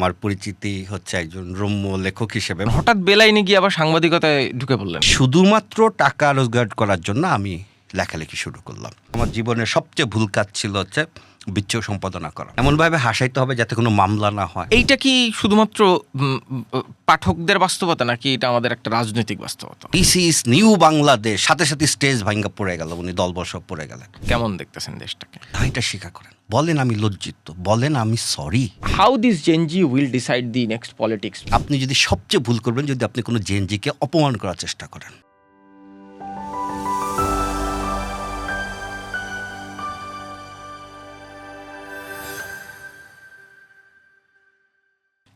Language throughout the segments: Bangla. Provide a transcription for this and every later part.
আমার পরিচিতি হচ্ছে একজন রম্য লেখক হিসেবে। হঠাৎ বেলাইনে গিয়ে আবার সাংবাদিকতায় ঢুকে পড়লেন? শুধুমাত্র টাকা রোজগার করার জন্য আমি লেখালেখি শুরু করলাম। আমার জীবনের সবচেয়ে ভুল কাজ ছিল হচ্ছে বিচ্ছেদ সম্পাদনা করা। এমনভাবে হাসাইতে হবে যাতে কোনো মামলা না হয়। এইটা কি শুধুমাত্র পাঠকদের বাস্তবতা নাকি এটা আমাদের একটা রাজনৈতিক বাস্তবতা? This is new Bangladesh. সাথে সাথে স্টেজ ভাঙ্গা পড়ে গেল, উনি দলবল সব পড়ে গেলেন। কেমন দেখতেছেন দেশটাকে? এটা স্বীকার করেন, বলেন আমি লজ্জিত, বলেন আমি sorry. How this Gen Z will decide the next politics? আপনি যদি সবচেয়ে ভুল করবেন যদি আপনি কোনো জেনজিকে অপমান করার চেষ্টা করেন।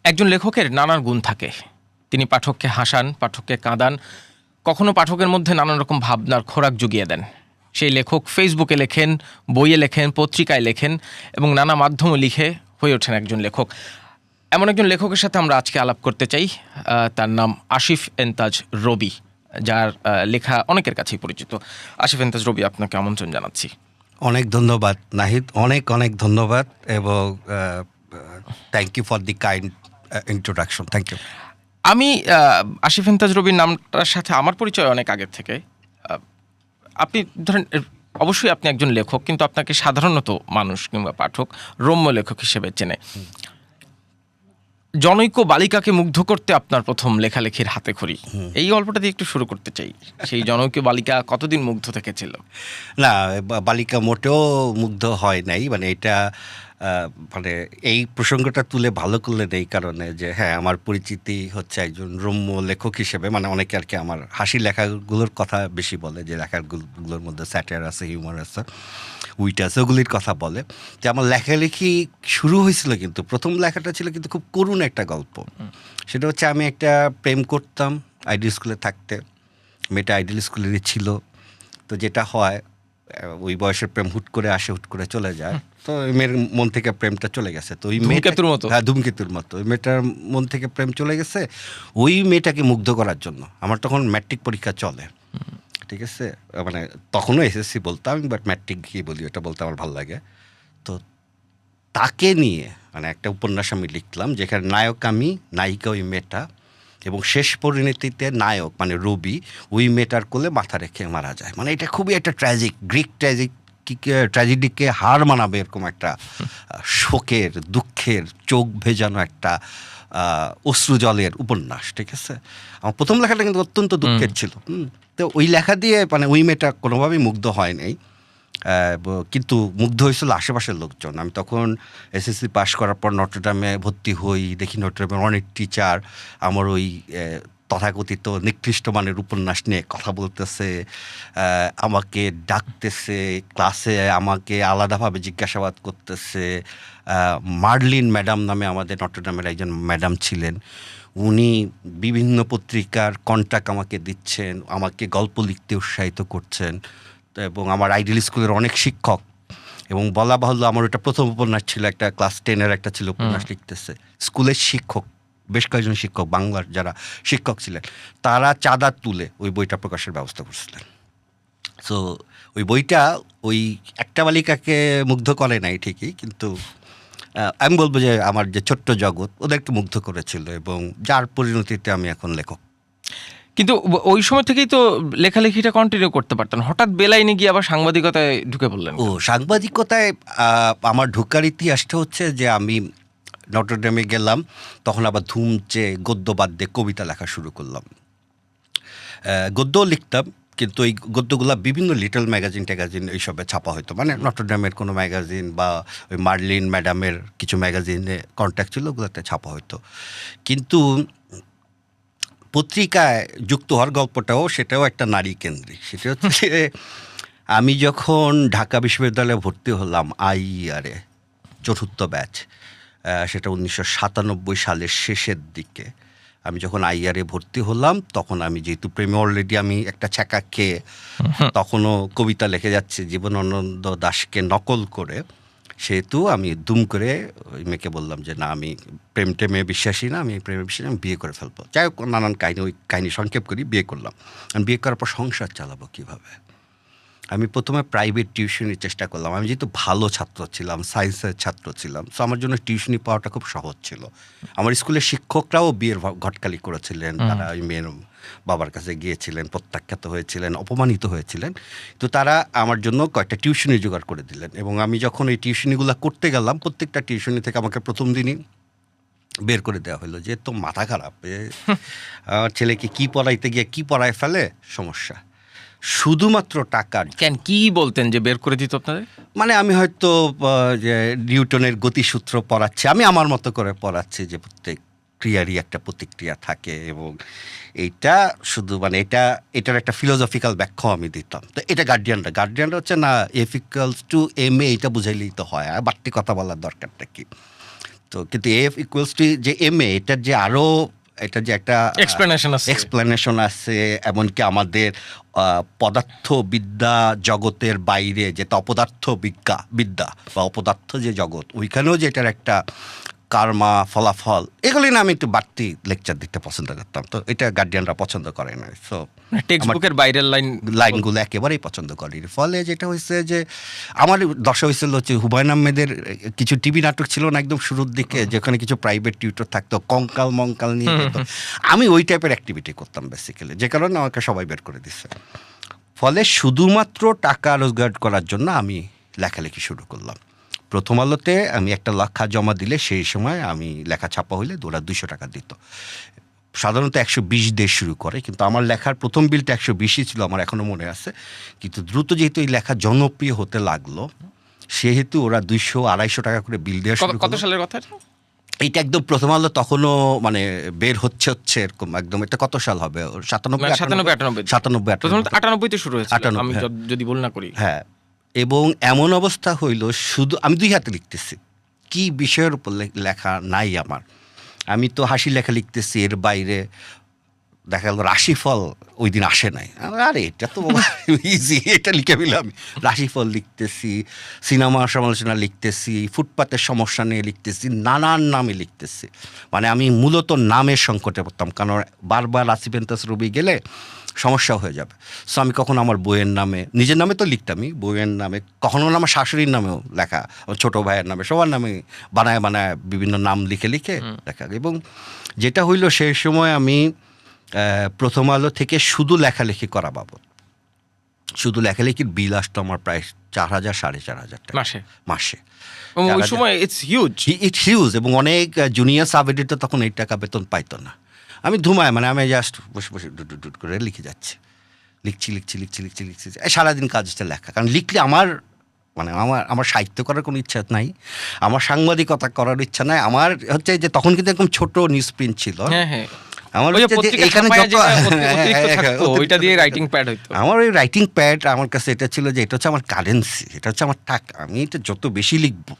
একজন লেখকের নানান গুণ থাকে। তিনি পাঠককে হাসান, পাঠককে কাঁদান, কখনো পাঠকের মধ্যে নানান রকম ভাবনার খোরাক জুগিয়ে দেন। সেই লেখক ফেসবুকে লেখেন, বইয়ে লেখেন, পত্রিকায় লেখেন এবং নানা মাধ্যমে লিখে হয়ে ওঠেন একজন লেখক। এমন একজন লেখকের সাথে আমরা আজকে আলাপ করতে চাই। তার নাম আসিফ এন্তাজ রবি, যার লেখা অনেকের কাছেই পরিচিত। আসিফ এন্তাজ রবি, আপনাকে আমন্ত্রণ জানাচ্ছি। অনেক ধন্যবাদ নাহিদ, অনেক অনেক ধন্যবাদ এবং thank you for the kind introduction. Thank you. আমি আসিফ এন্তাজ রবির নামটার সাথে আমার পরিচয় অনেক আগের থেকে। আপনি ধরেন, অবশ্যই আপনি একজন লেখক, কিন্তু আপনাকে সাধারণত মানুষ কিংবা পাঠক রম্য লেখক হিসেবে চেনে। জনৈক বালিকাকে মুগ্ধ করতে আপনার প্রথম লেখালেখির হাতে খড়ি, এই গল্পটা দিয়ে একটু শুরু করতে চাই। সেই জনৈক বালিকা কতদিন মুগ্ধ থেকেছিল? না, বালিকা মোটেও মুগ্ধ হয় নাই। মানে এটা মানে এই প্রসঙ্গটা তুলে ভালো করলেন এই কারণে যে হ্যাঁ, আমার পরিচিতি হচ্ছে একজন রম্য লেখক হিসেবে। মানে অনেকে আর কি আমার হাসি লেখাগুলোর কথা বেশি বলে, যে লেখাগুলোর মধ্যে স্যাটার আছে, হিউমার আছে, উইট আছে, ওগুলির কথা বলে। যে আমার লেখালেখি শুরু হয়েছিল, কিন্তু প্রথম লেখাটা ছিল কিন্তু খুব করুণ একটা গল্প। সেটা হচ্ছে আমি একটা প্রেম করতাম আইডিয়াল স্কুলে থাকতে। মেয়েটা আইডিয়াল স্কুলেরই ছিল। তো যেটা হয়, ওই বয়সের প্রেম হুট করে আসে, হুট করে চলে যায়। তো ওই মেয়ের মন থেকে প্রেমটা চলে গেছে। তো ওই ধূমকেতুর মতো। হ্যাঁ, ধূমকেতুর মতো ওই মেয়েটার মন থেকে প্রেম চলে গেছে। ওই মেয়েটাকে মুগ্ধ করার জন্য আমার তখন ম্যাট্রিক পরীক্ষা চলে, ঠিক আছে? মানে তখনও এসএসসি বলতাম, বাট ম্যাট্রিক গিয়ে বলি, ওটা বলতে আমার ভালো লাগে। তো তাকে নিয়ে মানে একটা উপন্যাস আমি লিখলাম, যেখানে নায়ক আমি, নায়িকা ওই মেয়েটা, এবং শেষ পরিণতিতে নায়ক মানে রবি ওই মেয়েটার কোলে মাথা রেখে মারা যায়। মানে এটা খুবই একটা গ্রিক ট্র্যাজেডিকে হার মানাবে এরকম একটা শোকের, দুঃখের, চোখ ভেজানো একটা অশ্রু জলের উপন্যাস, ঠিক আছে? আমার প্রথম লেখাটা কিন্তু অত্যন্ত দুঃখের ছিল। তো ওই লেখা দিয়ে মানে ওই মেয়েটা কোনোভাবেই মুগ্ধ হয় নাই, কিন্তু মুগ্ধ হয়েছিল আশেপাশের লোকজন। আমি তখন এসএসসি পাশ করার পর নটরডেমে ভর্তি হই, দেখি নটরডেমের অনেক টিচার আমার ওই তথাকথিত নিকৃষ্ট মানের উপন্যাস নিয়ে কথা বলতেছে, আমাকে ডাকতেছে ক্লাসে, আমাকে আলাদাভাবে জিজ্ঞাসাবাদ করতেছে। মার্লিন ম্যাডাম নামে আমাদের নটরডেমের একজন ম্যাডাম ছিলেন, উনি বিভিন্ন পত্রিকার কন্ট্যাক্ট আমাকে দিচ্ছেন, আমাকে গল্প লিখতে উৎসাহিত করছেন। এবং আমার আইডিয়াল স্কুলের অনেক শিক্ষক, এবং বলা বাহুল্য আমার ওটা প্রথম উপন্যাস ছিল, একটা ক্লাস 10-এর একটা ছিল উপন্যাস লিখতেছে। স্কুলের শিক্ষক, বেশ কয়েকজন শিক্ষক, বাংলার যারা শিক্ষক ছিলেন, তারা চাঁদা তুলে ওই বইটা প্রকাশের ব্যবস্থা করছিলেন। সো ওই বইটা ওই একটা বালিকাকে মুগ্ধ করে নাই ঠিকই, কিন্তু আমি বলবো যে আমার যে ছোট্ট জগৎ ওদেরকে মুগ্ধ করেছিল, এবং যার পরিণতিতে আমি এখন লেখক। কিন্তু ওই সময় থেকেই তো লেখালেখিটা কন্টিনিউ করতে পারতেন, হঠাৎ বেলাইনে গিয়ে আবার সাংবাদিকতায় ঢুকে পড়লেন? সাংবাদিকতায় আমার ঢোকার ইতিহাসটা হচ্ছে যে আমি নটরডেমে গেলাম, তখন আবার ধুমচে গদ্য বাদ দিয়ে কবিতা লেখা শুরু করলাম। গদ্যও লিখতাম, কিন্তু এই গদ্যগুলা বিভিন্ন লিটল ম্যাগাজিন এইসবে ছাপা হতো। মানে নটরডেমের কোনো ম্যাগাজিন বা ওই মার্লিন ম্যাডামের কিছু ম্যাগাজিনে কন্ট্যাক্ট ছিল, ওগুলোতে ছাপা হতো। কিন্তু পত্রিকায় যুক্ত হওয়ার গল্পটাও, সেটাও একটা নারী কেন্দ্রিক। সেটা হচ্ছে আমি যখন ঢাকা বিশ্ববিদ্যালয়ে ভর্তি হলাম আইইআরে, চতুর্থ ব্যাচ, সেটা 1997 সালের শেষের দিকে। আমি যখন আইআরে ভর্তি হলাম, তখন আমি যেহেতু প্রেমে অলরেডি আমি একটা ছ্যাঁকা খেয়ে তখনও কবিতা লিখে যাচ্ছি জীবনানন্দ দাশকে নকল করে, সেহেতু আমি দুম করে ওই মেয়েকে বললাম যে না, আমি প্রেম টেমে বিশ্বাসী না, আমি প্রেমে বিশ্বাসী, আমি বিয়ে করে ফেলবো। যাই হোক, নানান কাহিনী, ওই কাহিনী সংক্ষেপ করি, বিয়ে করলাম। আমি বিয়ে করার পর সংসার চালাবো কীভাবে? আমি প্রথমে প্রাইভেট টিউশনির চেষ্টা করলাম। আমি যেহেতু ভালো ছাত্র ছিলাম, সায়েন্সের ছাত্র ছিলাম, সো আমার জন্য টিউশনি পাওয়াটা খুব সহজ ছিল। আমার স্কুলের শিক্ষকরাও বিয়ের ঘটকালি করেছিলেন, তারা ওই মেয়ের বাবার কাছে গিয়েছিলেন, প্রত্যাখ্যাত হয়েছিলেন, অপমানিত হয়েছিলেন। তো তারা আমার জন্য কয়েকটা টিউশনি জোগাড় করে দিলেন, এবং আমি যখন এই টিউশনিগুলো করতে গেলাম, প্রত্যেকটা টিউশনি থেকে আমাকে প্রথম দিনই বের করে দেওয়া হলো যে তো মাথা খারাপ, আমার ছেলেকে কি পড়াইতে গিয়ে কি পড়ায় ফেলে, সমস্যা শুধুমাত্র টাকার। কেন, কি বলতেন যে বের করে দিত আপনাদের? মানে আমি হয়তো যে নিউটনের গতিসূত্র পড়াচ্ছি, আমি আমার মতো করে পড়াচ্ছি, যে প্রত্যেক ক্রিয়ারই একটা প্রতিক্রিয়া থাকে, এবং এইটা শুধু মানে এটার একটা ফিলোসফিক্যাল ব্যাখ্যা আমি দিতাম। তো এটা গার্ডিয়ানরা হচ্ছে না F equals to M A, এটা বুঝাইলেই তো হয়, আর বাড়তি কথা বলার দরকারটা কি? তো কিন্তু এফ ইকুয়ালস টু যে এম এ, এটার যে আরও এটা যে একটা এক্সপ্লেনেশন আছে, এমনকি আমাদের পদার্থবিদ্যা জগতের বাইরে যেটা অপদার্থ বিদ্যা বা অপদার্থ যে জগৎ, ওইখানেও যে এটার একটা কার্মা, ফলাফল, এগুলি না আমি একটু বাড়তি লেকচার দিতে পছন্দ করতাম। তো এটা গার্ডিয়ানরা পছন্দ করে না, সো টেক্সটবুকের বাইরের লাইনগুলো একেবারেই পছন্দ করি। ফলে যেটা হয়েছে যে আমার দশা হয়েছিল হচ্ছে হুমায়ুন আহমেদের কিছু টিভি নাটক ছিল না একদম শুরুর দিকে, যেখানে কিছু প্রাইভেট টিউটর থাকতো, কঙ্কাল মঙ্কাল নিয়ে যেত। আমি ওই টাইপের অ্যাক্টিভিটি করতাম বেসিক্যালি, যে কারণে আমাকে সবাই বের করে দিচ্ছে। ফলে শুধুমাত্র টাকা রোজগার করার জন্য আমি লেখালেখি শুরু করলাম। প্রথম আলোতে আমি একটা লেখা জমা দিলে সেই সময় আমি লেখা ছাপা হইলে ওরা 200 টাকা দিত। সাধারণত 120 দিয়ে শুরু করে, কিন্তু আমার লেখার প্রথম বিলটা 120ই ছিল, আমার এখনও মনে আছে। কিন্তু দ্রুত যেহেতু এই লেখা জনপ্রিয় হতে লাগলো, সেহেতু ওরা 200-250 টাকা করে বিল দেওয়া শুরু করলো। কত সালের কথা? এইটা একদম প্রথম আলো তখনও মানে বের হচ্ছে এরকম একদম। এটা কত সাল হবে? 97-98 শুরু হয়েছে, আমি যদি ভুল না করি। হ্যাঁ, এবং এমন অবস্থা হইল, শুধু আমি 2 হাতে লিখতেছি, কি বিষয়ের উপর লেখা নাই আমার। আমি তো হাসি লেখা লিখতেছি, এর বাইরে দেখা গেল রাশিফল ওই দিন আসে নাই। আরে এটা তো ইজি, এটা লিখে ফেলাম। রাশিফল লিখতেছি, সিনেমা সমালোচনা লিখতেছি, ফুটপাতের সমস্যা নিয়ে লিখতেছি, নানান নামে লিখতেছি। মানে আমি মূলত নামের সংকটে পড়তাম, কারণ বারবার আসিফ এন্তাসরবি গেলে সমস্যা হয়ে যাবে। সো আমি কখনো আমার বইয়ের নামে, নিজের নামে তো লিখতামই, বইয়ের নামে, কখনো আমার শাশুড়ির নামেও লেখা, ছোটো ভাইয়ের নামে, সবার নামে বানায় বিভিন্ন নাম লিখে লেখা। এবং যেটা হইল সেই সময় আমি প্রথম আলো থেকে শুধু লেখালেখি করা বাবদ, শুধু লেখালেখির বিল আসতো আমার প্রায় 4,000-4,500 টাকা মাসে। ওই সময় ইটস হিউজ। এবং অনেক জুনিয়র সাব এডিটর তখন এই টাকা বেতন পাইতো না। আমি ধুমায়, মানে আমি জাস্ট বসে বসে ডুট করে লিখে যাচ্ছি, লিখছি সারাদিন কাজ হচ্ছে লেখা। কারণ লিখলে আমার সাহিত্য করার কোনো ইচ্ছা নাই, আমার সাংবাদিকতা করার ইচ্ছা নাই। আমার হচ্ছে যে তখন কিন্তু এরকম ছোট নিউজ প্রিন্ট ছিল, আমার ওই রাইটিং প্যাড আমার কাছে এটা ছিল যে এটা হচ্ছে আমার কারেন্সি, এটা হচ্ছে আমার টাকা। আমি এটা যত বেশি লিখবো,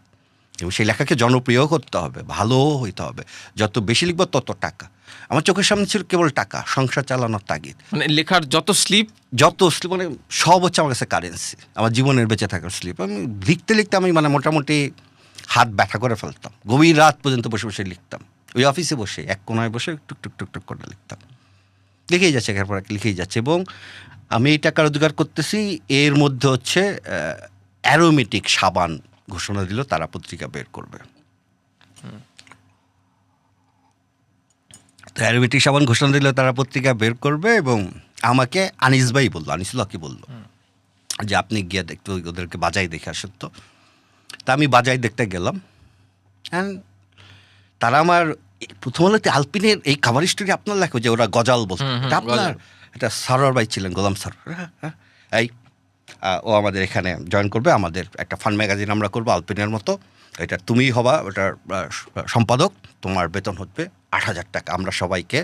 এবং সেই লেখাকে জনপ্রিয় করতে হবে, ভালোও হইতে হবে, যত বেশি লিখবো তত টাকা। আমার চোখের সামনে ছিল কেবল টাকা, সংসার চালানোর তাগিদ। মানে লেখার যত স্লিপ মানে সব হচ্ছে আমার কাছে কারেন্সি, আমার জীবনের বেঁচে থাকার স্লিপ। আমি লিখতে আমি মানে মোটামুটি হাত ব্যথা করে ফেলতাম, গভীর রাত পর্যন্ত বসে বসে লিখতাম। ওই অফিসে বসে এক কোনায় বসে টুক করে লিখতাম, লিখেই যাচ্ছে, একের পর এক লিখেই যাচ্ছে। এবং আমি এই টাকা রোজগার করতেছি। এর মধ্যে হচ্ছে অ্যারোমেটিক সাবান ঘোষণা দিল তারা পত্রিকা বের করবে। তো অ্যারোমেটিক সাবান ঘোষণা দিল তারা পত্রিকা বের করবে, এবং আমাকে আনিস ভাই বললো, আনিসুল হকই বললো যে আপনি গিয়ে একটু ওদেরকে বাজাই দেখে আসেন। তো তা আমি বাজাই দেখতে গেলাম, অ্যান্ড তারা আমার প্রথম আলোতে আলপিনের এই খাবার স্টোরি আপনার লেখো যে ওরা গজাল বলছে, আপনার এটা সরোয়ার ভাই ছিলেন, গোলাম সরোয়ার। এই ও আমাদের এখানে জয়েন করবে, আমাদের একটা ফান ম্যাগাজিন আমরা করবো আলপিনের মতো, এটা তুমিই হবা ওটার সম্পাদক, তোমার বেতন হচ্ছে 8,000 টাকা। আমরা সবাইকে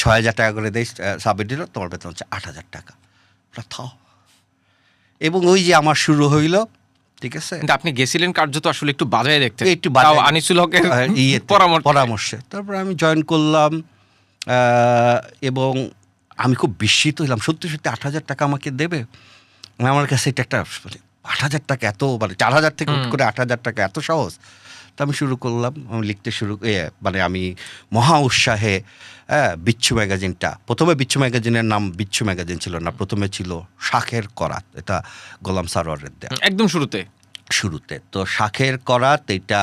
6,000 টাকা করে দেই সাব এডিটর, তোমার বেতন হচ্ছে 8,000 টাকা। থাও। এবং ওই যে আমার শুরু হইল, ঠিক আছে। আপনি গেছিলেন কার্যত আসলে একটু বাজায় দেখতে, একটু আনিসুল হকের পরামর্শে। তারপর আমি জয়েন করলাম, এবং আমি খুব বিস্মিত হইলাম, সত্যি 8,000 টাকা আমাকে দেবে। আমার কাছে এটা একটা 8,000 টাকা এত, মানে 4,000 থেকে করে 8,000 টাকা এত সহজ। তো আমি শুরু করলাম, আমি লিখতে মানে আমি মহা উৎসাহে বিচ্ছু ম্যাগাজিনটা, প্রথমে বিচ্ছু ম্যাগাজিনের নাম বিচ্ছু ম্যাগাজিন ছিল না, প্রথমে ছিল শাখের করাত, এটা গোলাম সারোয়ারের দেয়া একদম শুরুতে। তো শাখের করাত এটা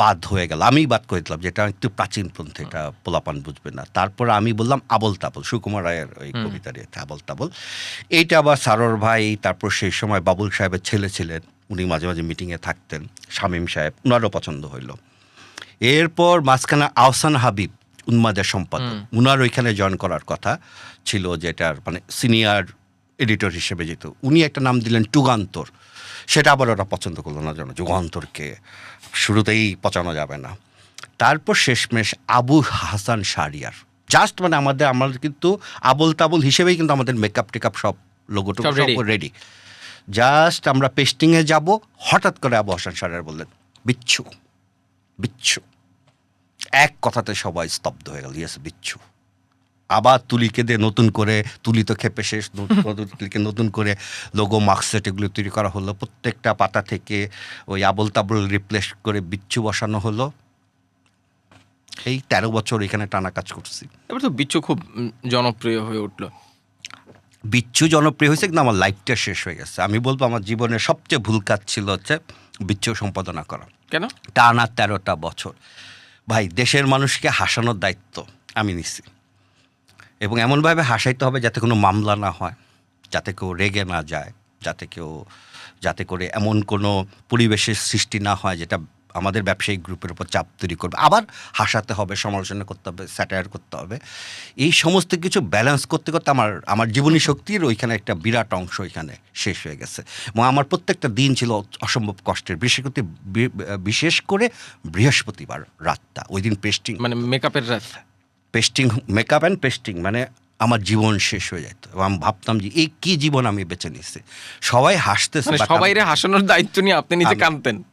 বাদ হয়ে গেল, আমি বাদ করে দিলাম, যেটা একটু প্রাচীন পন্থী, এটা পোলাপান বুঝবে না। তারপর আমি বললাম আবল তাবল, সুকুমার রায়ের ওই কবিতার ইয়েতে আবল তাবল। এইটা আবার সারোর ভাই, তারপর সেই সময় বাবুল সাহেবের ছেলে ছিলেন, উনি মাঝে মাঝে মিটিংয়ে থাকতেন, শামীম সাহেব, ওনারও পছন্দ হইল। এরপর মাঝখানে আহসান হাবিব উন্মাদের সম্পাদক, উনার ওইখানে জয়েন করার কথা ছিল, যেটার মানে সিনিয়র এডিটর হিসেবে যেত, উনি একটা নাম দিলেন যুগান্তর, সেটা আবার ওরা পছন্দ করলো না, যেন যুগান্তরকে শুরুতেই পচানো যাবে না। তারপর শেষমেশ আবু হাসান শাহরিয়ার, জাস্ট মানে আমাদের কিন্তু আবল তাবল হিসেবেই কিন্তু আমাদের মেকআপ টেকআপ সব লোগোটো সব রেডি, জাস্ট আমরা পেস্টিংয়ে যাব, হঠাৎ করে আবু হাসান শাহরিয়ার বললেন বিচ্ছু বিচ্ছু, এক কথাতে সবাই স্তব্ধ হয়ে গেল, ইয়েস বিচ্ছু। আবার তুলিকে দিয়ে নতুন করে, তুলি তো খেপে শেষ, তুলিকে নতুন করে লোগো মার্কসেট এগুলো তৈরি করা হলো, প্রত্যেকটা পাতা থেকে ওই আবল তাবল রিপ্লেস করে বিচ্ছু বসানো হলো। এই 13 বছর এখানে টানা কাজ করছি। এবার তো বিচ্ছু খুব জনপ্রিয় হয়ে উঠলো। বিচ্ছু জনপ্রিয় হয়েছে, কিন্তু আমার লাইফটা শেষ হয়ে গেছে। আমি বলবো আমার জীবনের সবচেয়ে ভুল কাজ ছিল হচ্ছে বিচ্ছু সম্পাদনা করা। কেন? টানা 13টা বছর ভাই, দেশের মানুষকে হাসানোর দায়িত্ব আমি নিছি, এবং এমনভাবে হাসাইতে হবে যাতে কোনো মামলা না হয়, যাতে কেউ রেগে না যায়, যাতে করে এমন কোনো পরিবেশের সৃষ্টি না হয় যেটা আমাদের ব্যবসায়িক গ্রুপের উপর চাপ তৈরি করবে। আবার হাসাতে হবে, সমালোচনা করতে হবে, স্যাটায়ার করতে হবে। এই সমস্ত কিছু ব্যালেন্স করতে করতে আমার জীবনী শক্তির ওইখানে একটা বিরাট অংশ ওইখানে শেষ হয়ে গেছে, এবং আমার প্রত্যেকটা দিন ছিল অসম্ভব কষ্টের, বিশেষ করে বৃহস্পতিবার রাতটা, ওই দিন পেস্টিং, মানে মেকআপের রাত, মেকআপ অ্যান্ড পেস্টিং, মানে আমার জীবন শেষ হয়ে যেত। এবং আমি ভাবতাম যে এই কি জীবন আমি বেছে নিচ্ছি, সবাই হাসতেছে, সবাইরে হাসানোর দায়িত্ব নিয়ে আপনি নিজে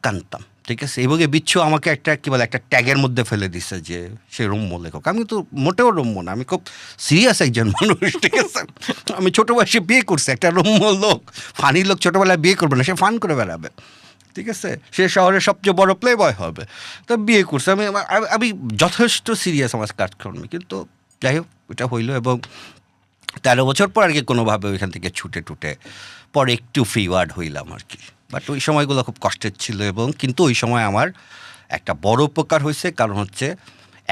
কাঁদতাম, ঠিক আছে। এবং বিচ্ছু আমাকে একটা কি বলে একটা ট্যাগের মধ্যে ফেলে দিছে যে সে রম্য লেখক। আমি তো মোটেও রম্য না, আমি খুব সিরিয়াস একজন মানুষ, ঠিক আছে। আমি ছোটো বয়সে বিয়ে করছি, একটা রম্য লোক, ফানি লোক ছোটোবেলায় বিয়ে করবে না, সে ফান করে বেড়াবে, ঠিক আছে, সে শহরের সবচেয়ে বড় প্লে বয় হবে, তো বিয়ে করছে। আমি যথেষ্ট সিরিয়াস আমার কাজকর্মে, কিন্তু যাই হোক এটা হইলো। এবং 13 বছর পর আর কি কোনোভাবে ওইখান থেকে ছুটে পরে একটু ফ্রি ওয়ার্ড হইলাম আর কি। বাট ওই সময়গুলো খুব কষ্টের ছিল, এবং কিন্তু ওই সময় আমার একটা বড় উপকার হয়েছে, কারণ হচ্ছে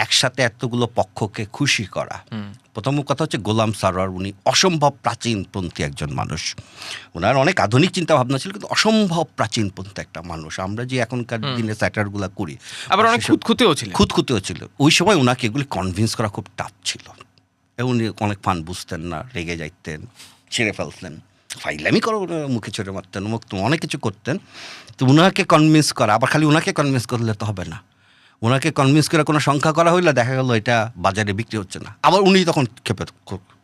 একসাথে এতগুলো পক্ষকে খুশি করা। প্রথম কথা হচ্ছে গোলাম সারোয়ার, উনি অসম্ভব প্রাচীনপন্থী একজন মানুষ, ওনার অনেক আধুনিক চিন্তা ভাবনা ছিল, কিন্তু অসম্ভব প্রাচীনপন্থী একটা মানুষ। আমরা যে এখনকার দিনে স্যাটারগুলো করি, আবার অনেক খুঁতখুঁতেও ছিল, ওই সময় ওনাকে এগুলি কনভিন্স করা খুব টাফ ছিল। উনি অনেক ফান বুঝতেন না, রেগে যাইতেন, ছেড়ে ফেলতেন, ফাইলামি করো, মুখে ছেড়ে মারতেন, অনেক কিছু করতেন। তো ওনাকে কনভিন্স করা, আবার খালি ওনাকে কনভিন্স করলে তো হবে না, ওনাকে কনভিন্স করে কোনো সংখ্যা করা হইলে দেখা গেল এটা বাজারে বিক্রি হচ্ছে না, আবার উনি তখন খেপে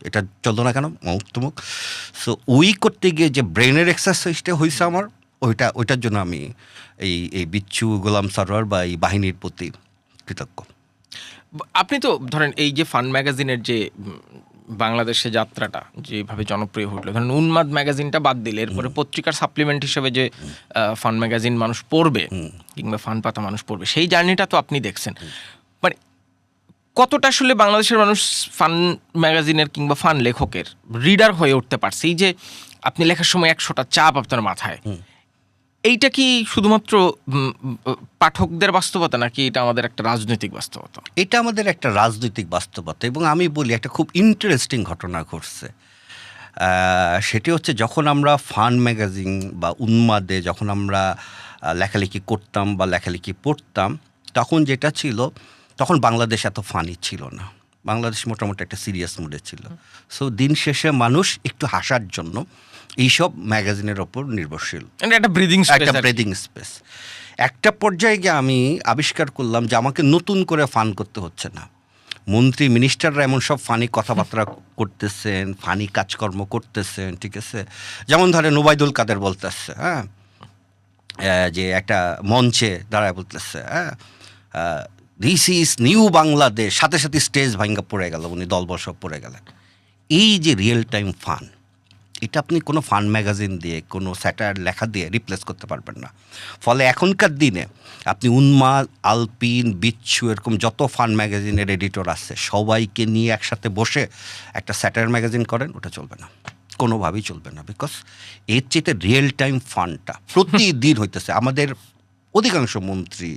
এটা চলতো না কেন তমুক। সো ওই করতে গিয়ে যে ব্রেনের এক্সারসাইজটা হয়েছে আমার, ওইটার জন্য আমি এই বিচ্ছু গোলাম সারোয়ার বা এই বাহিনীর প্রতি কৃতজ্ঞ। আপনি তো ধরেন এই যে ফান ম্যাগাজিনের যে বাংলাদেশে যাত্রাটা যেভাবে জনপ্রিয় হলো, ধরেন উন্মাদ ম্যাগাজিনটা বাদ দিলে এরপরে পত্রিকার সাপ্লিমেন্ট হিসেবে যে ফান ম্যাগাজিন মানুষ পড়বে কিংবা ফান পাতা মানুষ পড়বে, সেই জার্নিটা তো আপনি দেখছেন। মানে কতটা আসলে বাংলাদেশের মানুষ ফান ম্যাগাজিনের কিংবা ফান লেখকের রিডার হয়ে উঠতে পারছে? এই যে আপনি লেখার সময় 100টা চাপ আপনার মাথায়, এইটা কি শুধুমাত্র পাঠকদের বাস্তবতা, নাকি এটা আমাদের একটা রাজনৈতিক বাস্তবতা? এটা আমাদের একটা রাজনৈতিক বাস্তবতা, এবং আমি বলি একটা খুব ইন্টারেস্টিং ঘটনা ঘটছে। সেটি হচ্ছে যখন আমরা ফান ম্যাগাজিন বা উন্মাদে যখন আমরা লেখালেখি করতাম বা লেখালেখি পড়তাম, তখন যেটা ছিল, তখন বাংলাদেশ এত ফানি ছিল না, বাংলাদেশ মোটামুটি একটা সিরিয়াস মুডে ছিল। সো দিন শেষে মানুষ একটু হাসার জন্য এইসব ম্যাগাজিনের ওপর নির্ভরশীল, একটা ব্রিদিং স্পেস। একটা পর্যায়ে গিয়ে আমি আবিষ্কার করলাম যে আমাকে নতুন করে ফান করতে হচ্ছে না, মন্ত্রী মিনিস্টাররা এমন সব ফানি কথাবার্তা করতেছেন, ফানি কাজকর্ম করতেছেন, ঠিক আছে। যেমন ধরেন ওবায়দুল কাদের বলতেছে, হ্যাঁ, যে একটা মঞ্চে দাঁড়ায় বলতেছে, হ্যাঁ, দিস ইজ নিউ বাংলাদেশ, সাথে সাথে স্টেজ ভাঙ্গা পড়ে গেল, উনি দলবল সব পড়ে গেলেন। এই যে রিয়েল টাইম ফান, এটা আপনি কোনো ফান ম্যাগাজিন দিয়ে, কোনো স্যাটার লেখা দিয়ে রিপ্লেস করতে পারবেন না। ফলে এখনকার দিনে আপনি উন্মাদ, আলপিন, বিচ্ছু এরকম যত ফান ম্যাগাজিনের এডিটর আছে সবাইকে নিয়ে একসাথে বসে একটা স্যাটার ম্যাগাজিন করেন, ওটা চলবে না, কোনোভাবেই চলবে না। বিকজ এর চেয়ে রিয়েল টাইম ফানটা প্রতিদিন হইতেছে। আমাদের অধিকাংশ মন্ত্রী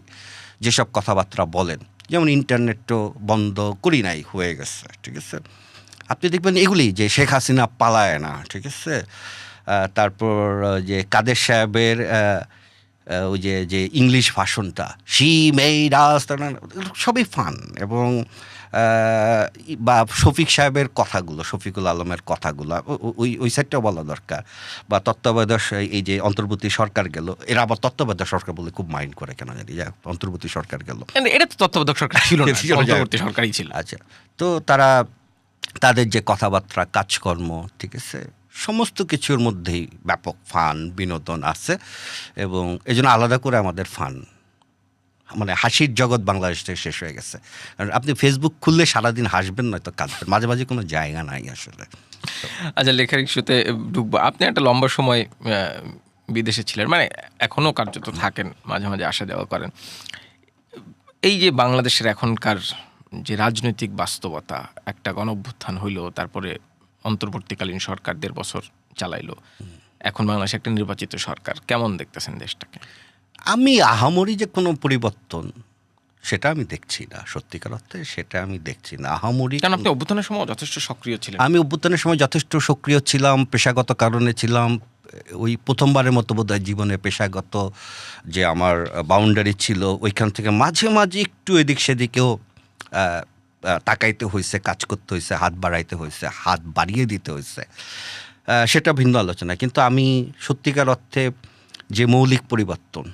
যেসব কথাবার্তা বলেন, যেমন ইন্টারনেট তো বন্ধ করি নাই হয়ে গেছে, ঠিক আছে, আপনি দেখবেন এগুলি যে শেখ হাসিনা পালায় না, ঠিক আছে, তারপর যে কাদের সাহেবের ওই যে যে ইংলিশ ভাষণটা শি মেড আস, সবই ফান। এবং বা শফিক সাহেবের কথাগুলো, শফিকুল আলমের কথাগুলো ওই সাইডটাও বলা দরকার। বা তত্ত্বাবধায়ক এই যে অন্তর্বর্তী সরকার গেল, এরা আবার তত্ত্বাবধায়ক সরকার বলে খুব মাইন্ড করে কেন জানি, যা অন্তর্বর্তী সরকার গেল, এটা তো তত্ত্বাবধায়ক সরকার ছিল না, অন্তর্বর্তী সরকারই ছিল। আচ্ছা, তো তাদের যে কথাবার্তা, কাজকর্ম, ঠিক আছে, সমস্ত কিছুর মধ্যেই ব্যাপক ফান বিনোদন আছে। এবং এই জন্য আলাদা করে আমাদের ফান, মানে হাসির জগৎ বাংলাদেশ থেকে শেষ হয়ে গেছে। কারণ আপনি ফেসবুক খুললে সারাদিন হাসবেন, নয়তো কাঁদবেন, মাঝে মাঝে কোনো জায়গা নাই আসলে। আচ্ছা, লেখার ইস্যুতে ঢুকবো। আপনি একটা লম্বা সময় বিদেশে ছিলেন, মানে এখনও কার্যত থাকেন, মাঝে মাঝে আসা যাওয়া করেন। এই যে বাংলাদেশের এখনকার যে রাজনৈতিক বাস্তবতা, একটা গণঅভ্যুত্থান হইল, তারপরে অন্তর্বর্তীকালীন সরকার 1.5 বছর চালাইলো, এখন বাংলাদেশে একটা নির্বাচিত সরকার, কেমন দেখতেছেন দেশটাকে? আমি আহামরি যে কোনো পরিবর্তন সেটা আমি দেখছি না, সত্যিকার অর্থে সেটা আমি দেখছি না আহামরি। কারণ আপনি অভ্যুত্থানের সময় যথেষ্ট সক্রিয় ছিলেন। আমি অভ্যুত্থানের সময় যথেষ্ট সক্রিয় ছিলাম, পেশাগত কারণে ছিলাম। ওই প্রথমবারের মতো বোধহয় জীবনে পেশাগত যে আমার বাউন্ডারি ছিল, ওইখান থেকে মাঝে মাঝে একটু এদিক সেদিকেও তাকাইতে হয়েছে, কাজ করতে হয়েছে, হাত বাড়াইতে হয়েছে, হাত বাড়িয়ে দিতে হয়েছে, সেটা ভিন্ন আলোচনা। কিন্তু আমি সত্যিকার অর্থে যে মৌলিক পরিবর্তন,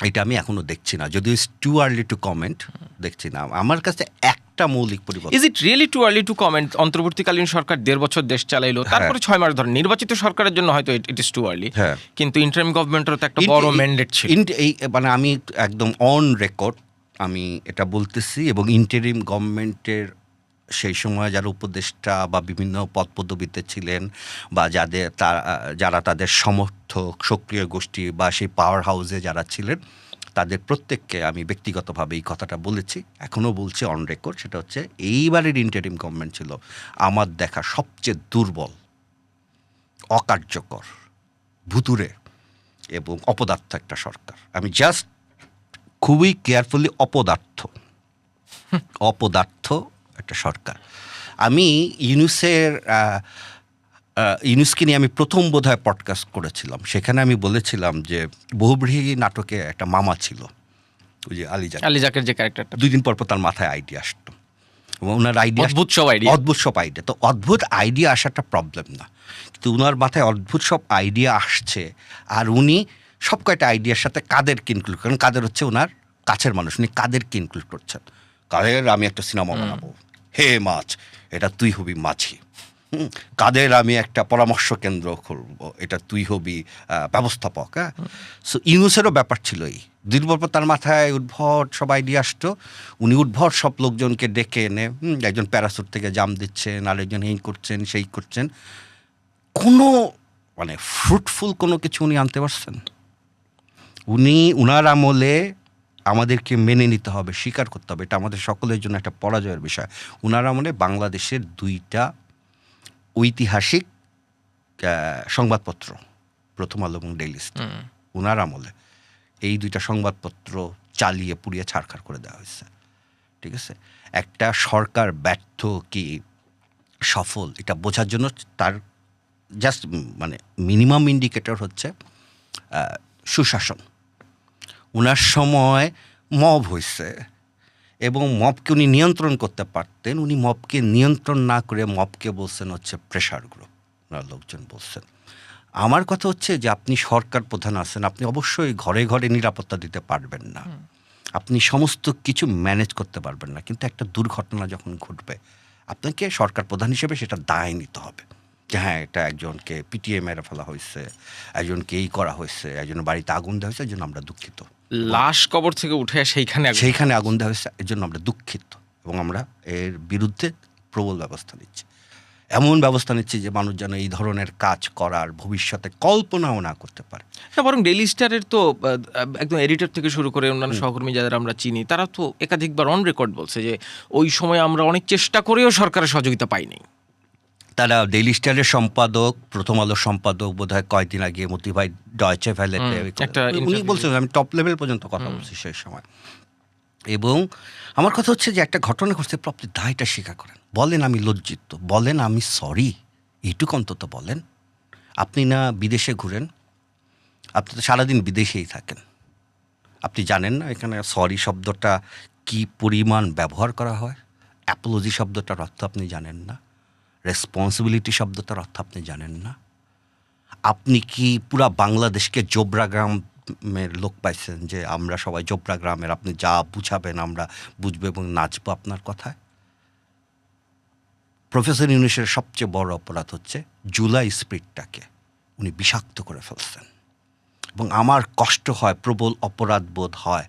এটা আমি এখনো দেখছি না, যদিও it's too early two comment, দেখছি না আমার কাছে একটা মৌলিক পরিবর্তন। Is it really too early two comment? অন্তর্বর্তীকালীন সরকার 1.5 বছর দেশ চালাইলো, তারপরে 6 মাস ধরে নির্বাচিত সরকারের জন্য হয়তো ইট ইজ টু আর্লি, কিন্তু ইন্টারিম গভর্নমেন্টেরও তো একটা বড় ম্যান্ডেট ছিল। এই মানে আমি একদম অন রেকর্ড আমি এটা বলতেছি, এবং ইন্টারিম গভর্নমেন্টের সেই সময় যারা উপদেষ্টা বা বিভিন্ন পদপদবিতে ছিলেন, বা যারা তাদের সমর্থক সক্রিয় গোষ্ঠী বা সেই পাওয়ার হাউসে যারা ছিলেন, তাদের প্রত্যেককে আমি ব্যক্তিগতভাবে এই কথাটা বলেছি, এখনও বলছি অন রেকর্ড। সেটা হচ্ছে এইবারের ইন্টারিম গভর্নমেন্ট ছিল আমার দেখা সবচেয়ে দুর্বল, অকার্যকর, ভুতুরে এবং অপদার্থ একটা সরকার। আমি জাস্ট খুবই কেয়ারফুলি অপদার্থ একটা সরকার। আমি ইউনুসকে নিয়ে আমি প্রথম বোধহয় পডকাস্ট করেছিলাম, সেখানে আমি বলেছিলাম যে বহুব্রীহি নাটকে একটা মামা ছিল, ওই যে আলী জাকের যে ক্যারেক্টারটা, 2 দিন পর তার মাথায় আইডিয়া আসতো, এবং ওনার আইডিয়া অদ্ভুত সব আইডিয়া। তো অদ্ভুত আইডিয়া আসাটা প্রবলেম না, কিন্তু ওনার মাথায় অদ্ভুত সব আইডিয়া আসছে, আর উনি সব কয়টা আইডিয়ার সাথে কাদেরকে ইনক্লুড করেন। কাদের হচ্ছে ওনার কাছের মানুষ, উনি কাদেরকে ইনক্লুড করছেন। কাদের আমি একটা সিনেমা বানাবো, হে মাছ, এটা তুই হবি মাছি। কাদের আমি একটা পরামর্শ কেন্দ্র খুলবো, এটা তুই হবি ব্যবস্থাপক। হ্যাঁ, সো ইউনুসেরও ব্যাপার ছিল এই। দীর্ঘ তার মাথায় উদ্ভট সব আইডিয়া আসতো, উনি উদ্ভট সব লোকজনকে ডেকে এনে একজন প্যারাসুট থেকে জাম দিচ্ছেন, আরেকজন এই করছেন সেই করছেন, কোনো মানে ফ্রুটফুল কোনো কিছু উনি আনতে পারছেন? উনার আমলে আমাদেরকে মেনে নিতে হবে, স্বীকার করতে হবে, এটা আমাদের সকলের জন্য একটা পরাজয়ের বিষয়। উনার আমলে বাংলাদেশের 2টা ঐতিহাসিক সংবাদপত্র, প্রথম আলো এবং ডেইলি স্টার, উনার আমলে এই 2টা সংবাদপত্র চালিয়ে পুড়িয়ে ছারখার করে দেওয়া হয়েছে। ঠিক আছে, একটা সরকার ব্যর্থ কি সফল এটা বোঝার জন্য তার জাস্ট মানে মিনিমাম ইন্ডিকেটর হচ্ছে সুশাসন। উনার সময় মব হয়েছে, এবং মবকে উনি নিয়ন্ত্রণ করতে পারতেন, উনি মবকে নিয়ন্ত্রণ না করে মবকে বলছেন হচ্ছে প্রেশার গ্রুপ, ওনার লোকজন বলছেন। আমার কথা হচ্ছে যে আপনি সরকার প্রধান আছেন, আপনি অবশ্যই ঘরে ঘরে নিরাপত্তা দিতে পারবেন না, আপনি সমস্ত কিছু ম্যানেজ করতে পারবেন না, কিন্তু একটা দুর্ঘটনা যখন ঘটবে আপনাকে সরকার প্রধান হিসেবে সেটা দায় নিতে হবে, যে হ্যাঁ এটা একজনকে পিটিয়ে মেরে ফেলা হয়েছে, একজনকে এই করা হয়েছে, একজনের বাড়িতে আগুন দেওয়া হয়েছে, এর জন্য আমরা দুঃখিত। লাশ কবর থেকে উঠে সেইখানে আগুন দেওয়া হয়েছে, এর জন্য আমরা দুঃখিত, এবং আমরা এর বিরুদ্ধে প্রবল ব্যবস্থা নিচ্ছি। এমন ব্যবস্থা নিচ্ছি যে মানুষ যেন এই ধরনের কাজ করার ভবিষ্যতে কল্পনাও না করতে পারে। না, বরং ডেইলি স্টারের তো একদম এডিটর থেকে শুরু করে অন্যান্য সহকর্মী যাদের আমরা চিনি, তারা তো একাধিকবার অন রেকর্ড বলছে যে ওই সময় আমরা অনেক চেষ্টা করেও সরকারের সহযোগিতা পাইনি। তারা ডেইলি স্টারের সম্পাদক, প্রথম আলোর সম্পাদক বোধহয় কয়েকদিন আগে মতি ভাই ডয়চে ভ্যালেতে একটা উনি interview বলছেন, আমি টপ লেভেল পর্যন্ত কথা বলছি সেই সময়। এবং আমার কথা হচ্ছে যে একটা ঘটনা ঘটছে, আপনি দায়টা স্বীকার করেন, বলেন আমি লজ্জিত, বলেন আমি সরি, এইটুকু অন্তত বলেন। আপনি না বিদেশে ঘুরেন, আপনি তো সারাদিন বিদেশেই থাকেন, আপনি জানেন না এখানে সরি শব্দটা কি পরিমাণ ব্যবহার করা হয়? অ্যাপোলজি শব্দটার অর্থ আপনি জানেন না? রেসপন্সিবিলিটি শব্দটার অর্থ আপনি জানেন না? আপনি কি পুরা বাংলাদেশকে জোবরা গ্রামের লোক পাইছেন যে আমরা সবাই জোবরা গ্রামের, আপনি যা বুঝাবেন আমরা বুঝবো এবং নাচবো আপনার কথায়? প্রফেসর ইউনূসের সবচেয়ে বড় অপরাধ হচ্ছে জুলাই স্পিরিটটাকে উনি বিষাক্ত করে ফেলছেন। এবং আমার কষ্ট হয়, প্রবল অপরাধ বোধ হয়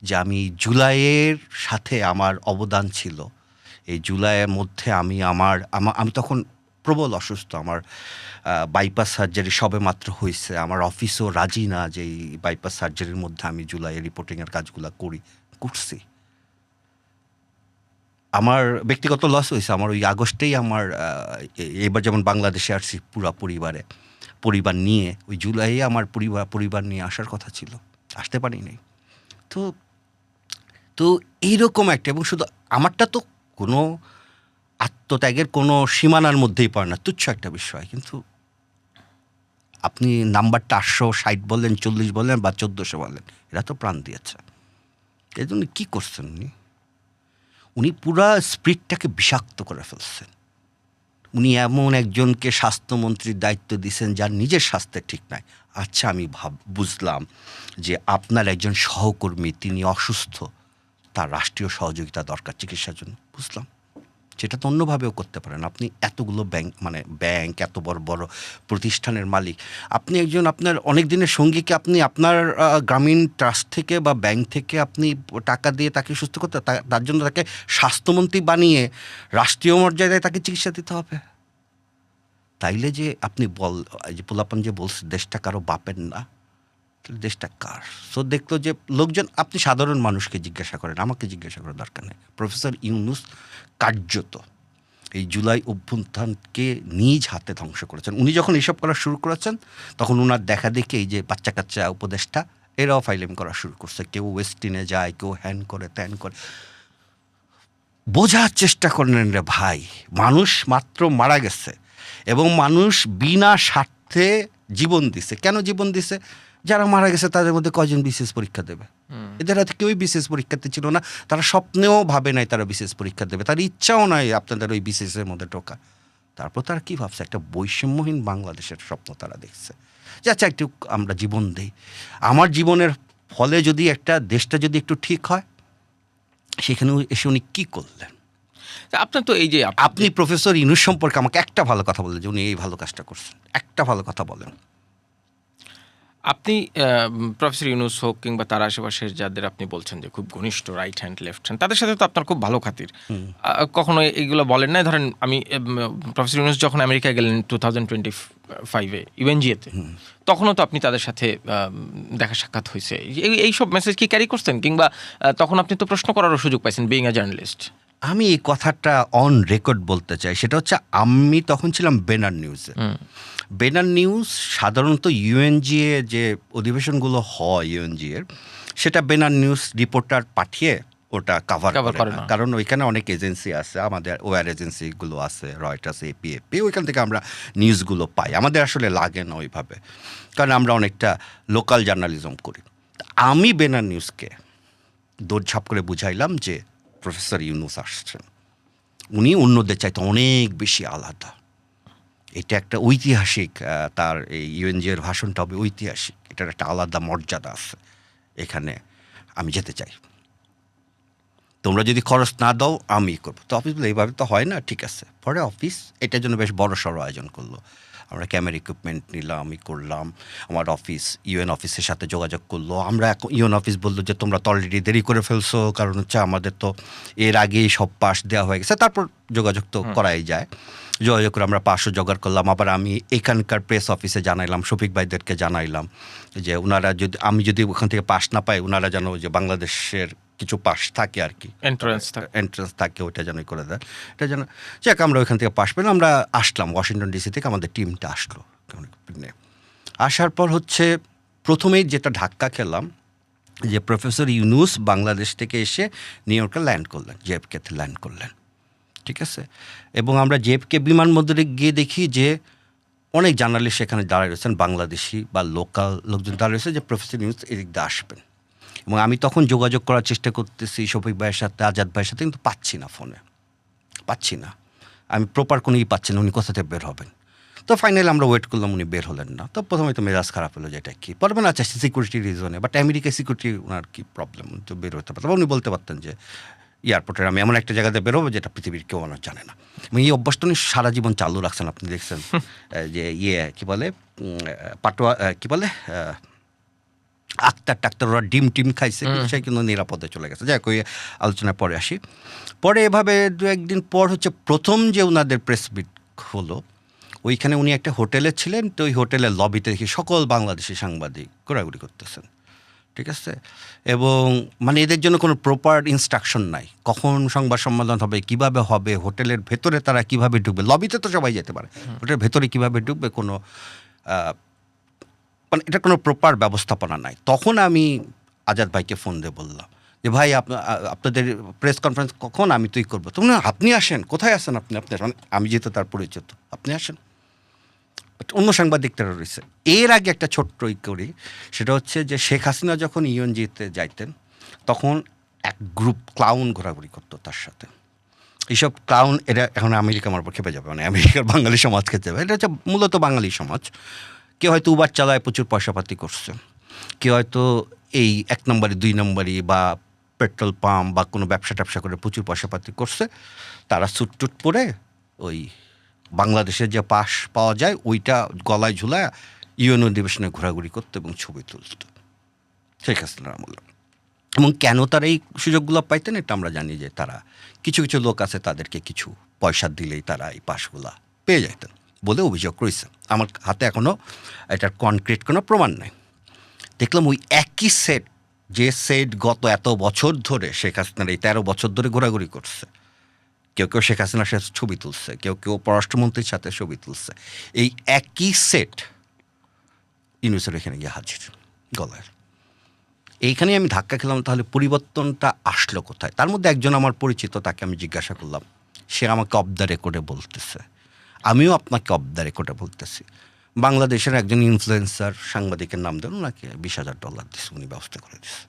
যে আমি জুলাইয়ের সাথে আমার অবদান ছিল। এই জুলাইয়ের মধ্যে আমি তখন প্রবল অসুস্থ, আমার বাইপাস সার্জারি সবে মাত্র হয়েছে, আমার অফিসও রাজি না যে এই বাইপাস সার্জারির মধ্যে আমি জুলাইয়ের রিপোর্টিংয়ের কাজগুলো করছি। আমার ব্যক্তিগত লস হয়েছে, আমার ওই আগস্টেই আমার এবার যেমন বাংলাদেশে আসছি পুরা পরিবার নিয়ে, ওই জুলাইয়ে আমার পরিবার নিয়ে আসার কথা ছিল, আসতে পারিনি। তো এইরকম একটা, এবং শুধু আমারটা তো কোনো আত্মত্যাগের কোনো সীমানার মধ্যেই পড়ে না, তুচ্ছ একটা বিষয়। কিন্তু আপনি নাম্বারটা 860 বলেন, 40 বলেন বা 1400 বলেন, এরা তো প্রাণ দিয়েছে। এই জন্য কী করছেন উনি পুরা স্পিরিটটাকে বিষাক্ত করে ফেলছেন। উনি এমন একজনকে স্বাস্থ্যমন্ত্রীর দায়িত্ব দিয়েছেন যার নিজের স্বাস্থ্যের ঠিক নাই। আচ্ছা, আমি বুঝলাম যে আপনার একজন সহকর্মী তিনি অসুস্থ, তার রাষ্ট্রীয় সহযোগিতা দরকার চিকিৎসার জন্য, বুঝলাম, সেটা তো অন্যভাবেও করতে পারেন। আপনি এতগুলো ব্যাংক এত বড় বড় প্রতিষ্ঠানের মালিক, আপনি একজন, আপনার অনেক দিনের সঙ্গীকে আপনি আপনার গ্রামীণ ট্রাস্ট থেকে বা ব্যাংক থেকে আপনি টাকা দিয়ে তাকে সুস্থ করতে, তার জন্য তাকে স্বাস্থ্যমন্ত্রী বানিয়ে রাষ্ট্রীয় মর্যাদায় তাকে চিকিৎসা দিতে হবে। তাইলে যে আপনি যে পোলাপান যে বলছে দেশটা কারো বাপের না, দেশটা কার? সো দেখলো যে লোকজন, আপনি সাধারণ মানুষকে জিজ্ঞাসা করেন, আমাকে জিজ্ঞাসা করার দরকার নেই। প্রফেসর ইউনূস কার্যত এই জুলাই অভ্যুত্থানকে নিজ হাতে ধ্বংস করেছেন। উনি যখন এইসব করা শুরু করেছেন তখন ওনার দেখা দেখে এই যে বাচ্চা কাচ্চা উপদেষ্টা এরাও ফাইলিং করা শুরু করছে, কেউ ওয়েস্টিনে যায়, কেউ হ্যান করে ত্যান করে। বোঝার চেষ্টা করেন রে ভাই, মানুষ মাত্র মারা গেছে এবং মানুষ বিনা স্বার্থে জীবন দিছে। কেন জীবন দিছে? যারা মারা গেছে তাদের মধ্যে কয়জন বিশেষ পরীক্ষা দেবে? এদের হাতে কেউই বিশেষ পরীক্ষাতে ছিল না, তারা স্বপ্নেও ভাবে নাই তারা বিশেষ পরীক্ষা দেবে, তার ইচ্ছাও নাই আপনাদের ওই বিশেষের মধ্যে ঢোকা। তারপর তারা কী ভাবছে? একটা বৈষম্যহীন বাংলাদেশের স্বপ্ন তারা দেখছে যে আচ্ছা একটু আমরা জীবন দেই, আমার জীবনের ফলে যদি একটা দেশটা যদি একটু ঠিক হয়। সেখানেও এসে উনি কী করলেন? আপনার তো এই যে আপনি প্রফেসর ইউনূস সম্পর্কে আমাকে একটা ভালো কথা বললেন যে উনি এই ভালো কাজটা করছেন, একটা ভালো কথা বলেন। আপনি প্রফেসর ইউনূস হোক কিংবা তার আশেপাশের যাদের আপনি বলছেন যে খুব ঘনিষ্ঠ, রাইট হ্যান্ড লেফট হ্যান্ড, তাদের সাথে তো আপনার খুব ভালো খাতির। কখনো এইগুলো বলেন না? ধরেন আমি প্রফেসর ইউনূস যখন আমেরিকায় গেলেন 2025-এ ইউএনজিএতে, তখনও তো আপনি তাদের সাথে দেখা সাক্ষাৎ হয়েছে। এইসব মেসেজ কি ক্যারি করছেন? কিংবা তখন আপনি তো প্রশ্ন করারও সুযোগ পাইছেন বিইং এ জার্নালিস্ট। আমি এই কথাটা অন রেকর্ড বলতে চাই, সেটা হচ্ছে আমি তখন ছিলাম বেনার নিউজে। বেনার নিউজ সাধারণত ইউএনজিএ যে অধিবেশনগুলো হয় ইউএনজিএর, সেটা বেনার নিউজ রিপোর্টার পাঠিয়ে ওটা কাভার করে না, কারণ ওইখানে অনেক এজেন্সি আছে, আমাদের ওয়ার এজেন্সিগুলো আছে, রয়টার্স, এপিএপি, ওইখান থেকে আমরা নিউজগুলো পাই। আমাদের আসলে লাগে না ওইভাবে, কারণ আমরা অনেকটা লোকাল জার্নালিজম করি। আমি বেনার নিউজকে দৌড়ঝাঁপ করে বুঝাইলাম যে প্রফেসর ইউনূস আসছেন, উনি অন্যদের চাইতে অনেক বেশি আলাদা, এটা একটা ঐতিহাসিক, তার এই ইউএনজিএর ভাষণটা হবে ঐতিহাসিক, এটার একটা আলাদা মর্যাদা আছে, এখানে আমি যেতে চাই, তোমরা যদি খরচ না দাও আমি করবো। তো অফিস বলে এইভাবে তো হয় না, ঠিক আছে। পরে অফিস এটার জন্য বেশ বড় সড়ো আয়োজন করলো। আমরা ক্যামেরা ইকুইপমেন্ট নিলাম, আমি করলাম। আমার অফিস ইউএন অফিসের সাথে যোগাযোগ করলো। আমরা ইউএন অফিস বললো যে তোমরা তো অলরেডি দেরি করে ফেলছো, কারণ হচ্ছে আমাদের তো এর আগেই সব পাস দেওয়া হয়ে গেছে। তারপর যোগাযোগ তো করাই যায়। যোগাযোগ করে আমরা পাসও জোগাড় করলাম। আবার আমি এখানকার প্রেস অফিসে জানাইলাম, শফিক ভাইদেরকে জানাইলাম যে ওনারা আমি যদি ওখান থেকে পাস না পাই, ওনারা যেন যে বাংলাদেশের কিছু পাস থাকে আর কি, এন্ট্রান্স থাকে, ওইটা যেন করে দেয়। এটা যেন যাক আমরা ওইখান থেকে পাস পেলাম। আমরা আসলাম ওয়াশিংটন ডিসি থেকে, আমাদের টিমটা আসলো। আসার পর হচ্ছে প্রথমেই যেটা ধাক্কা খেলাম যে প্রফেসর ইউনুস বাংলাদেশ থেকে এসে নিউ ইয়র্কে ল্যান্ড করলেন, জেএফকেতে ল্যান্ড করলেন, ঠিক আছে। এবং আমরা জেএফকে বিমানবন্দরে গিয়ে দেখি যে অনেক জার্নালিস্ট সেখানে দাঁড়িয়ে রয়েছেন, বাংলাদেশি বা লোকাল লোকজন দাঁড়িয়ে রয়েছে যে প্রফেসর ইউনুস এদিক দিয়ে আসবেন। এবং আমি তখন যোগাযোগ করার চেষ্টা করতেছি শফিক ভাইয়ের সাথে, আজাদ ভাইয়ের সাথে, কিন্তু পাচ্ছি না, ফোনে পাচ্ছি না, আমি প্রপার কোনো পাচ্ছি না উনি কোথা থেকে বের হবেন। তো ফাইনালি আমরা ওয়েট করলাম, উনি বের হলেন না। তো প্রথমে তো মেজাজ খারাপ হলো যে এটা কি পড়বেন, আচ্ছা সিকিউরিটি রিজনে, বাট আমেরিকায় সিকিউরিটি ওনার কী প্রবলেম, তো বের হতে পারতাম। উনি বলতে পারতেন যে এয়ারপোর্টের আমি এমন একটা জায়গাতে বেরোবো যেটা পৃথিবীর কেউ আমার জানে না। এবং এই অভ্যাসটা উনি সারা জীবন চালু রাখছেন। আপনি দেখছেন যে কী বলে পাটোয়া কী বলে আক্তার টাক্তার ওরা ডিম টিম খাইছে, সে কিন্তু নিরাপদে চলে গেছে। যাই হোক, ওই আলোচনায় পরে আসি। পরে এভাবে দু একদিন পর হচ্ছে প্রথম যে ওনাদের প্রেস মিট হলো, ওইখানে উনি একটা হোটেলে ছিলেন। তো ওই হোটেলের লবিতে দেখি সকল বাংলাদেশি সাংবাদিক ঘোরাঘুরি করতেছেন, ঠিক আছে। এবং মানে এদের জন্য কোনো প্রপার ইনস্ট্রাকশন নাই, কখন সংবাদ সম্মেলন হবে, কিভাবে হবে, হোটেলের ভেতরে তারা কিভাবে ঢুকবে। লবিতে তো সবাই যেতে পারে, হোটেলের ভেতরে কিভাবে ঢুকবে কোনো মানে এটা কোনো প্রপার ব্যবস্থাপনা নাই। তখন আমি আজাদ ভাইকে ফোন দিয়ে বললাম যে ভাই আপনাদের প্রেস কনফারেন্স কখন, আমি তুই করবো। তখন আপনি আসেন, কোথায় আসেন আপনি, মানে আমি যেহেতু তার পরিচিত, আপনি আসেন। অন্য সাংবাদিকরা রয়েছে। এর আগে একটা ছোট্ট করি, সেটা হচ্ছে যে শেখ হাসিনা যখন ইউএনজিতে যাইতেন তখন এক গ্রুপ ক্লাউন ঘোরাঘুরি করতো তার সাথে। এইসব ক্লাউন এরা এখন আমেরিকা আমার খেপে যাবে, মানে আমেরিকার বাঙালি সমাজ খেতে যাবে। এটা হচ্ছে মূলত বাঙালি সমাজ। কেউ হয়তো উবার চালায়, প্রচুর পয়সাপাতি করছে। কেউ হয়তো এই 1 নম্বরই 2 নম্বরই বা পেট্রোল পাম্প বা কোনো ব্যবসা ট্যাবসা করে প্রচুর পয়সাপাতি করছে। তারা স্যুট টুট পরে ওই বাংলাদেশের যে পাস পাওয়া যায় ওইটা গলায় ঝুলায় ইউএন অধিবেশনে ঘোরাঘুরি করতো এবং ছবি তুলত শেখ হাসিনার আমলে। এবং কেন তারা এই সুযোগগুলো পাইতেন এটা আমরা জানি যে তারা কিছু কিছু লোক আছে, তাদেরকে কিছু পয়সা দিলেই তারা এই পাসগুলা পেয়ে যাইতেন বলে অভিযোগ রয়েছে। আমার হাতে এখনও এটার কনক্রিট কোনো প্রমাণ নাই। দেখলাম ওই একই সেট, যে সেট গত এত বছর ধরে শেখ হাসিনার এই 13 বছর ধরে ঘোরাঘুরি করছে। কেউ কেউ শেখ হাসিনার সাথে ছবি তুলছে, কেউ কেউ পররাষ্ট্রমন্ত্রীর সাথে ছবি তুলছে। এই একই সেট ইউনুসের এখানে গিয়ে হাজির গলায়। এইখানেই আমি ধাক্কা খেলাম, তাহলে পরিবর্তনটা আসলো কোথায়? তার মধ্যে একজন আমার পরিচিত, তাকে আমি জিজ্ঞাসা করলাম, সে আমাকে অফ দ্য রেকর্ডে বলতেছে, আমিও আপনাকে অফ দ্য রেকর্ডে বলতেছি, বাংলাদেশের একজন ইনফ্লুয়েন্সার সাংবাদিকের নাম দেন, ওনাকে $20,000 দিচ্ছে, উনি ব্যবস্থা করে দিচ্ছে।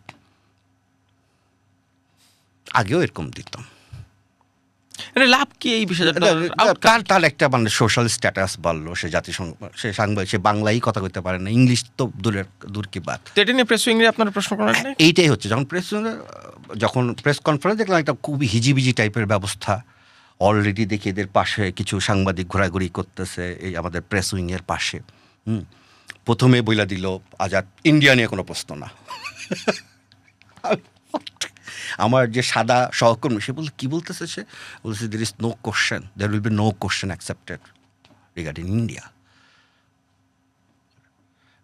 আগেও এরকম দিতাম। লাভ কি এই $20,000? তার একটা মানে সোশ্যাল স্ট্যাটাস বাড়লো, সে জাতিসংঘ, সে সাংবাদিক, সে বাংলাই কথা কইতে পারে না, ইংলিশ তো দূর কি বাদ। এটা নিয়ে প্রেস উইংয়ে আপনারা প্রশ্ন করেন? এইটাই হচ্ছে যখন প্রেস কনফারেন্স দেখলাম একটা খুবই হিজিবিজি টাইপের ব্যবস্থা। অলরেডি দেখি এদের পাশে কিছু সাংবাদিক ঘোরাঘুরি করতেছে এই আমাদের প্রেস উইংয়ের পাশে। প্রথমে বইলা দিল আজাদ ইন্ডিয়া নিয়ে কোনো প্রশ্ন না। আমার যে সাদা সহকর্মী সে বলল, কী বলতেছে? সে বলছে there is no question, there will be no question accepted regarding India.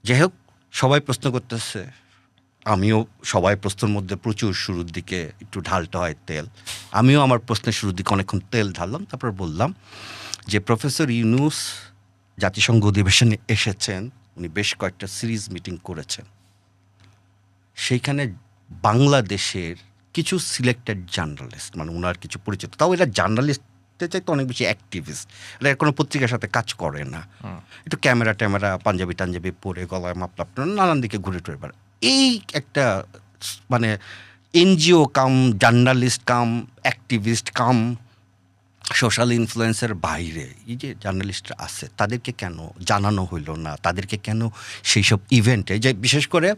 যাই হোক, সবাই প্রশ্ন করতেছে, আমিও সবাই প্রশ্নের মধ্যে প্রচুর শুরুর দিকে একটু ঢালতে হয় তেল, আমিও আমার প্রশ্নের শুরুর দিকে অনেকক্ষণ তেল ঢাললাম। তারপর বললাম যে প্রফেসর ইউনুস জাতিসংঘ অধিবেশনে এসেছেন, উনি বেশ কয়েকটা সিরিজ মিটিং করেছেন, সেইখানে বাংলাদেশের কিছু সিলেক্টেড জার্নালিস্ট, মানে ওনার কিছু পরিচিত, তাও এরা জার্নালিস্টের চাইতে অনেক বেশি অ্যাক্টিভিস্ট, এরা কোনো পত্রিকার সাথে কাজ করে না, একটু ক্যামেরা ট্যামেরা পাঞ্জাবি টাঞ্জাবি পরে গলায় মাপলাপ নানান দিকে ঘুরে টুরে বেড়ায়। এই একটা মানে এনজিও কাম জার্নালিস্ট কাম অ্যাক্টিভিস্ট কাম সোশ্যাল ইনফ্লুয়েন্সের বাইরে এই যে জার্নালিস্টরা আছে তাদেরকে কেন জানানো হইলো না? তাদেরকে কেন সেই সব ইভেন্টে, যে বিশেষ করে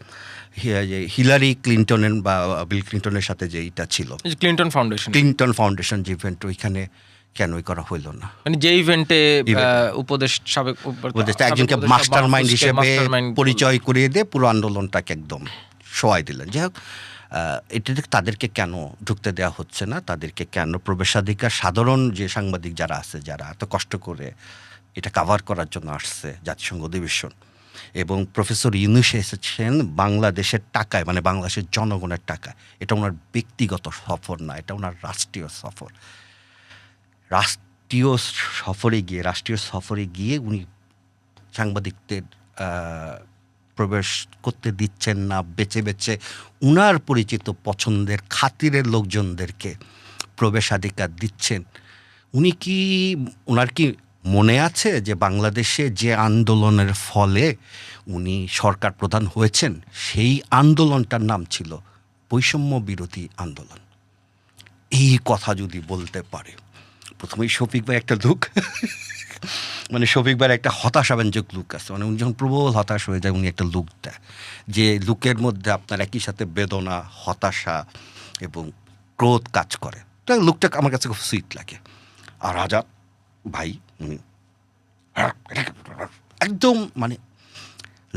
হিলারি ক্লিন্টনের বা বিল ক্লিন্টনের সাথে যে এটা ছিল ক্লিন্টন ফাউন্ডেশন যে ইভেন্ট, ওইখানে কেনই করা হইল না? মানে যে ইভেন্টে সাবেক উপদেষ্টা একজনকে মাস্টার মাইন্ড হিসেবে পরিচয় করিয়ে দিয়ে পুরো আন্দোলনটাকে একদম শোয়াই দিলেন। যাই হোক, এটাতে তাদেরকে কেন ঢুকতে দেওয়া হচ্ছে না, তাদেরকে কেন প্রবেশাধিকার, সাধারণ যে সাংবাদিক যারা আছে, যারা এত কষ্ট করে এটা কাভার করার জন্য আসছে জাতিসংঘ অধিবেশন, এবং প্রফেসর ইউনূস এসেছেন বাংলাদেশের টাকায়, মানে বাংলাদেশের জনগণের টাকায়। এটা ওনার ব্যক্তিগত সফর না, এটা ওনার রাষ্ট্রীয় সফর। রাষ্ট্রীয় সফরে গিয়ে উনি সাংবাদিকদের প্রবেশ করতে দিচ্ছেন না, বেছে বেছে উনার পরিচিত পছন্দের খাতিরের লোকজনদেরকে প্রবেশাধিকার দিচ্ছেন। ওনার কি মনে আছে যে বাংলাদেশে যে আন্দোলনের ফলে উনি সরকার প্রধান হয়েছেন, সেই আন্দোলনটার নাম ছিল বৈষম্য বিরোধী আন্দোলন? এই কথা যদি বলতে পারে, প্রথমেই শফিক ভাই একটা লুক, মানে শফিক ভাইয়ের একটা হতাশাব্যঞ্জক লুক আছে, মানে উনি যখন প্রবল হতাশ হয়ে যায় উনি একটা লুক দেয়, যে লুকের মধ্যে আপনার একই সাথে বেদনা, হতাশা এবং ক্রোধ কাজ করে। তো লুকটা আমার কাছে খুব সুইট লাগে। আর আজাদ ভাই উনি একদম মানে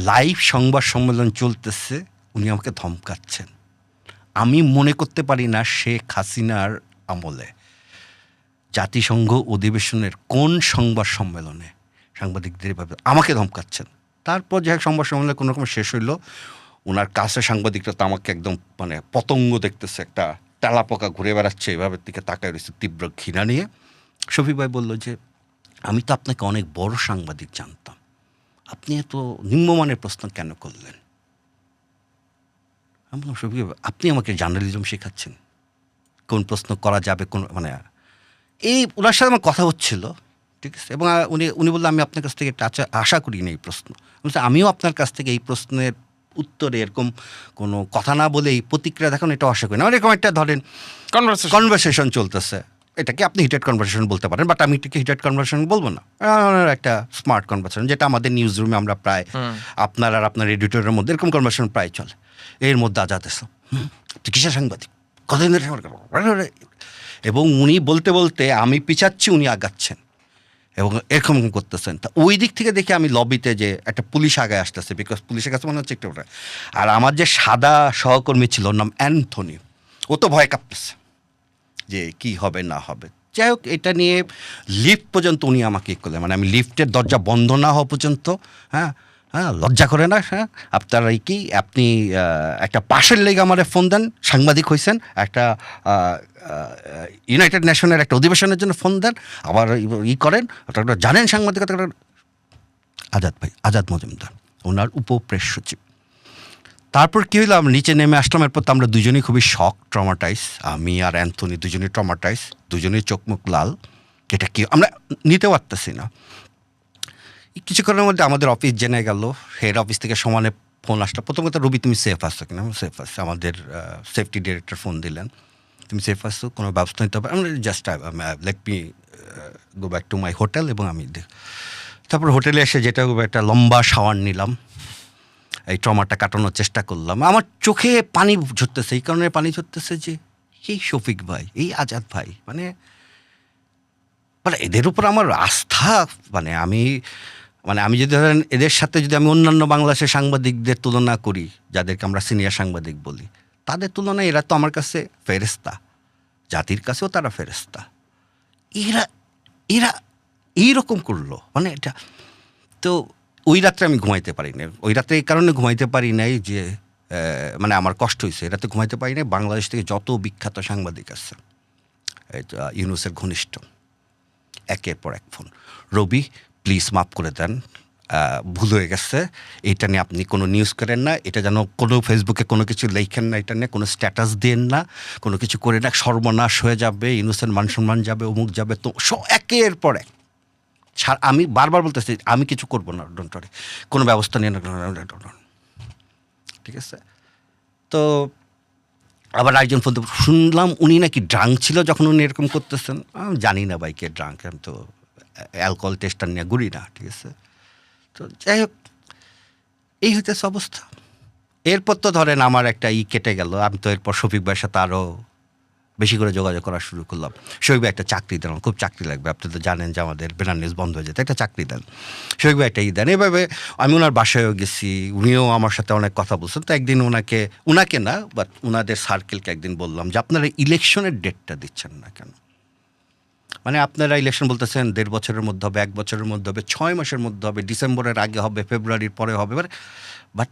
লাইভ সংবাদ সম্মেলন চলতেছে, উনি আমাকে ধমকাচ্ছেন। আমি মনে করতে পারি না শেখ হাসিনার আমলে জাতিসংঘ অধিবেশনের কোন সংবাদ সম্মেলনে সাংবাদিকদের এভাবে আমাকে ধমকাচ্ছেন। তারপর যে সংবাদ সম্মেলন কোনো রকম শেষ হইল, ওনার কাছে সাংবাদিকরা তো আমাকে একদম মানে পতঙ্গ দেখতেছে, একটা তেলাপোকা ঘুরে বেড়াচ্ছে, এভাবে দিকে তাকায় রয়েছে তীব্র ঘৃণা নিয়ে। শফিক ভাই বলল যে আমি তো আপনাকে অনেক বড় সাংবাদিক জানতাম, আপনি এত নিম্নমানের প্রশ্ন কেন করলেন? আমি বললাম, শফিক ভাই আপনি আমাকে জার্নালিজম শেখাচ্ছেন, কোন প্রশ্ন করা যাবে, কোন মানে এই ওনার সাথে আমার কথা হচ্ছিল, ঠিক আছে। এবং উনি বললেন আমি আপনার কাছ থেকে আশা করিনি এই প্রশ্ন। আমিও আপনার কাছ থেকে এই প্রশ্নের উত্তরে এরকম কোনো কথা না বলে এই প্রতিক্রিয়া দেখানো, এটা আশা করি না। এরকম একটা ধরেন কনভারসেশন চলতেছে, এটাকে আপনি হিটেড কনভারসেশন বলতে পারেন, বাট আমি এটাকে হিটেড কনভারসেশন বলবো না। একটা স্মার্ট কনভারসেশন, যেটা আমাদের নিউজ রুমে আমরা প্রায় আপনার আর আপনার এডিটরের মধ্যে এরকম কনভারসেশন প্রায় চলে। এর মধ্যে আজাদ এসো, আপনি কিসের সাংবাদিক, কতদিন ধরে, এবং উনি বলতে বলতে আমি পিছাচ্ছি, উনি আগাচ্ছেন এবং এরকম করতেছেন। তা ওই দিক থেকে দেখে আমি লবিতে যে একটা পুলিশ আগে আসতেছে, বিকজ পুলিশের কাছে মনে হচ্ছে একটু ওটা। আর আমার যে সাদা সহকর্মী ছিল, ওর নাম অ্যান্থনি, ও তো ভয় কাঁপতেছে যে কি হবে না হবে। যাই হোক, এটা নিয়ে লিফট পর্যন্ত উনি আমাকে করলেন, মানে আমি লিফটের দরজা বন্ধ না হওয়া পর্যন্ত, হ্যাঁ, লজ্জা করে না? হ্যাঁ, আপনারা কি আপনি একটা পাশের লেগে আমারে ফোন দেন, সাংবাদিক হয়েছেন, একটা ইউনাইটেড নেশনের একটা অধিবেশনের জন্য ফোন দেন, আবার করেন, ওটা জানেন সাংবাদিকতা। আজাদ ভাই, আজাদ মজুমদার, ওনার উপপ্রেস সচিব। তারপর কী হইলাম, নিচে নেমে আসলাম। এরপর তো আমরা দুজনেই খুবই ট্রমাটাইজ, আমি আর অ্যান্থনি দুজনেই ট্রমাটাইজ, দুজনেই চোখ মুখ লাল। এটা কি আমরা নিতে পারতেছি না। কিছুক্ষণের মধ্যে আমাদের অফিস জেনে গেল, হেড অফিস থেকে সমানে ফোন আসলো। প্রথম কথা, রবি তুমি সেফ আসছো কিনা? সেফ আসছে। আমাদের সেফটি ডিরেক্টর ফোন দিলেন, তুমি সেফ আসছো, কোনো ব্যবস্থা নিতে হবে? আমরা just let me go back to my hotel. এবং আমি তারপর হোটেলে এসে যেটা একটা লম্বা শাওয়ার নিলাম, এই ট্রমাটা কাটানোর চেষ্টা করলাম। আমার চোখে পানি ঝরতেছে, এই কারণে পানি ঝরতেছে যে এই শফিক ভাই, এই আজাদ ভাই, মানে এদের উপর আমার আস্থা, আমি যদি ধরেন এদের সাথে যদি আমি অন্যান্য বাংলাদেশের সাংবাদিকদের তুলনা করি, যাদেরকে আমরা সিনিয়র সাংবাদিক বলি, তাদের তুলনায় এরা তো আমার কাছে ফেরেস্তা, জাতির কাছেও তারা ফেরেস্তা। এরা এইরকম করলো, মানে এটা তো ওই রাত্রে আমি ঘুমাইতে পারি না। ওই রাত্রে এই কারণে ঘুমাইতে পারি নাই যে মানে আমার কষ্ট হয়েছে, এরাতে ঘুমাইতে পারি নাই। বাংলাদেশ থেকে যত বিখ্যাত সাংবাদিক আছে, ইউনূসের ঘনিষ্ঠ, একের পর এক ফোন, রবি প্লিজ মাফ করে দেন, ভুল হয়ে গেছে, এটা নিয়ে আপনি কোনো নিউজ করেন না, এটা যেন কোনো ফেসবুকে কোনো কিছু লেখেন না, এটা নিয়ে কোনো স্ট্যাটাস দেন না, কোনো কিছু করে না, সর্বনাশ হয়ে যাবে, ইউনূসের মান সম্মান যাবে, অমুক যাবে। তো একের পর এক আমি বারবার বলতেছি আমি কিছু করবো না, ডোন্ট ওয়ারি, কোনো ব্যবস্থা নিয়ে না, ঠিক আছে। তো আবার একজন ফোন শুনলাম উনি নাকি ড্রাঙ্ক ছিল যখন উনি এরকম করতেছেন। আমি জানি না বাইকে ড্রাঙ্ক, আমি তো অ্যালকোহল টেস্টার নিয়ে ঘুরি না, ঠিক আছে। তো যাই হোক, এই হইতেছে অবস্থা। এরপর তো ধরেন আমার একটা কেটে গেল, আমি তো এরপর শফিক ভাইয়ের সাথে আরও বেশি করে যোগাযোগ করা শুরু করলাম। শহীদ ভাই একটা চাকরি দেন, খুব চাকরি লাগবে, আপনি তো জানেন যে আমাদের বেনারস বন্ধ হয়ে যেতে, একটা চাকরি দেন, শহীদ ভাই একটা দেন। এভাবে আমি ওনার বাসায়ও গেছি, উনিও আমার সাথে অনেক কথা বলছেন। তো একদিন ওনাকে না, বাট ওনাদের সার্কেলকে একদিন বললাম যে আপনারা ইলেকশনের ডেটটা দিচ্ছেন না কেন? মানে আপনারা ইলেকশন বলতেছেন 1.5 বছরের মধ্যে হবে, 1 বছরের মধ্যে হবে, 6 মাসের মধ্যে হবে, ডিসেম্বরের আগে হবে, ফেব্রুয়ারির পরে হবে, বাট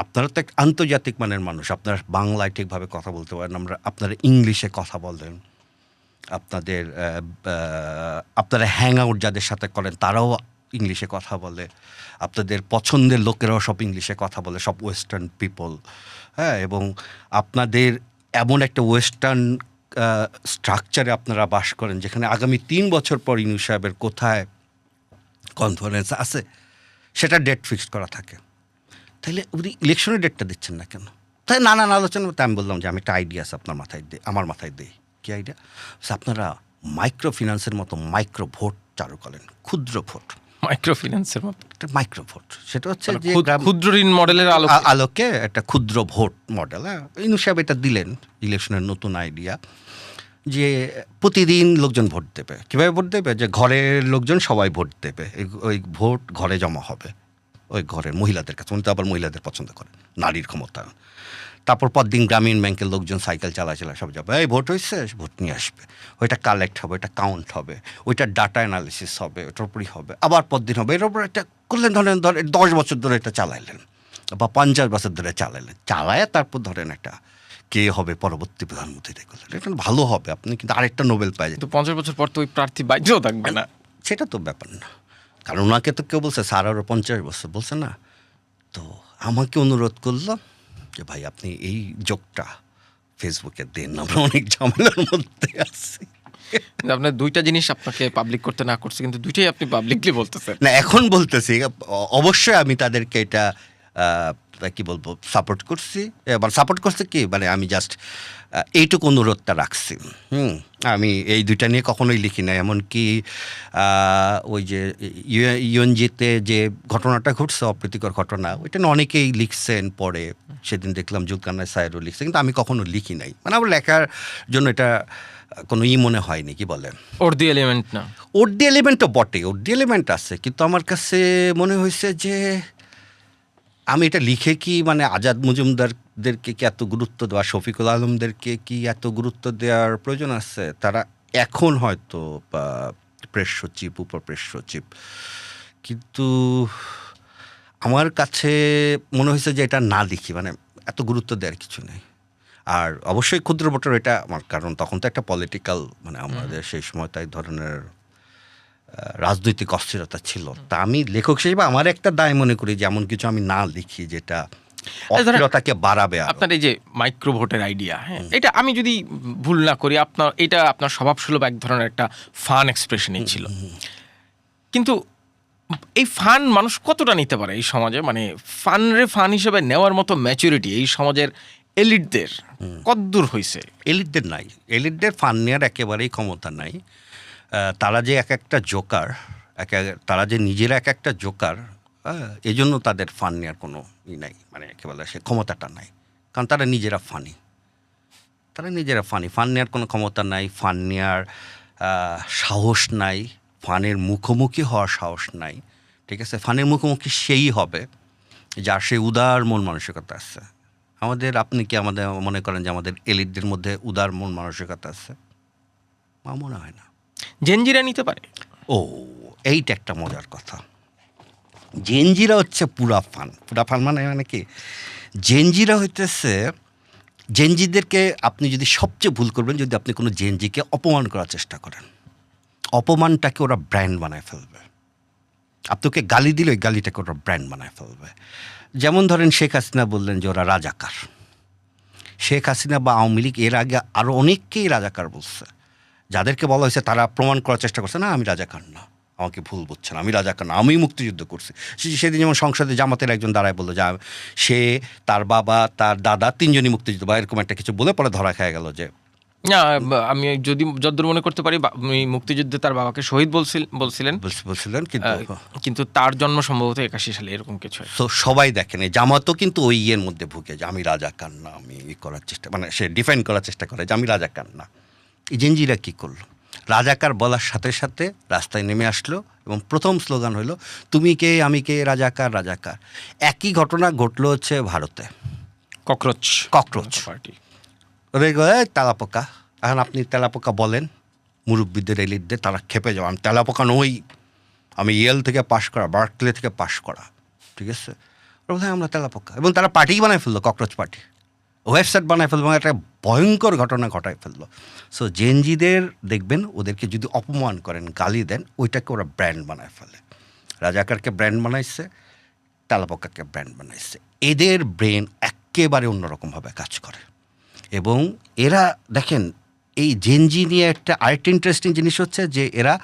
আপনারা তো এক আন্তর্জাতিক মানের মানুষ, আপনারা বাংলায় ঠিকভাবে কথা বলতে পারেন, আপনারা ইংলিশে কথা বলেন, আপনারা হ্যাং আউট যাদের সাথে করেন তারাও ইংলিশে কথা বলে, আপনাদের পছন্দের লোকেরাও সব ইংলিশে কথা বলে, সব ওয়েস্টার্ন পিপল, হ্যাঁ, এবং আপনাদের এমন একটা ওয়েস্টার্ন স্ট্রাকচারে আপনারা বাস করেন যেখানে আগামী 3 বছর পর ইউনূস সাহেবের কোথায় কনফারেন্স আছে সেটা ডেট ফিক্সড করা থাকে, তাইলে উনি ইলেকশনের ডেটটা দিচ্ছেন না কেন? তাই নানান আলোচনা, তাই আমি বললাম যে আমি একটা আইডিয়া আছে আপনার মাথায় আমার মাথায় দিই। কী আইডিয়া? আপনারা মাইক্রো ফিন্যান্সের মতো মাইক্রো ভোট চালু করেন, ক্ষুদ্র ভোট। মাইক্রো ফিন্যান্সের মতো একটা মাইক্রো ভোট, সেটা হচ্ছে যে ক্ষুদ্র ঋণ মডেলের আলোকে একটা ক্ষুদ্র ভোট মডেল। হ্যাঁ, ইউনূস সাহেব এটা দিলেন ইলেকশনের নতুন আইডিয়া, যে প্রতিদিন লোকজন ভোট দেবে। কীভাবে ভোট দেবে? যে ঘরের লোকজন সবাই ভোট দেবে, ওই ভোট ঘরে জমা হবে, ওই ঘরের মহিলাদের কাছে। উনি তো আবার মহিলাদের পছন্দ করেন, নারীর ক্ষমতা। তারপর পরদিন গ্রামীণ ব্যাংকের লোকজন সাইকেল চালা সব যাবে, এই ভোট হয়েছে, ভোট নিয়ে আসবে, ওইটা কালেক্ট হবে, ওইটা কাউন্ট হবে, ওইটা ডাটা অ্যানালিসিস হবে, ওটার উপরই হবে, আবার পরদিন হবে। এর উপর একটা করলেন, ধরেন 10 বছর ধরে এটা চালাইলেন বা 50 বছর ধরে চালাইলেন, চালায় তারপর ধরেন একটা কে হবে পরবর্তী প্রধানমন্ত্রী দেখলেন, এটা ভালো হবে, আপনি কিন্তু আরেকটা নোবেল পাই যেত। 50 বছর পর তো ওই প্রার্থী বাধ্যও থাকবে না, সেটা তো ব্যাপার না, কারণ ওনাকে তো কেউ বলছে স্যার আরও 50 বছর বলছে না। তো আমাকে অনুরোধ করলো যে ভাই আপনি এই যোগটা ফেসবুকে দেন, আমরা অনেক ঝামেলার মধ্যে আছি। আপনার দুইটা জিনিস আপনাকে পাবলিক করতে না করছে, কিন্তু দুইটাই আপনি পাবলিকলি বলতেছেন। না, এখন বলতেছি অবশ্যই আমি তাদেরকে এটা কি বলবো সাপোর্ট করছি, এবার সাপোর্ট করছে কি মানে আমি জাস্ট এইটুকু অনুরোধটা রাখছি। আমি এই দুইটা নিয়ে কখনোই লিখি না, এমনকি ওই যে ইউএনজিতে যে ঘটনাটা ঘটছে, অপ্রীতিকর ঘটনা, ওইটা নিয়ে অনেকেই লিখছেন, পরে সেদিন দেখলাম জুলকারনাইন সাহেবও লিখছে, কিন্তু আমি কখনো লিখি নাই। মানে আমার লেখার জন্য এটা কোনো মনে হয়নি, কি বলে ওর্দি এলিমেন্ট না, ওর্দি এলিমেন্ট তো বটে, ওর্দি এলিমেন্ট আছে, কিন্তু আমার কাছে মনে হয়েছে যে আমি এটা লিখে কি মানে আজাদ মজুমদারদেরকে কি এত গুরুত্ব দেওয়া, শফিকুল আলমদেরকে কি এত গুরুত্ব দেওয়ার প্রয়োজন আছে? তারা এখন হয়তো প্রেস সচিব, উপপ্রেস সচিব, কিন্তু আমার কাছে মনে হয়েছে যে এটা না লিখি, মানে এত গুরুত্ব দেওয়ার কিছু নেই। আর অবশ্যই ক্ষুদ্র ভোটার এটা আমার, কারণ তখন তো একটা পলিটিক্যাল মানে আমাদের সেই সময় তাই ধরনের রাজনৈতিক অস্থিরতা ছিল। তা আমি লেখক হিসেবে আমার একটা দায় মনে করি যে এমন কিছু আমি না লিখি যেটা অস্থিরতাকে বাড়াবে। আপনার এই যে মাইক্রো ভোটের আইডিয়া, হ্যাঁ, এটা আমি যদি ভুল না করি এটা আপনার স্বভাবসুলভ এক ধরনের একটা ফান এক্সপ্রেশনই ছিল, কিন্তু এই ফান মানুষ কতটা নিতে পারে এই সমাজে? মানে ফান হিসেবে নেওয়ার মতো ম্যাচুরিটি এই সমাজের এলিটদের কতদূর হয়েছে? এলিটদের নাই, এলিটদের ফান নেওয়ার একেবারেই ক্ষমতা নাই। তারা যে এক একটা জোকার, তারা যে নিজেরা এক একটা জোকার, এই জন্য তাদের ফান নেওয়ার কোনো নাই, মানে একেবারে সে ক্ষমতাটা নাই, কারণ তারা নিজেরা ফানি, ফান নেওয়ার কোনো ক্ষমতা নাই, ফান নেওয়ার সাহস নাই, ফানের মুখোমুখি হওয়ার সাহস নাই। ঠিক আছে, ফানের মুখোমুখি সেই হবে যার সেই উদার মন মানসিকতা আছে। আপনি কি আমাদের মনে করেন যে আমাদের এলিটদের মধ্যে উদার মন মানসিকতা আছে? আমার মনে হয় না। জেনজিরা নিতে পারে? এইটা একটা মজার কথা। জেনজিরা হচ্ছে পুরা ফান মানে কি, জেনজিরা হইতেছে, জেনজিদেরকে আপনি যদি সবচেয়ে ভুল করবেন যদি আপনি কোনো জেনজিকে অপমান করার চেষ্টা করেন, অপমানটাকে ওরা ব্র্যান্ড বানায় ফেলবে। আপনাকে গালি দিলে ওই গালিটাকে ওরা ব্র্যান্ড বানায় ফেলবে। যেমন ধরেন শেখ হাসিনা বললেন যে ওরা রাজাকার। শেখ হাসিনা বা আওয়ামী লীগ এর আগে আরও অনেককেই রাজাকার বলছে, যাদেরকে বলা হয়েছে তারা প্রমাণ করার চেষ্টা করছে না আমি রাজাকার না, আমাকে ভুল বুঝছেন, আমি রাজাকার না, আমি মুক্তিযুদ্ধ করছি। সেদিন যেমন সংসদে জামাতের একজন দাঁড়ায় বললো যে সে, তার বাবা, তার দাদা 3জনই মুক্তিযুদ্ধ বা এরকম একটা কিছু বলে পরে ধরা খেয়ে গেল যে না, আমি যদি যদ্দূর মনে করতে পারি উনি মুক্তিযুদ্ধে তার বাবাকে শহীদ বলছিলেন, বলছিলেন, কিন্তু কিন্তু তার জন্ম সম্ভবত 81 সালে, এরকম কিছু একটা। তো সবাই দেখেন এই জামাতও কিন্তু ওই ইয়ের মধ্যে ভুগে যে আমি রাজাকার না, আমি করার চেষ্টা, মানে সে ডিফাইন করার চেষ্টা করে যে আমি রাজাকার না। এই জেনজিরা কী করলো, রাজাকার বলার সাথে সাথে রাস্তায় নেমে আসলো এবং প্রথম স্লোগান হলো তুমি কে আমি কে, রাজাকার রাজাকার। একই ঘটনা ঘটলো হচ্ছে ভারতে, ককরোচ পার্টি। ওদের তেলাপোকা, এখন আপনি তেলাপোকা বলেন মুরব্বীদের এলিটদের, তারা খেপে যাও, আমি তেলাপোকা নই, আমি ইয়েল থেকে পাশ করা, বার্কলে থেকে পাশ করা, ঠিক আছে। ওরা বলে আমরা তেলাপোকা, এবং তারা পার্টি বানায় ফেললো, ককরোচ পার্টি, ওয়েবসাইট বানায় ফেললো, এবং একটা ভয়ঙ্কর ঘটনা ঘটায় ফেললো। সো জেনজিদের দেখবেন ওদেরকে যদি অপমান করেন, গালি দেন, ওইটাকে ওরা ব্র্যান্ড বানায় ফেলে। রাজাকারকে ব্র্যান্ড বানাইছে, তেলাপোকাকে ব্র্যান্ড বানাইছে। এদের ব্রেন একেবারে অন্যরকমভাবে কাজ করে। এবং এরা দেখেন এই জেনজি নিয়ে একটা আরেকটা ইন্টারেস্টিং জিনিস হচ্ছে যে এরা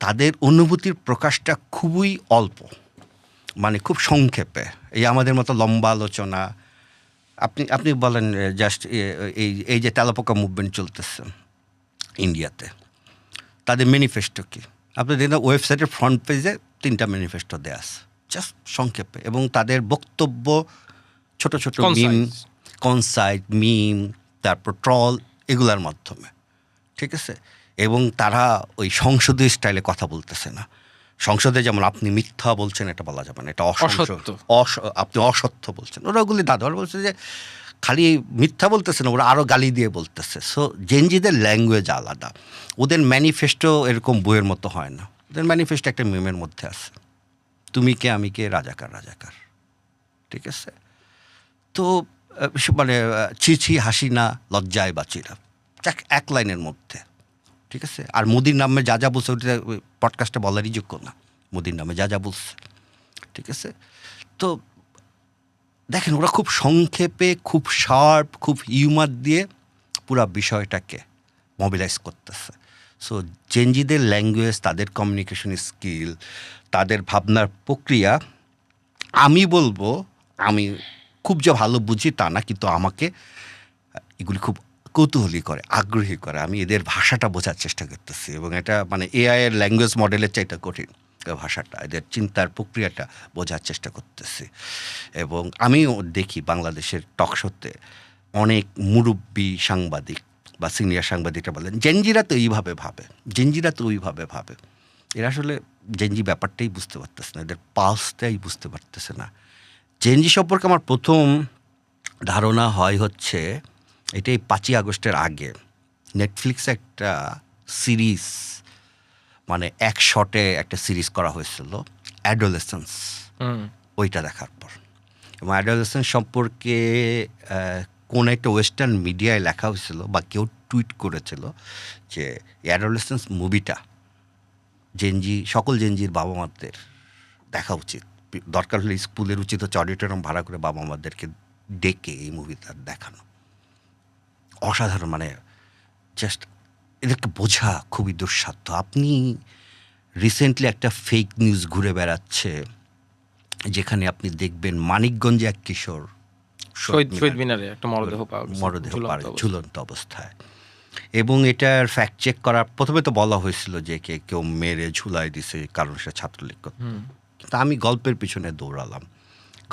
তাদের অনুভূতির প্রকাশটা খুবই অল্প, মানে খুব সংক্ষেপে, এই আমাদের মতো লম্বা আলোচনা। আপনি বলেন জাস্ট এই যে তেলাপোকা মুভমেন্ট চলতেছে ইন্ডিয়াতে, তাদের ম্যানিফেস্টো কি, আপনি দেখেন ওয়েবসাইটের ফ্রন্ট পেজে 3টা ম্যানিফেস্টো দেয়া আছে, জাস্ট সংক্ষেপে, এবং তাদের বক্তব্য ছোট ছোট মিম, কনসাইট মিম, তারপর ট্রল, এগুলার মাধ্যমে, ঠিক আছে। এবং তারা ওই সংসদীয় স্টাইলে কথা বলতেছে না। সংসদে যেমন আপনি মিথ্যা বলছেন এটা বলা যাবে না, এটা অসত্য, আপনি অসত্য বলছেন, ওরা ওগুলি দাদর বলছে যে খালি মিথ্যা বলতেছে না, ওরা আরও গালি দিয়ে বলতেছে। সো জেনজিদের ল্যাঙ্গুয়েজ আলাদা, ওদের ম্যানিফেস্টো এরকম বইয়ের মতো হয় না, ওদের ম্যানিফেস্টো একটা মিমের মধ্যে আছে, তুমি কে আমি কে, রাজাকার রাজাকার, ঠিক আছে। তো মানে ছি হাসি না, লজ্জায় বাঁচিরা, এক লাইনের মধ্যে, ঠিক আছে। আর মোদির নামে যা যা বলছে ওটা পডকাস্টে বলারই যোগ্য না, মোদির নামে যা যা বলছে, ঠিক আছে। তো দেখেন ওরা খুব সংক্ষেপে, খুব শার্প, খুব হিউমার দিয়ে পুরো বিষয়টাকে মোবিলাইজ করতেছে। সো জেনজিদের ল্যাঙ্গুয়েজ, তাদের কমিউনিকেশন স্কিল, তাদের ভাবনার প্রক্রিয়া, আমি বলবো আমি খুব যে ভালো বুঝি তা না, কিন্তু আমাকে এগুলি খুব কৌতূহলী করে, আগ্রহী করে। আমি এদের ভাষাটা বোঝার চেষ্টা করতেছি, এবং এটা মানে এআই এর ল্যাঙ্গুয়েজ মডেলের চাইতে কঠিন ভাষাটা, এদের চিন্তার প্রক্রিয়াটা বোঝার চেষ্টা করতেছি। এবং আমিও দেখি বাংলাদেশের টকশোতে অনেক মুরব্বী সাংবাদিক বা সিনিয়র সাংবাদিকরা বলেন জেনজিরা তো এইভাবে ভাবে, জেনজিরা তো ওইভাবে ভাবে। এরা আসলে জেনজি ব্যাপারটাই বুঝতে পারতেছে না, এদের পালসটাই বুঝতে পারতেছে না। জেনজি সম্পর্কে আমার প্রথম ধারণা হয় হচ্ছে এটাই 5ই আগস্টের আগে নেটফ্লিক্সে একটা সিরিজ, মানে এক শটে একটা সিরিজ করা হয়েছিল অ্যাডোলেসেন্স, ওইটা দেখার পর। এবং অ্যাডোলেসেন্স সম্পর্কে কোন একটা ওয়েস্টার্ন মিডিয়ায় লেখা হয়েছিল বা কেউ টুইট করেছিল যে অ্যাডোলেসেন্স মুভিটা সকল জেনজির বাবা মাদের দেখা উচিত, দরকার হলে স্কুলের উচিত হচ্ছে অডিটোরিয়াম ভাড়া করে বাবা মাদেরকে ডেকে এই মুভিটা দেখানো। অসাধারণ, মানে জাস্ট এদেরকে বোঝা খুবই দুঃসাধ্য। আপনি রিসেন্টলি একটা ফেক নিউজ ঘুরে বেড়াচ্ছে যেখানে আপনি দেখবেন মানিকগঞ্জে এক কিশোর শহীদ মিনারে একটা মরদেহ ঝুলন্ত অবস্থায়, এবং এটার ফ্যাক্ট চেক করার প্রথমে তো বলা হয়েছিল যে কেউ মেরে ঝুলাই দিছে কারণ সে ছাত্রলীগ করত, কিন্তু আমি গল্পের পিছনে দৌড়ালাম।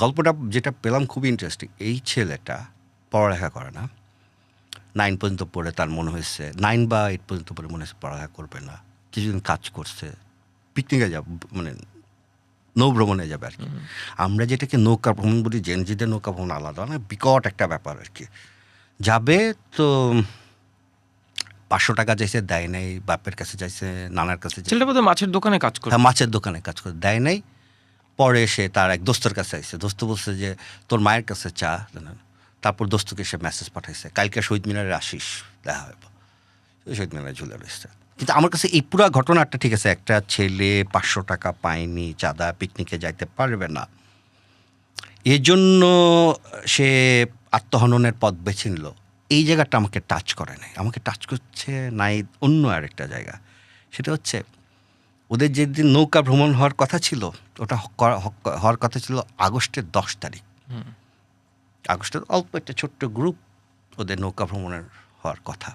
গল্পটা যেটা পেলাম খুবই ইন্টারেস্টিং। এই ছেলেটা পড়ালেখা করে না, 9 পর্যন্ত পড়ে তার মনে হয়েছে 9 বা 8 পর্যন্ত পড়ে মনে হয়েছে পড়ালেখা করবে না, কিছুদিন কাজ করছে, পিকনিকে যাব, মানে নৌ ভ্রমণে যাবে আর কি। আমরা যেটাকে নৌকা ভ্রমণ বলি, জেনজিদের নৌকা ভ্রমণ আলাদা, মানে বিকট একটা ব্যাপার আর কি। যাবে তো 500 টাকা চাইছে, দেয় নাই, বাপের কাছে চাইছে, নানার কাছে, ছেলেটা বোধহয় মাছের দোকানে কাজ করে, মাছের দোকানে কাজ করে, দেয় নাই। পরে সে তার এক দোস্তর কাছে আইছে, দোস্ত বলছে যে তোর মায়ের কাছে চা, তারপর দোস্তকে সে মেসেজ পাঠাইছে কালকে শহীদ মিনারে আসিস, দেখা হইব। শহীদ মিনারে ঝুলে রয়েছে। কিন্তু আমার কাছে এই পুরো ঘটনাটা ঠিক আছে, একটা ছেলে 500 টাকা পায়নি, চাঁদা, পিকনিকে যাইতে পারবে না, এজন্য সে আত্মহননের পথ বেছে নিল, এই জায়গাটা আমাকে টাচ করে নাই। আমাকে টাচ করছে নাই অন্য আরেকটা জায়গা, সেটা হচ্ছে ওদের যেদিন নৌকা ভ্রমণ হওয়ার কথা ছিল, ওটা হওয়ার কথা ছিল আগস্টের 10 তারিখ। আগস্টের অল্প একটা ছোট্ট গ্রুপ ওদের নৌকা ভ্রমণের হওয়ার কথা।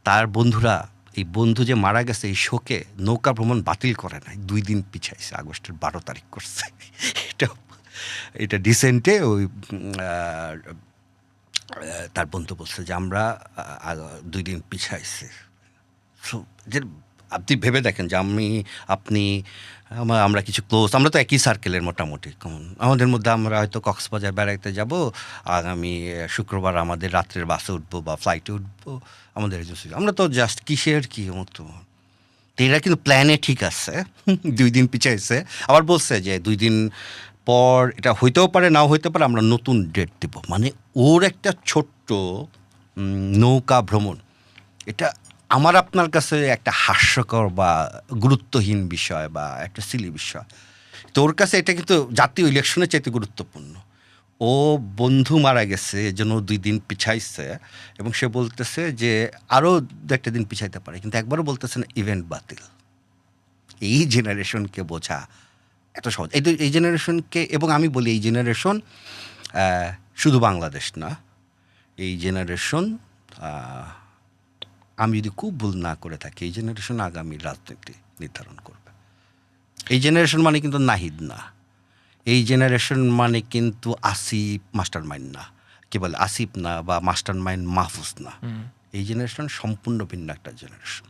তার বন্ধুরা, এই বন্ধু যে মারা গেছে এই শোকে নৌকা ভ্রমণ বাতিল করে নাই, 2 দিন পিছাইছে, আগস্টের 12 তারিখ করছে। এটা এটা ডিসেন্টে ওই তার বন্ধু বলছে যে আমরা 2 দিন পিছাইছি। সো যে আপনি ভেবে দেখেন যে আপনি আমরা কিছু ক্লোজ, আমরা তো একই সার্কেলের মোটামুটি কমন, আমাদের মধ্যে আমরা হয়তো কক্সবাজার বেড়াইতে যাব, আগামী শুক্রবার আমাদের রাত্রের বাসে উঠবো বা ফ্লাইটে উঠবো, আমাদের আমরা তো জাস্ট কিসের কি মতো। তো এরা কিন্তু প্ল্যানে ঠিক আছে, 2 দিন পিছাইছে, আবার বলছে যে 2 দিন পর এটা হইতেও পারে নাও হইতে পারে, আমরা নতুন ডেট দেব। মানে ওর একটা ছোট্ট নৌকা ভ্রমণ, এটা আমার আপনার কাছে একটা হাস্যকর বা গুরুত্বহীন বিষয় বা একটা সিলি বিষয়, তোর কাছে এটা কিন্তু জাতীয় ইলেকশনের চাইতে গুরুত্বপূর্ণ। ও বন্ধু মারা গেছে এজন্য 2 দিন পিছাইছে, এবং সে বলতেছে যে আরও 1টা দিন পিছাইতে পারে, কিন্তু একবারও বলতেছে না ইভেন্ট বাতিল। এই জেনারেশনকে বোঝা এত সহজ, এই জেনারেশনকে, এবং আমি বলি এই জেনারেশন শুধু বাংলাদেশ না, এই জেনারেশন, আমি যদি খুব ভুল না করে থাকি, এই জেনারেশন আগামী রাজনীতি নির্ধারণ করবে। এই জেনারেশন মানে কিন্তু নাহিদ না, এই জেনারেশন মানে কিন্তু আসিফ মাস্টার মাইন্ড না, কি বলে আসিফ না, বা মাস্টার মাইন্ড মাহফুজ না। এই জেনারেশন সম্পূর্ণ ভিন্ন একটা জেনারেশন।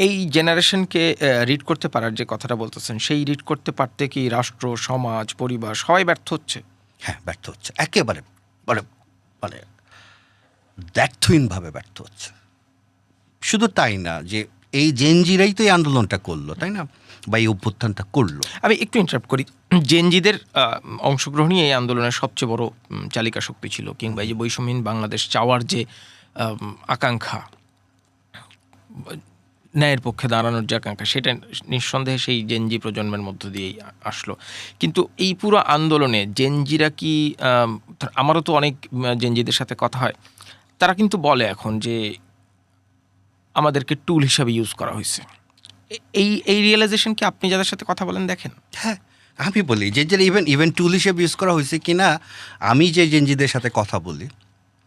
এই জেনারেশনকে রিড করতে পারার যে কথাটা বলতেছেন, সেই রিড করতে পারতে কি রাষ্ট্র, সমাজ, পরিবার সবাই ব্যর্থ হচ্ছে? হ্যাঁ, ব্যর্থ হচ্ছে, একেবারে মানে মানে ব্যর্থহীনভাবে ব্যর্থ হচ্ছে। শুধু তাই না, যে এই জেনজিরাই তো এই আন্দোলনটা করলো, তাই না, বা এই অভ্যুত্থানটা করলো। আমি একটু ইন্টারাপ্ট করি, জেনজিদের অংশগ্রহণই এই আন্দোলনের সবচেয়ে বড় চালিকা শক্তি ছিল, কিংবা এই যে বৈষম্যহীন বাংলাদেশ চাওয়ার যে আকাঙ্ক্ষা, ন্যায়ের পক্ষে দাঁড়ানোর যে আকাঙ্ক্ষা, সেটা নিঃসন্দেহে সেই জেনজি প্রজন্মের মধ্য দিয়েই আসলো। কিন্তু এই পুরো আন্দোলনে জেনজিরা কি, আমারও তো অনেক জেনজিদের সাথে কথা হয়, তারা কিন্তু বলে এখন যে আমাদেরকে টুল হিসাবে ইউজ করা হয়েছে। এই রিয়েলাইজেশন কি আপনি যাদের সাথে কথা বলেন দেখেন? হ্যাঁ, আমি বলি যে ইভেন টুল হিসেবে ইউজ করা হয়েছে কি না, আমি যে জেনজিদের সাথে কথা বলি,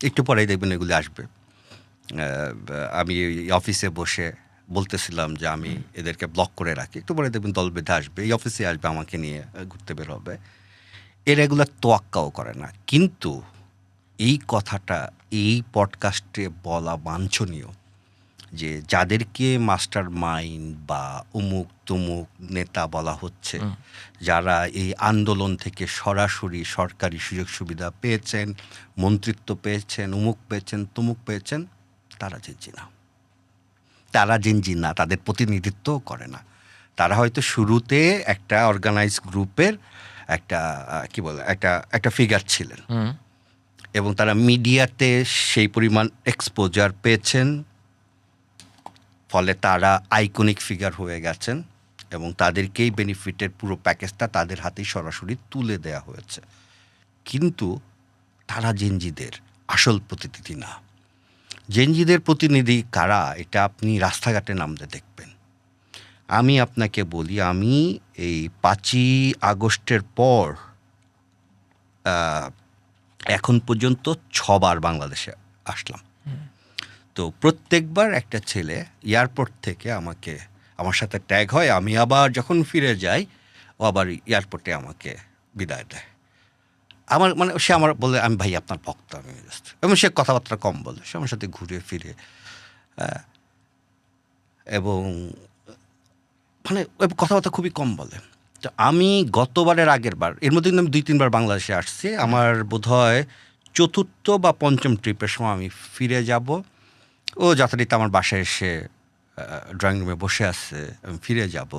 একটু পরেই দেখবেন এগুলি আসবে। আমি অফিসে বসে বলতেছিলাম যে আমি এদেরকে ব্লক করে রাখি, একটু পরে দেখবেন দল বেঁধে আসবে, এই অফিসে আসবে, আমাকে নিয়ে ঘুরতে বের হবে। এরা এগুলো তোয়াক্কাও করে না, কিন্তু এই কথাটা এই পডকাস্টে বলা বাঞ্ছনীয়, যে যাদেরকে মাস্টার মাইন্ড বা উমুক তুমুক নেতা বলা হচ্ছে, যারা এই আন্দোলন থেকে সরাসরি সরকারি সুযোগ সুবিধা পেয়েছেন, মন্ত্রিত্ব পেয়েছেন, উমুক পেয়েছেন, তুমুক পেয়েছেন, তারা জেনজি না। তারা জেনজি না, তাদের প্রতিনিধিত্বও করে না। তারা হয়তো শুরুতে একটা অর্গানাইজ গ্রুপের একটা কি বলে একটা ফিগার ছিলেন, এবং তারা মিডিয়াতে সেই পরিমাণ এক্সপোজার পেয়েছেন, ফলে তারা আইকনিক ফিগার হয়ে গেছেন, এবং তাদেরকেই বেনিফিটের পুরো প্যাকেজটা তাদের হাতেই সরাসরি তুলে দেয়া হয়েছে। কিন্তু তারা জেনজিদের আসল প্রতিনিধি না। জেনজিদের প্রতিনিধি কারা, এটা আপনি রাস্তাঘাটে নামতে দেখবেন। আমি আপনাকে বলি, আমি এই 5ই আগস্টের পর এখন পর্যন্ত 6 বার বাংলাদেশে আসলাম। তো প্রত্যেকবার একটা ছেলে এয়ারপোর্ট থেকে আমার সাথে ট্যাগ হয়, আমি আবার যখন ফিরে যাই ও আবার এয়ারপোর্টে আমাকে বিদায় দেয়। সে আমার বলে, আমি ভাই আপনার ভক্ত, আমি জাস্ট, এবং সে কথাবার্তা কম বলে, সে আমার সাথে ঘুরে ফিরে, এবং কথাবার্তা খুবই কম বলে। তো আমি গতবারের আগের বার, এর মধ্যে কিন্তু আমি 2-3 বার বাংলাদেশে আসছি, আমার বোধহয় 4র্থ বা 5ম ট্রিপের সময় আমি ফিরে যাব, ও যথারীতি আমার বাসায় এসে ড্রয়িং রুমে বসে আছে, আমি ফিরে যাব,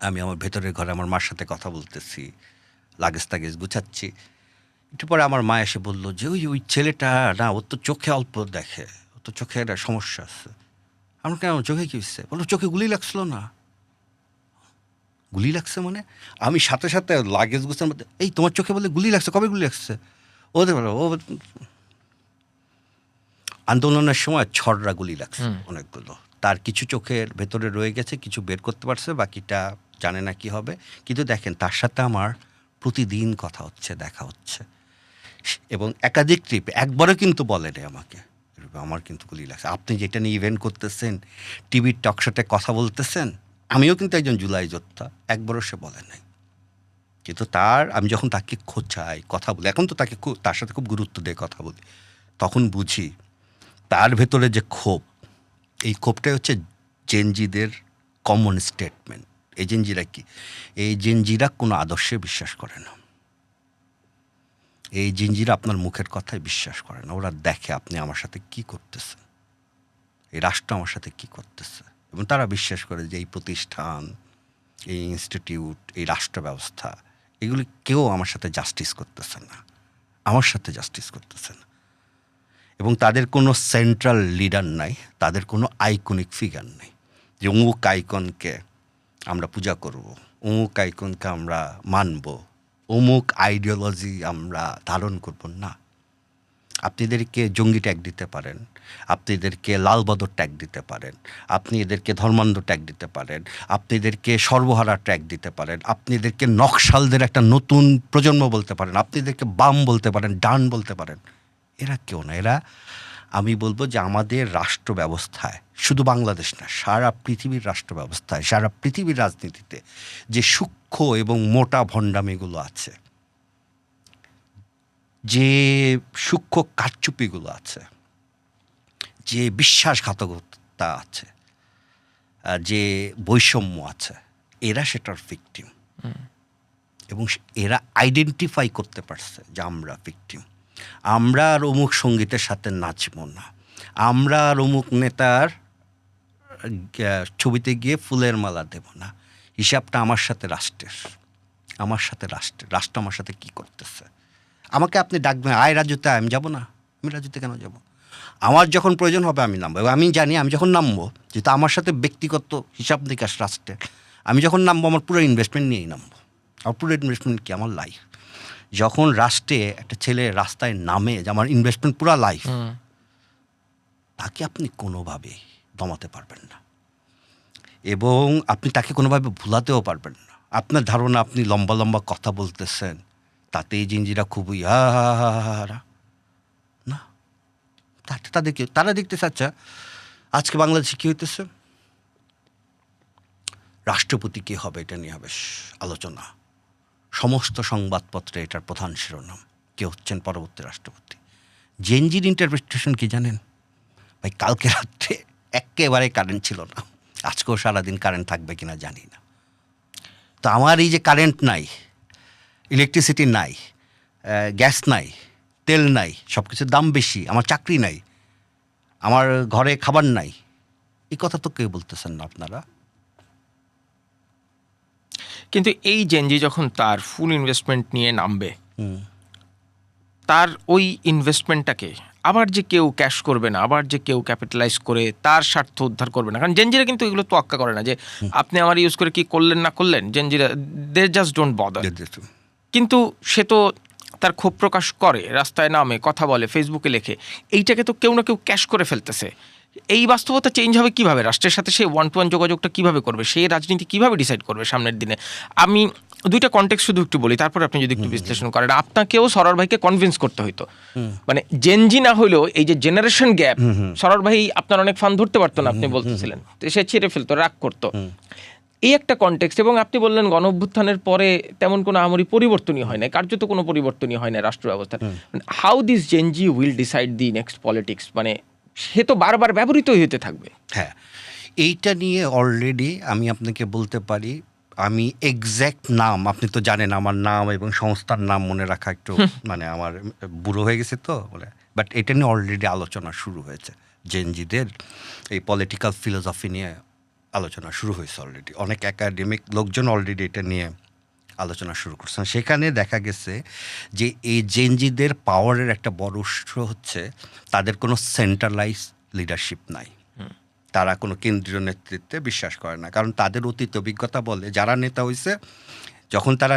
আমি আমার ভেতরের ঘরে আমার মার সাথে কথা বলতেছি, লাগেজ টাগেজ গুছাচ্ছি। একটু পরে আমার মা এসে বললো যে ওই ছেলেটা না, ওর তো চোখে অল্প দেখে, ওর তো চোখে একটা সমস্যা আছে। আমার কেন, চোখে কী হচ্ছে? বললো চোখে গুলি লাগছিল না। গুলি লাগছে মানে? আমি সাথে সাথে লাগেজ গুছানোর মধ্যে, এই তোমার চোখে বলে গুলি লাগছে, কবে গুলি লাগছে? ওদের বলো, ও আন্দোলনের সময় ছড়রা গুলি লাগছে অনেকগুলো, তার কিছু চোখের ভেতরে রয়ে গেছে, কিছু বের করতে পারছে, বাকিটা জানে না কি হবে। কিন্তু দেখেন, তার সাথে আমার প্রতিদিন কথা হচ্ছে, দেখা হচ্ছে, এবং একাধিক ট্রিপে, একবারও কিন্তু বলেনি আমাকে করবে, আমার কিন্তু গুলি লাগছে। আপনি যেটা নিয়ে ইভেন্ট করতেছেন, টিভির টকশোতে কথা বলতেছেন, আমিও কিন্তু একজন জুলাই যোদ্ধা, একবারও সে বলে নাই। কিন্তু আমি যখন তাকে খোঁচাই, কথা বলি, এখন তো তার সাথে খুব গুরুত্ব দিয়ে কথা বলি, তখন বুঝি তার ভেতরে যে ক্ষোভ, এই ক্ষোভটাই হচ্ছে জেনজিদের কমন স্টেটমেন্ট। এই জেনজিরা কি? এই জেনজিরা কোনো আদর্শে বিশ্বাস করে না। এই জেনজিরা আপনার মুখের কথায় বিশ্বাস করে না। ওরা দেখে আপনি আমার সাথে কি করতেছেন, এই রাষ্ট্র আমার সাথে কি করতেছে, এবং তারা বিশ্বাস করে যে এই প্রতিষ্ঠান, এই ইনস্টিটিউট, এই রাষ্ট্র ব্যবস্থা, এগুলি কেউ আমার সাথে জাস্টিস করতেছে না, আমার সাথে জাস্টিস করতেছে না। এবং তাদের কোনো সেন্ট্রাল লিডার নাই, তাদের কোনো আইকনিক ফিগার নেই যে অমুক আইকনকে আমরা পূজা করব, অমুক আইকনকে আমরা মানব, অমুক আইডিওলজি আমরা ধারণ করব না। আপনি এদেরকে জঙ্গি ট্যাগ দিতে পারেন, আপনি এদেরকে লালবদর ট্যাগ দিতে পারেন, আপনি এদেরকে ধর্মান্ধ ট্যাগ দিতে পারেন, আপনি এদেরকে সর্বহারা ট্যাগ দিতে পারেন, আপনি এদেরকে নকশালদের একটা নতুন প্রজন্ম বলতে পারেন, আপনি এদেরকে বাম বলতে পারেন, ডান বলতে পারেন। এরা কেউ না। এরা, আমি বলবো যে আমাদের রাষ্ট্র ব্যবস্থায়, শুধু বাংলাদেশ না, সারা পৃথিবীর রাষ্ট্র ব্যবস্থায়, সারা পৃথিবীর রাজনীতিতে যে সূক্ষ্ম এবং মোটা ভণ্ডামিগুলো আছে, যে সূক্ষ্ম কারচুপিগুলো আছে, যে বিশ্বাসঘাতকতা আছে, যে বৈষম্য আছে, এরা সেটার ভিকটিম। এবং এরা আইডেন্টিফাই করতে পারছে যে আমরা ভিকটিম। আমরা আর অমুক সঙ্গীতের সাথে নাচব না, আমরা আর অমুক নেতার ছবিতে গিয়ে ফুলের মালা দেব না। হিসাবটা আমার সাথে রাষ্ট্রের, আমার সাথে রাষ্ট্র আমার সাথে কি করতেছে। আমাকে আপনি ডাকবেন, আয় রাজুতে, আমি যাব না? আমি রাজুতে কেন যাব? আমার যখন প্রয়োজন হবে আমি নামবো, এবং আমি জানি আমি যখন নামবো, যেহেতু আমার সাথে ব্যক্তিগত হিসাব নিকাশ রাষ্ট্রের, আমি যখন নামবো আমার পুরো ইনভেস্টমেন্ট নিয়েই নামবো। আমার পুরো ইনভেস্টমেন্ট কি? আমার লাইফ। যখন রাষ্ট্রে একটা ছেলে রাস্তায় নামে যে আমার ইনভেস্টমেন্ট পুরো লাইফ, তাকে আপনি কোনোভাবেই দমাতে পারবেন না, এবং আপনি তাকে কোনোভাবে ভুলাতেও পারবেন না। আপনার ধারণা আপনি লম্বা লম্বা কথা বলতেছেন, তাতে এই জিনজিরা খুবই না, তারা দেখতেছে আচ্ছা আজকে বাংলাদেশে কী হইতেছে, রাষ্ট্রপতি কে হবে এটা নিয়ে হবে আলোচনা, সমস্ত সংবাদপত্রে এটার প্রধান শিরোনাম, কে হচ্ছেন পরবর্তী রাষ্ট্রপতি। জেনজির ইন্টারপ্রিটেশন কি জানেন ভাই? কালকে রাত্রে একেবারে কারেন্ট ছিল না, আজকেও সারাদিন কারেন্ট থাকবে কিনা জানি না। তো আমার এই যে কারেন্ট নাই, ইলেকট্রিসিটি নাই, গ্যাস নাই, তেল নাই, সব কিছুর দাম বেশি, আমার চাকরি নাই, আমার ঘরে খাবার নাই, এই কথা তো কেউ বলতেছেন না আপনারা। কিন্তু এই জেনজি যখন তার ফুল ইনভেস্টমেন্ট নিয়ে নামবে, তার ওই ইনভেস্টমেন্টটাকে আবার যে কেউ ক্যাশ করবে না, আবার যে কেউ ক্যাপিটালাইজ করে তার স্বার্থ উদ্ধার করবে না। কারণ জেনজিরা কিন্তু এগুলো তোয়াক্কা করে না যে আপনি আমার ইউজ করে কি করলেন না করলেন, জেনজিরা দে জাস্ট ডোন্ট বদার। কিন্তু সে তো তার ক্ষোভ প্রকাশ করে, রাস্তায় নামে, কথা বলে, ফেসবুকে লেখে, এইটাকে তো কেউ না কেউ ক্যাশ করে ফেলতেছে। এই বাস্তবতা চেঞ্জ হবে কিভাবে? রাষ্ট্রের সাথে সে ওয়ান টু ওয়ান যোগাযোগটা কিভাবে করবে? সেই রাজনীতি কিভাবে ডিসাইড করবে সামনের দিনে? আমি দুইটা কনটেক্সট শুধু একটু বলি, তারপরে আপনি যদি একটু বিশ্লেষণ করেন। আপনাকেও সরোয়ার ভাইকে কনভিন্স করতে হইতো, মানে জেনজি না হইলেও এই যে জেনারেশন গ্যাপ, সরোয়ার ভাই আপনার অনেক ফান ধরতে পারতো না, আপনি বলতেছিলেন, সে ছেড়ে ফেলতো, রাগ করতো, এই একটা কনটেক্সট। এবং আপনি বললেন গণ অভ্যুত্থানের পরে তেমন কোনো আমরি পরিবর্তনই হয় না, কার্যত কোনো পরিবর্তনই হয় না রাষ্ট্র ব্যবস্থার। How this Gen Z will decide the next politics? মানে সে তো বারবার ব্যবহৃতই হতে থাকবে। হ্যাঁ, এইটা নিয়ে অলরেডি আমি আপনাকে বলতে পারি, আমি এক্স্যাক্ট নাম, আপনি তো জানেন আমার নাম এবং সংস্থার নাম মনে রাখা একটু মানে আমার বুড়ো হয়ে গেছে তো বলে, বাট এটা নিয়ে অলরেডি আলোচনা শুরু হয়েছে। জেনজিদের এই পলিটিক্যাল ফিলোসফি নিয়ে আলোচনা শুরু হয়েছে অলরেডি, অনেক একাডেমিক লোকজন অলরেডি এটা নিয়ে আলোচনা শুরু করছেন। সেখানে দেখা গেছে যে এই জেনজিদের পাওয়ারের একটা বড় উৎস হচ্ছে তাদের কোনো সেন্ট্রালাইজ লিডারশিপ নাই, তারা কোনো কেন্দ্রীয় নেতৃত্বে বিশ্বাস করে না। কারণ তাদের অতীত অভিজ্ঞতা বলে যারা নেতা হয়েছে, যখন তারা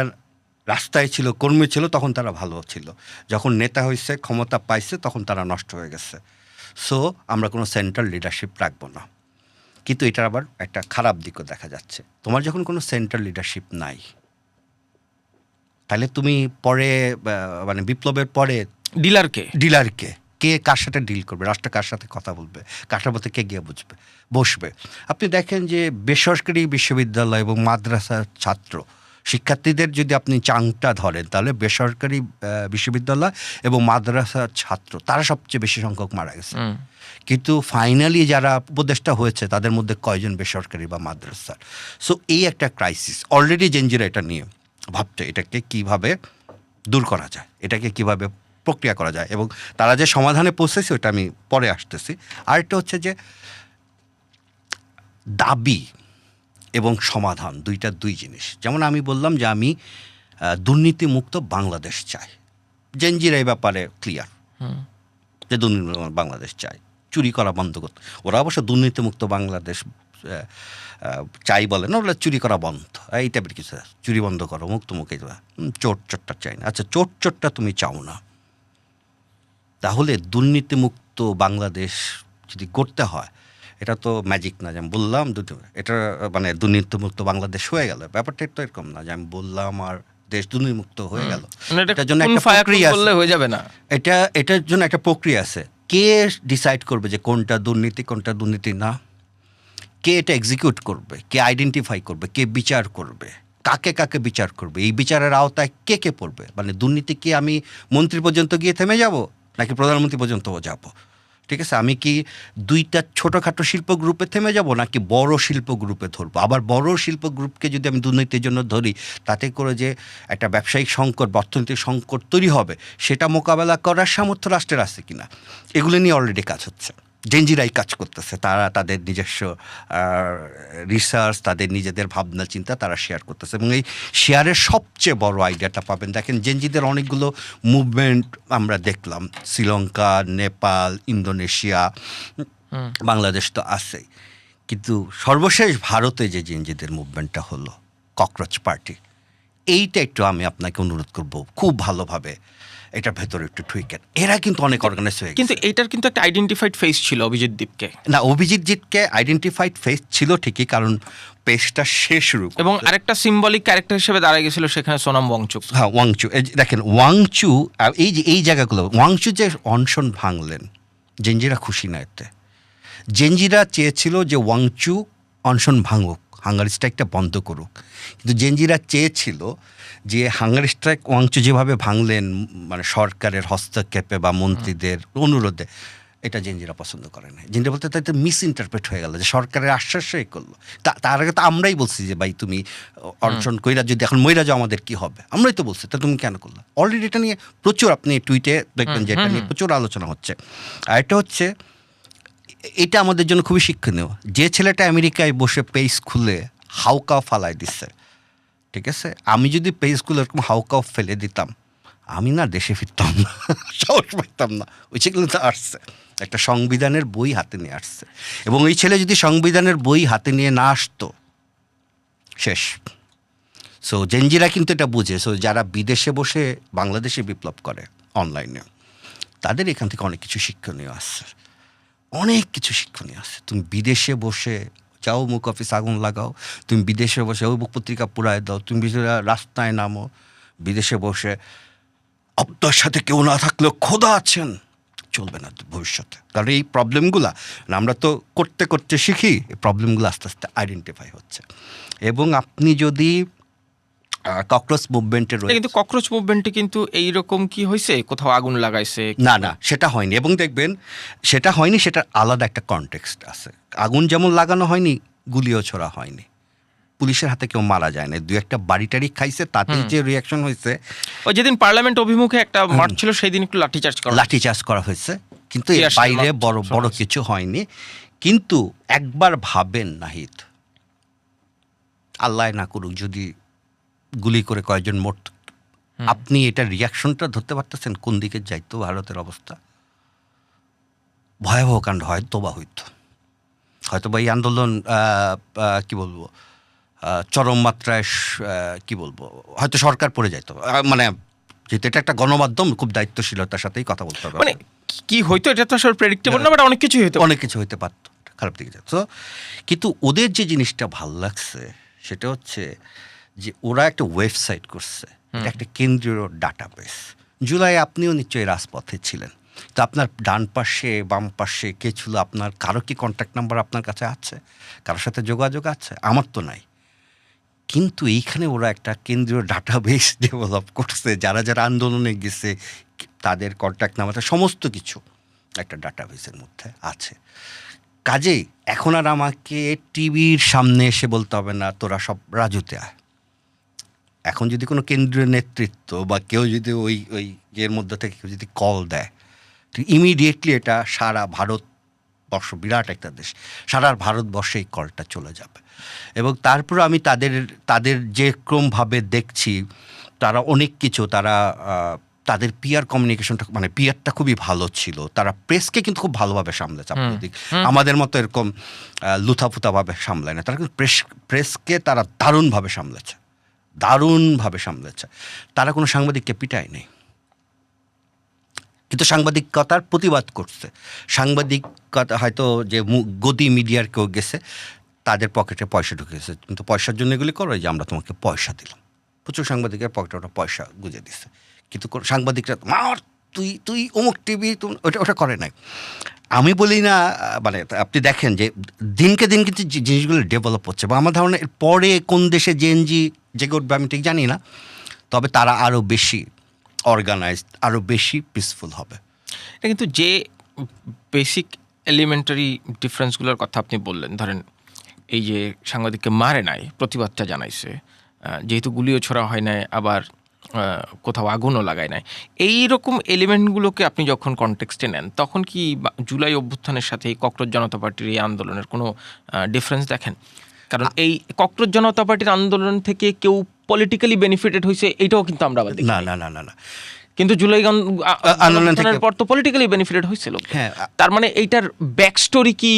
রাস্তায় ছিল, কর্মী ছিল, তখন তারা ভালো ছিল, যখন নেতা হয়েছে, ক্ষমতা পাইছে, তখন তারা নষ্ট হয়ে গেছে। সো আমরা কোনো সেন্ট্রাল লিডারশিপ রাখবো না। কিন্তু এটার আবার একটা খারাপ দিকও দেখা যাচ্ছে। তোমার যখন কোনো সেন্ট্রাল লিডারশিপ নাই, তাহলে তুমি পরে মানে বিপ্লবের পরে ডিলারকে কে কার সাথে ডিল করবে, রাষ্ট্র কার সাথে কথা বলবে, কাটার মধ্যে কে গিয়ে বসবে। আপনি দেখেন যে বেসরকারি বিশ্ববিদ্যালয় এবং মাদ্রাসার ছাত্র শিক্ষার্থীদের যদি আপনি চাংটা ধরেন, তাহলে বেসরকারি বিশ্ববিদ্যালয় এবং মাদ্রাসার ছাত্র তারা সবচেয়ে বেশি সংখ্যক মারা গেছে। কিন্তু ফাইনালি যারা উপদেষ্টা হয়েছে তাদের মধ্যে কয়জন বেসরকারি বা মাদ্রাসার। সো এই একটা ক্রাইসিস অলরেডি জেনজিরা এটা নিয়ে ভাবছে, এটাকে কিভাবে দূর করা যায়, এটাকে কিভাবে প্রক্রিয়া করা যায়, এবং তারা যে সমাধানে পৌঁছেছে ওটা আমি পরে আসতেছি। আরেকটা হচ্ছে যে দাবি এবং সমাধান দুই জিনিস। যেমন আমি বললাম যে আমি দুর্নীতিমুক্ত বাংলাদেশ চাই, জেনজিরা এই ব্যাপারে ক্লিয়ার যে দুর্নীতিমুক্ত বাংলাদেশ চাই, চুরি করা বন্ধ করতে। ওরা অবশ্য দুর্নীতিমুক্ত বাংলাদেশ চাই বলে না, ওরা চুরি করা বন্ধ, এই টাইপের কিছু, চুরি বন্ধ করো, মুক্তমুখে চোরটা চাই না। আচ্ছা, চোরটা তুমি চাও না, তাহলে দুর্নীতিমুক্ত বাংলাদেশ যদি করতে হয়, এটা তো ম্যাজিক না যে আমি বললাম এটা মানে দুর্নীতিমুক্ত বাংলাদেশ হয়ে গেল। ব্যাপারটা তো এরকম না যে আমি বললাম আর দেশ দুর্নীতিমুক্ত হয়ে গেল। এটার জন্য একটা প্রক্রিয়া আছে, হয়ে যাবে না। এটার জন্য একটা প্রক্রিয়া আছে। কে ডিসাইড করবে যে কোনটা দুর্নীতি কোনটা দুর্নীতি না? কে এটা এক্সিকিউট করবে? কে আইডেন্টিফাই করবে? কে বিচার করবে? কাকে বিচার করবে? এই বিচারের আওতায় কে পড়বে? মানে দুর্নীতি কি আমি মন্ত্রী পর্যন্ত গিয়ে থেমে যাব, নাকি প্রধানমন্ত্রী পর্যন্ত যাব? ঠিক আছে, আমি কি দুইটা ছোটোখাটো শিল্প গ্রুপে থেমে যাব, নাকি বড় শিল্প গ্রুপে ধরবো? আবার বড় শিল্প গ্রুপকে যদি আমি দুর্নীতির জন্য ধরি, তাতে করে যে একটা ব্যবসায়িক সংকট বা অর্থনৈতিক সংকট তৈরি হবে, সেটা মোকাবেলা করার সামর্থ্য রাষ্ট্রের আছে কিনা, এগুলো নিয়ে অলরেডি কাজ হচ্ছে। জেনজিরাই কাজ করতেছে, তারা তাদের নিজস্ব রিসার্চ, তাদের নিজেদের ভাবনা চিন্তা তারা শেয়ার করতেছে, এবং এই শেয়ারের সবচেয়ে বড় আইডিয়াটা পাবেন। দেখেন, জেনজিদের অনেকগুলো মুভমেন্ট আমরা দেখলাম, শ্রীলঙ্কা, নেপাল, ইন্দোনেশিয়া, বাংলাদেশ তো আছেই, কিন্তু সর্বশেষ ভারতে যে জেনজিদের মুভমেন্টটা হলো, ককরোচ পার্টি, এইটা একটু আমি আপনাকে অনুরোধ করব খুব ভালোভাবে এটার ভেতরে একটু ঠুইকেন। এরা কিন্তু অনেক অর্গানাইজ হয়ে গেছে, কিন্তু এটার কিন্তু একটা আইডেন্টিফাইড ফেস ছিল অভিজিৎ দীপকে। না, অভিজিৎ জিতকে আইডেন্টিফাইড ফেস ছিল ঠিকই, কারণ পেজটা শেষ শুরু, এবং আরেকটা সিম্বলিক ক্যারেক্টার হিসেবে দাঁড়িয়ে গেছিল সেখানে সোনাম ওয়াংচুক। হ্যাঁ, ওয়াংচু। দেখেন, ওয়াংচু, এই জায়গাগুলো, ওয়াংচু যে অনশন ভাঙলেন, জেনজিরা খুশি না এতে। জেনজিরা চেয়েছিল যে ওয়াংচু অনশন ভাঙুক, হাঙ্গারি স্ট্রাইকটা বন্ধ করুক, কিন্তু জেনজিরা চেয়েছিল যে হাঙ্গারি স্ট্রাইক ওয়াংচু যেভাবে ভাঙলেন, মানে সরকারের হস্তক্ষেপে বা মন্ত্রীদের অনুরোধে, এটা জেনজিরা পছন্দ করে না। জেনজিরা বলতে তাই মিস ইন্টারপ্রেট হয়ে গেল যে সরকারের আশ্বাসই করলো। তার আগে তো আমরাই বলছি যে ভাই তুমি অনশন কইরা যদি এখন মইরা যাও আমাদের কি হবে, আমরাই তো বলছি, তা তুমি কেন করলো? অলরেডি এটা নিয়ে প্রচুর, আপনি টুইটে দেখবেন যে এটা নিয়ে প্রচুর আলোচনা হচ্ছে। আর এটা হচ্ছে, এটা আমাদের জন্য খুবই শিক্ষণীয়। যে ছেলেটা আমেরিকায় বসে পেজ খুলে হাউকাও ফালাই দিচ্ছে, ঠিক আছে, আমি যদি পেজ খুলে এরকম হাউকাও ফেলে দিতাম, আমি না দেশে ফিরতাম না, সাহস পাইতাম না। ওই ছেলে তো আসছে, একটা সংবিধানের বই হাতে নিয়ে আসছে, এবং ওই ছেলে যদি সংবিধানের বই হাতে নিয়ে না আসতো, শেষ। সো জেনজিরা কিন্তু এটা বুঝে। সো যারা বিদেশে বসে বাংলাদেশে বিপ্লব করে অনলাইনে, তাদের এখান থেকে অনেক কিছু শিক্ষণীয় আসছে, অনেক কিছু শিক্ষণীয় আছে। তুমি বিদেশে বসে যাও, মুখ অফিস আগুন লাগাও, তুমি বিদেশে বসে ওই পত্রিকা পুরায় দাও, তুমি রাস্তায় নামো, বিদেশে বসে আপনার সাথে কেউ না থাকলেও খোদা আছেন, চলবে না ভবিষ্যতে। কারণ এই প্রবলেমগুলা আমরা তো করতে করতে শিখি, এই প্রবলেমগুলো আস্তে আস্তে আইডেন্টিফাই হচ্ছে। এবং আপনি যদি ককরোচ মুভমেন্টের, কিন্তু ককরোচ মুভমেন্টে কিন্তু এইরকম কি হয়েছে, কোথাও আগুন লাগাইছে? না, সেটা হয়নি। এবং দেখবেন, সেটা হয়নি, সেটার আলাদা একটা কনটেক্সট আছে। আগুন যেমন লাগানো হয়নি, গুলিও ছোড়া হয়নি, পুলিশের হাতে কেউ মারা যায় না, দু একটা বাড়ি টাড়ি খাইছে, তাতে যে রিয়াকশন হয়েছে। ওই যেদিন পার্লামেন্ট অভিমুখে একটা মার্চ ছিল, সেই দিন একটু লাঠিচার্জ করা হয়েছে, কিন্তু এর বাইরে বড় কিছু হয়নি। কিন্তু একবার ভাবেন নাহিদ, আল্লাহ না করুক যদি গুলি করে কয়েকজন মরত, আপনি এটা রিয়াকশনটা ধরতে পারতেছেন কোন দিকে যাইতো ভারতের অবস্থা? ভয়াবহ কাণ্ড হয়তো বা এই আন্দোলন কি বলবো, চরম মাত্রায় কি বলবো, হয়তো সরকার পড়ে যাইতো। মানে যেহেতু এটা একটা গণমাধ্যম, খুব দায়িত্বশীলতার সাথেই কথা বলতে হবে। মানে কি হইতো এটা তো আসলে প্রেডিক্টেবল না, বাট অনেক কিছু হইতে পারতো, খারাপ দিকে যেত। কিন্তু ওদের যে জিনিসটা ভাল লাগছে সেটা হচ্ছে যে ওরা একটা ওয়েবসাইট করছে, এটা একটা কেন্দ্রীয় ডাটাবেস। জুলাই আপনিও নিশ্চয়ই রাজপথে ছিলেন, তো আপনার ডান পাশে বাম পাশে কে ছিল, আপনার কারো কি কন্ট্যাক্ট নাম্বার আপনার কাছে আছে, কারোর সাথে যোগাযোগ আছে? আমার তো নাই। কিন্তু এইখানে ওরা একটা কেন্দ্রীয় ডাটাবেস ডেভেলপ করছে, যারা যারা আন্দোলনে গেছে তাদের কন্ট্যাক্ট নাম্বার সমস্ত কিছু একটা ডাটাবেসের মধ্যে আছে। কাজেই এখন আর আমাকে টিভির সামনে এসে বলতে হবে না তোরা সব রাজুতে আয়। এখন যদি কোনো কেন্দ্রীয় নেতৃত্ব বা কেউ যদি ওই ওই এর মধ্যে থেকে কেউ যদি কল দেয়, তো ইমিডিয়েটলি এটা সারা ভারতবর্ষ, বিরাট একটা দেশ, সারা ভারতবর্ষে এই কলটা চলে যাবে। এবং তারপর আমি তাদের যে ক্রমভাবে দেখছি, তারা অনেক কিছু, তাদের পিআর কমিউনিকেশনটা মানে পিআরটা খুবই ভালো ছিল। তারা প্রেসকে কিন্তু খুব ভালোভাবে সামলেছে। আমাদের মতো এরকম লুথাফুথাভাবে সামলায় না, তারা কিন্তু প্রেসকে তারা দারুণভাবে সামলেছে। তারা কোনো সাংবাদিককে পিটায় নেই, কিন্তু সাংবাদিকতার প্রতিবাদ করছে। সাংবাদিকতা হয়তো যে গদি মিডিয়ার কেউ গেছে, তাদের পকেটে পয়সা ঢুকেছে, কিন্তু পয়সার জন্য এগুলি করো, যে আমরা তোমাকে পয়সা দিলাম। প্রচুর সাংবাদিকের পকেটে ওটা পয়সা গুঁজে দিচ্ছে, কিন্তু সাংবাদিকরা মার তুই অমুক টিভি ওটা করে নাই। আমি বলি না, মানে আপনি দেখেন যে দিনকে দিন কিন্তু জিনিসগুলো ডেভেলপ হচ্ছে, বা আমার ধারণা এর পরে কোন দেশে জেএনজি জেগে উঠবে আমি ঠিক জানি না, তবে তারা আরও বেশি অর্গানাইজড, আরও বেশি পিসফুল হবে। এটা কিন্তু যে বেসিক এলিমেন্টারি ডিফারেন্সগুলোর কথা আপনি বললেন, ধরেন এই যে সাংবাদিককে মারে নাই, প্রতিবাদটা জানাইছে, যেহেতু গুলিও ছোড়া হয় নাই, আবার কোথাও আগুনও লাগায় নাই, এই রকম এলিমেন্টগুলোকে আপনি যখন কনটেক্সটে নেন, তখন কি জুলাই অভ্যুত্থানের সাথে এই ককরোচ জনতা পার্টির এই আন্দোলনের কোনো ডিফারেন্স দেখেন? কারণ এই ককরোচ জনতা পার্টির আন্দোলন থেকে কেউ পলিটিক্যালি বেনিফিটেড হয়েছে, এটাও কিন্তু আমরা আবার দেখি। না, কিন্তু জুলাই আন্দোলনের পর তো পলিটিক্যালি বেনিফিটেড হয়েছিল। হ্যাঁ, তার মানে এইটার ব্যাক স্টোরি কি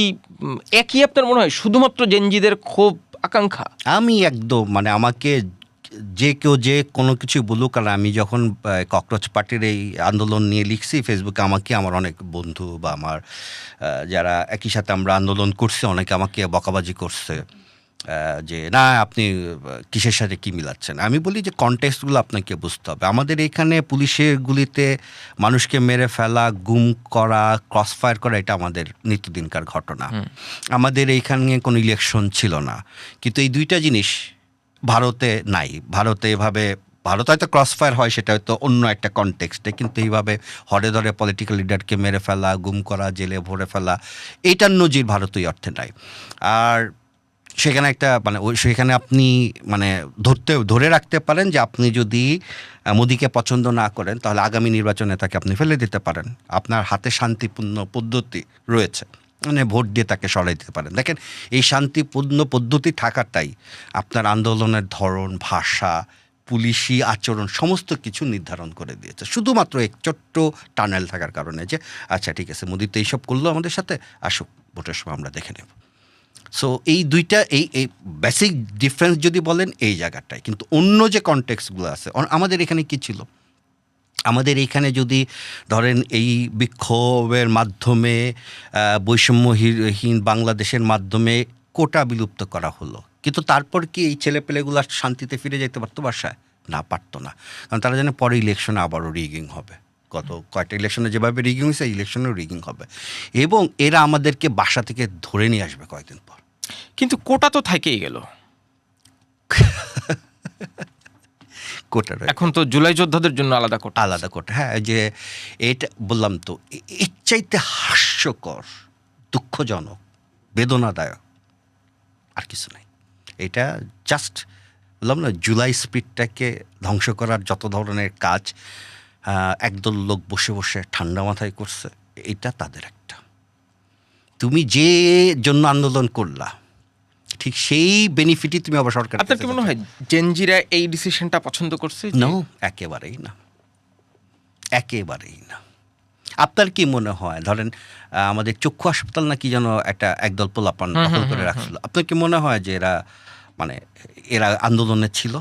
একই আপনার মনে হয়, শুধুমাত্র জেনজিদের ক্ষোভ আকাঙ্ক্ষা? আমি একদম মানে আমাকে যে কেউ যে কোনো কিছু বলুক, আর আমি যখন ককরোচ পার্টির এই আন্দোলন নিয়ে লিখছি ফেসবুকে, আমাকে আমার অনেক বন্ধু বা আমার যারা একই সাথে আমরা আন্দোলন করছে, অনেকে আমাকে বকাবাজি করছে যে না আপনি কিসের সাথে কী মিলাচ্ছেন। আমি বলি যে কনটেক্সটগুলো আপনাকে বুঝতে হবে। আমাদের এখানে পুলিশের গুলিতে মানুষকে মেরে ফেলা, গুম করা, ক্রসফায়ার করা, এটা আমাদের নিত্যদিনকার ঘটনা। আমাদের এইখানে কোনো ইলেকশন ছিল না, কিন্তু এই দুইটা জিনিস ভারতে নাই। ভারতে এভাবে, ভারত হয়তো ক্রসফায়ার হয়, সেটা হয়তো অন্য একটা কনটেক্সটে, কিন্তু এইভাবে হরে ধরে পলিটিক্যাল লিডারকে মেরে ফেলা, গুম করা, জেলে ভরে ফেলা, এইটার নজির ভারতীয় অর্থে নাই। আর সেখানে একটা মানে সেখানে আপনি মানে ধরে রাখতে পারেন যে আপনি যদি মোদিকে পছন্দ না করেন, তাহলে আগামী নির্বাচনে তাকে আপনি ফেলে দিতে পারেন। আপনার হাতে শান্তিপূর্ণ পদ্ধতি রয়েছে, মানে ভোট দিয়ে তাকে সরাই দিতে পারেন। দেখেন, এই শান্তিপূর্ণ পদ্ধতি থাকাটাই আপনার আন্দোলনের ধরন, ভাষা, পুলিশি আচরণ সমস্ত কিছু নির্ধারণ করে দিয়েছে, শুধুমাত্র এক ছোট্ট টানেল থাকার কারণে, যে আচ্ছা ঠিক আছে মোদি তো এইসব করলো আমাদের সাথে, আসুক ভোটের সময় আমরা দেখে নেব। সো এই দুইটা এই বেসিক ডিফারেন্স যদি বলেন এই জায়গাটায়, কিন্তু অন্য যে কনটেক্সটগুলো আছে আমাদের এখানে কী ছিল, আমাদের এইখানে যদি ধরেন এই বিক্ষোভের মাধ্যমে বৈষম্যহীন বাংলাদেশের মাধ্যমে কোটা বিলুপ্ত করা হলো, কিন্তু তারপর কি এই ছেলেপেলেগুলো শান্তিতে ফিরে যেতে পারতো বাসায়? না, পারতো না। কারণ তারা জানে পরে ইলেকশনে আবারও রিগিং হবে। গত কয়েকটা ইলেকশনে যেভাবে রিগিং হয়েছে, ইলেকশনেও রিগিং হবে, এবং এরা আমাদেরকে বাসা থেকে ধরে নিয়ে আসবে কয়েকদিন পর। কিন্তু কোটা তো থেকেই গেল। কোটা এখন তো জুলাই যোদ্ধাদের জন্য আলাদা কোটা। হ্যাঁ, যে এটা বললাম তো, এর চাইতে হাস্যকর, দুঃখজনক, বেদনাদায়ক আর কিছু নাই। এটা জাস্ট বললাম না, জুলাই স্পিরিটটাকে ধ্বংস করার যত ধরনের কাজ একদল লোক বসে বসে ঠান্ডা মাথায় করছে, এটা তাদের একটা। তুমি যে জন্য আন্দোলন করলা, ঠিক সেই বেনিফিটই তুমি আবার সরকার। আপনার কি মনে হয় জেনজিরা এই ডিসিশনটা পছন্দ করছে? নো, একেবারেই না। আপনার কি মনে হয়, ধরেন আমাদের চক্ষু হাসপাতাল নাকি যেন একদল পোলাপান দখল করে রাখছিল, আপনার কি মনে হয় যে এরা আন্দোলনে ছিল?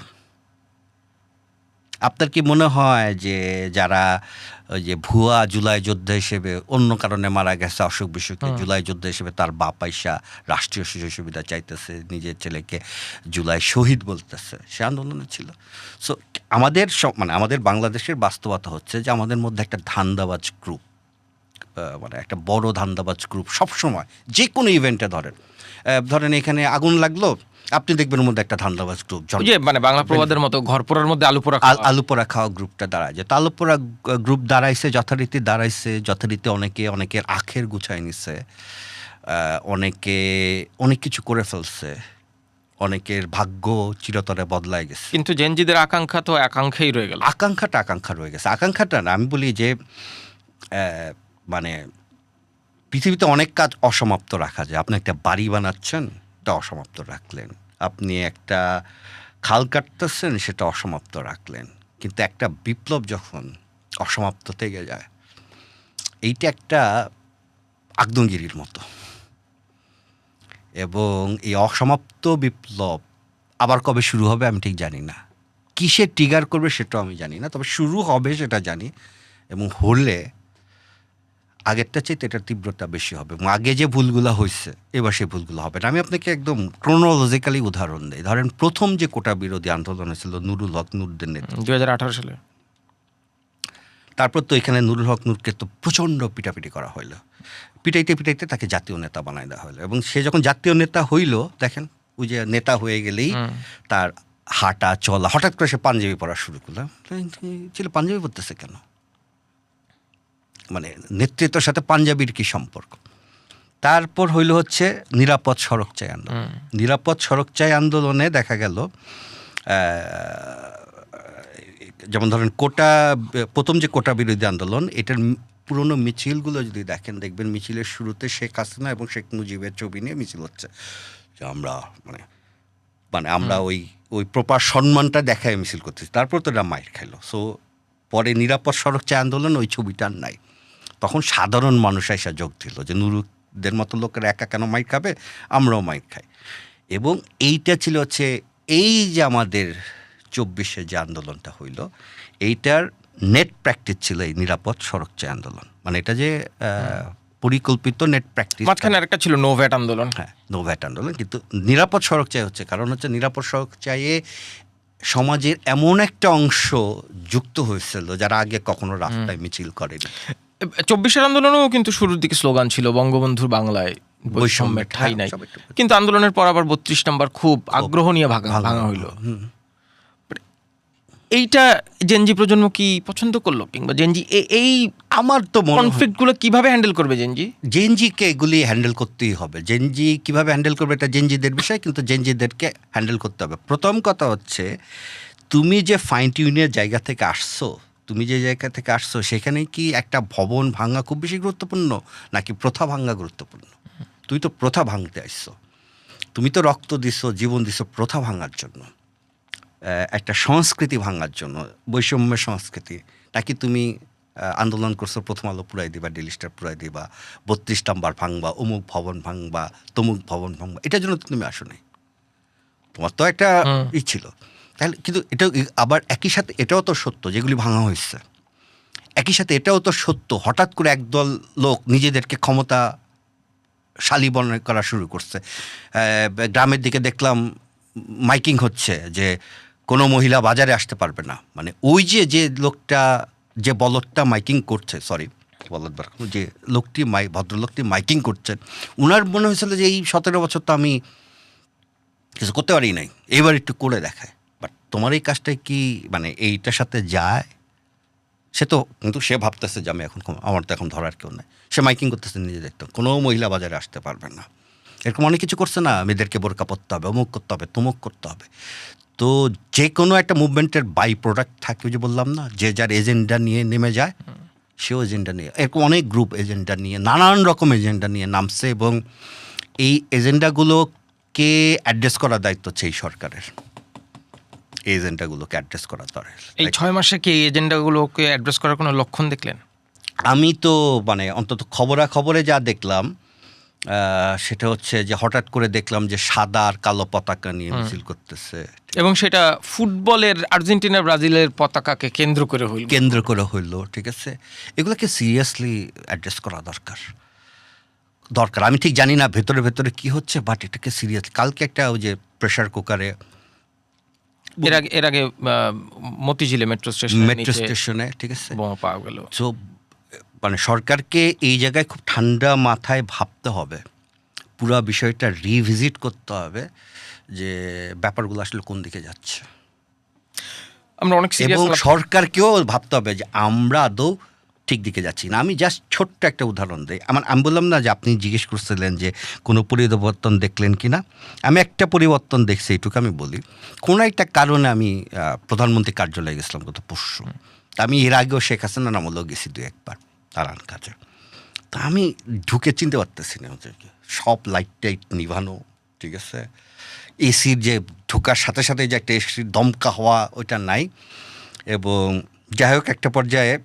আপনার কি মনে হয় যে যারা ওই যে ভুয়া জুলাই যোদ্ধা হিসেবে অন্য কারণে মারা গেছে, অসুখ বিসুখে, জুলাই যোদ্ধা হিসেবে তার বাপ পয়সা রাষ্ট্রীয় সুযোগ সুবিধা চাইতেছে, নিজের ছেলেকে জুলাই শহীদ বলতেছে, সে আন্দোলনে ছিল? সো আমাদের আমাদের বাংলাদেশের বাস্তবতা হচ্ছে যে আমাদের মধ্যে একটা ধান্দাবাজ গ্রুপ মানে একটা বড় ধান্দাবাজ গ্রুপ সবসময় যে কোনো ইভেন্টে ধরেন এখানে আগুন লাগলো, আপনি দেখবেন ওর মধ্যে একটা ধান্দাবাজ গ্রুপ ওই যে মানে বাংলা প্রবাদের মতো ঘর পোড়ার মধ্যে আলু পোড়া খাওয়া। আলু পোড়া খাওয়া গ্রুপটা দাঁড়ায়, যে আলু পোড়া গ্রুপ দাঁড়াইছে যথারীতি অনেকের আখের গুছায় নিছে, অনেকে অনেক কিছু করে ফেলছে, অনেকের ভাগ্য চিরতরে বদলায় গেছে। কিন্তু জেনজিদের আকাঙ্ক্ষা তো আকাঙ্ক্ষাই রয়ে গেল। আকাঙ্ক্ষা রয়ে গেছে। আকাঙ্ক্ষাটা না, আমি বলি যে মানে পৃথিবীতে অনেক কাজ অসমাপ্ত রাখা যায়। আপনি একটা বাড়ি বানাচ্ছেন, এটা অসমাপ্ত রাখলেন। আপনি একটা খাল কাটতেছেন, সেটা অসমাপ্ত রাখলেন। কিন্তু একটা বিপ্লব যখন অসমাপ্ত থেকে যায়, এইটা একটা আগ্নেয়গিরির মতো। এবং এই অসমাপ্ত বিপ্লব আবার কবে শুরু হবে আমি ঠিক জানি না, কিসে ট্রিগার করবে সেটাও আমি জানি না, তবে শুরু হবে সেটা জানি। এবং হলে আগেরটা চাইতে এটার তীব্রতা বেশি হবে, এবং আগে যে ভুলগুলো হয়েছে এবার সেই ভুলগুলো হবে না। আমি আপনাকে একদম ক্রোনোলজিক্যালি উদাহরণ দিই। ধরেন প্রথম যে কোটা বিরোধী আন্দোলন হয়েছিল নুরুল হক নূরদের নেতৃত্বে 2018 সালে, তারপর তো এখানে নুরুল হক নূরকে তো প্রচণ্ড পিটাপিটি করা হইলো, পিটাইতে তাকে জাতীয় নেতা বানাই দেওয়া হলো। এবং সে যখন জাতীয় নেতা হইল, দেখেন ওই যে নেতা হয়ে গেলেই তার হাঁটা চলা, হঠাৎ করে সে পাঞ্জাবি পরা শুরু করলাম। ছিল পাঞ্জাবি পরতেছে কেন, মানে নেতৃত্বের সাথে পাঞ্জাবির কি সম্পর্ক? তারপর হইল হচ্ছে নিরাপদ সড়ক চাই আন্দোলন। নিরাপদ সড়ক চাই আন্দোলনে দেখা গেল যেমন ধরেন প্রথম যে কোটা বিরোধী আন্দোলন, এটার পুরনো মিছিলগুলো যদি দেখবেন মিছিলের শুরুতে শেখ হাসিনা এবং শেখ মুজিবের ছবি নিয়ে মিছিল হচ্ছে, যে আমরা আমরা ওই প্রপার সম্মানটা দেখায় মিছিল করতেছি। তারপর তো এটা মাইর খাইলো। সো পরে নিরাপদ সড়ক চাই আন্দোলন ওই ছবিটা নাই, তখন সাধারণ মানুষ এসে যোগ দিল যে নুরুদের মতো লোকেরা একা কেন মাইর খাবে, আমরাও মাইর খাই। এবং এইটা ছিল হচ্ছে এই যে আমাদের 24-এ যে আন্দোলনটা হইল, এইটার নেট প্র্যাকটিস ছিল এই নিরাপদ সড়ক চাই আন্দোলন। মানে এটা যে পরিকল্পিত নেট প্র্যাকটিস। মাঝখানে আরেকটা ছিল নো ভ্যাট আন্দোলন। হ্যাঁ, নো ভ্যাট আন্দোলন। কিন্তু নিরাপদ সড়ক চাই হচ্ছে কারণ হচ্ছে নিরাপদ সড়ক চাইয়ে সমাজের এমন একটা অংশ যুক্ত হয়েছিল যারা আগে কখনো রাস্তায় মিছিল করেনি। 24-এর আন্দোলনেও কিন্তু শুরুর দিকে স্লোগান ছিল বঙ্গবন্ধুর বাংলায় বৈষম্যের ঠাঁই নাই, কিন্তু আন্দোলনের পর আবার 32 নম্বর খুব আগ্রহ নিয়ে ভাঙা হইল। এইটা জেনজি প্রজন্ম কি পছন্দ করলো, কিংবা জেনজি এই আমার তো কনফ্লিক্টগুলো কিভাবে হ্যান্ডেল করবে? জেনজিকে এগুলি হ্যান্ডেল করতেই হবে। জেনজি কিভাবে হ্যান্ডেল করবে এটা জেনজিদের বিষয়, কিন্তু জেনজিদেরকে হ্যান্ডেল করতে হবে। প্রথম কথা হচ্ছে, তুমি যে ফাইন টিউনের জায়গা থেকে আসছো, সেখানে কি একটা ভবন ভাঙা খুব বেশি গুরুত্বপূর্ণ নাকি প্রথা ভাঙা গুরুত্বপূর্ণ? তুই তো প্রথা ভাঙতে আসছো, তুমি তো রক্ত দিছো, জীবন দিছো প্রথা ভাঙার জন্য, একটা সংস্কৃতি ভাঙার জন্য, বৈষম্যের সংস্কৃতি। নাকি তুমি আন্দোলন করছো প্রথম আলো পুরাই দিবা, ডেইলি স্টার পুরাই দিবা, 32 নম্বর ভাঙবা, অমুক ভবন ভাঙবা, তমুক ভবন ভাঙবা, এটার জন্য তুমি আসো নাই। তোমার তো একটা ছিল। তাহলে কিন্তু এটা আবার একই সাথে এটাও তো সত্য যেগুলি ভাঙা হয়েছে, একই সাথে এটাও তো সত্য হঠাৎ করে একদল লোক নিজেদেরকে ক্ষমতাশালী মনে করা শুরু করছে। গ্রামের দিকে দেখলাম মাইকিং হচ্ছে যে কোনো মহিলা বাজারে আসতে পারবে না। মানে ওই যে লোকটা, যে বলদটা মাইকিং করছে, যে লোকটি ভদ্রলোকটি মাইকিং করছেন, উনার মনে হয়েছিল যে এই 17 বছর তো আমি কিছু করতে পারি নাই, এবার একটু করে দেখায়। বাট তোমার এই কাজটা কি মানে এইটার সাথে যায়? সে তো কিন্তু সে ভাবতেছে যে আমার তো এখন ধরার কেউ নাই, সে মাইকিং করতেছে নিজে দেখতো কোনো মহিলা বাজারে আসতে পারবে না। এরকম অনেক কিছু করছে না, মেয়েদেরকে বোরকা পরতে হবে, অমুক করতে হবে, তমুক করতে হবে। তো যে কোনো একটা মুভমেন্টের বাই প্রোডাক্ট থাকে, যে বললাম না, যে যার এজেন্ডা নিয়ে নেমে যায়, সেও এজেন্ডা নিয়ে, এরকম অনেক গ্রুপ এজেন্ডা নিয়ে, নানান রকম এজেন্ডা নিয়ে নামছে। এবং এই এজেন্ডাগুলোকে অ্যাড্রেস করার দায়িত্ব হচ্ছে এই সরকারের। এই এজেন্ডাগুলোকে অ্যাড্রেস করা দরকার। এই 6 মাসে কি এই এজেন্ডাগুলোকে অ্যাড্রেস করার কোনো লক্ষণ দেখলেন? আমি তো মানে অন্তত খবরে যা দেখলাম, সেটা হচ্ছে যে হঠাৎ করে দেখলাম যে সাদা আর কালো পতাকা নিয়ে মিছিল করতেছে, এবং সেটা ফুটবলের আর্জেন্টিনা ব্রাজিলের পতাকাকে কেন্দ্র করে হইল। ঠিক আছে, এগুলোকে সিরিয়াসলি অ্যাড্রেস করা দরকার। আমি ঠিক জানি না ভেতরে কি হচ্ছে, বাট এটাকে সিরিয়াস। কালকে একটা ওই যে প্রেসার কুকারে, এর আগে মতিঝিলে মেট্রো স্টেশনে, ঠিক আছে, বোমা পাওয়া গেল। সো মানে সরকারকে এই জায়গায় খুব ঠান্ডা মাথায় ভাবতে হবে, পুরো বিষয়টা রিভিজিট করতে হবে যে ব্যাপারগুলো আসলে কোন দিকে যাচ্ছে, আমরা অনেক এবং সিরিয়াস সরকারকেও ভাবতে হবে যে আমরা আদৌ ঠিক দিকে যাচ্ছি না। আমি জাস্ট ছোট্ট একটা উদাহরণ দিই। আমি বললাম না যে আপনি জিজ্ঞেস করছিলেন যে কোনো পরিবর্তন দেখলেন কি না, আমি একটা পরিবর্তন দেখছি, এইটুকু আমি বলি। কোনো একটা কারণে আমি প্রধানমন্ত্রী কার্যালয়ে গেছিলাম গত পরশু। তা আমি এর আগেও শেখ হাসিনার আমলেও গেছি 2-1 বার তারান কাজে। তা আমি ঢুকে চিনতে পারতেছি না যে সব লাইট টাইট নিভানো, ঠিক আছে, এসির যে ঢোকার সাথে সাথে যে একটা এসির দমকা হওয়া ওইটা নাই। এবং যাই হোক একটা পর্যায়ে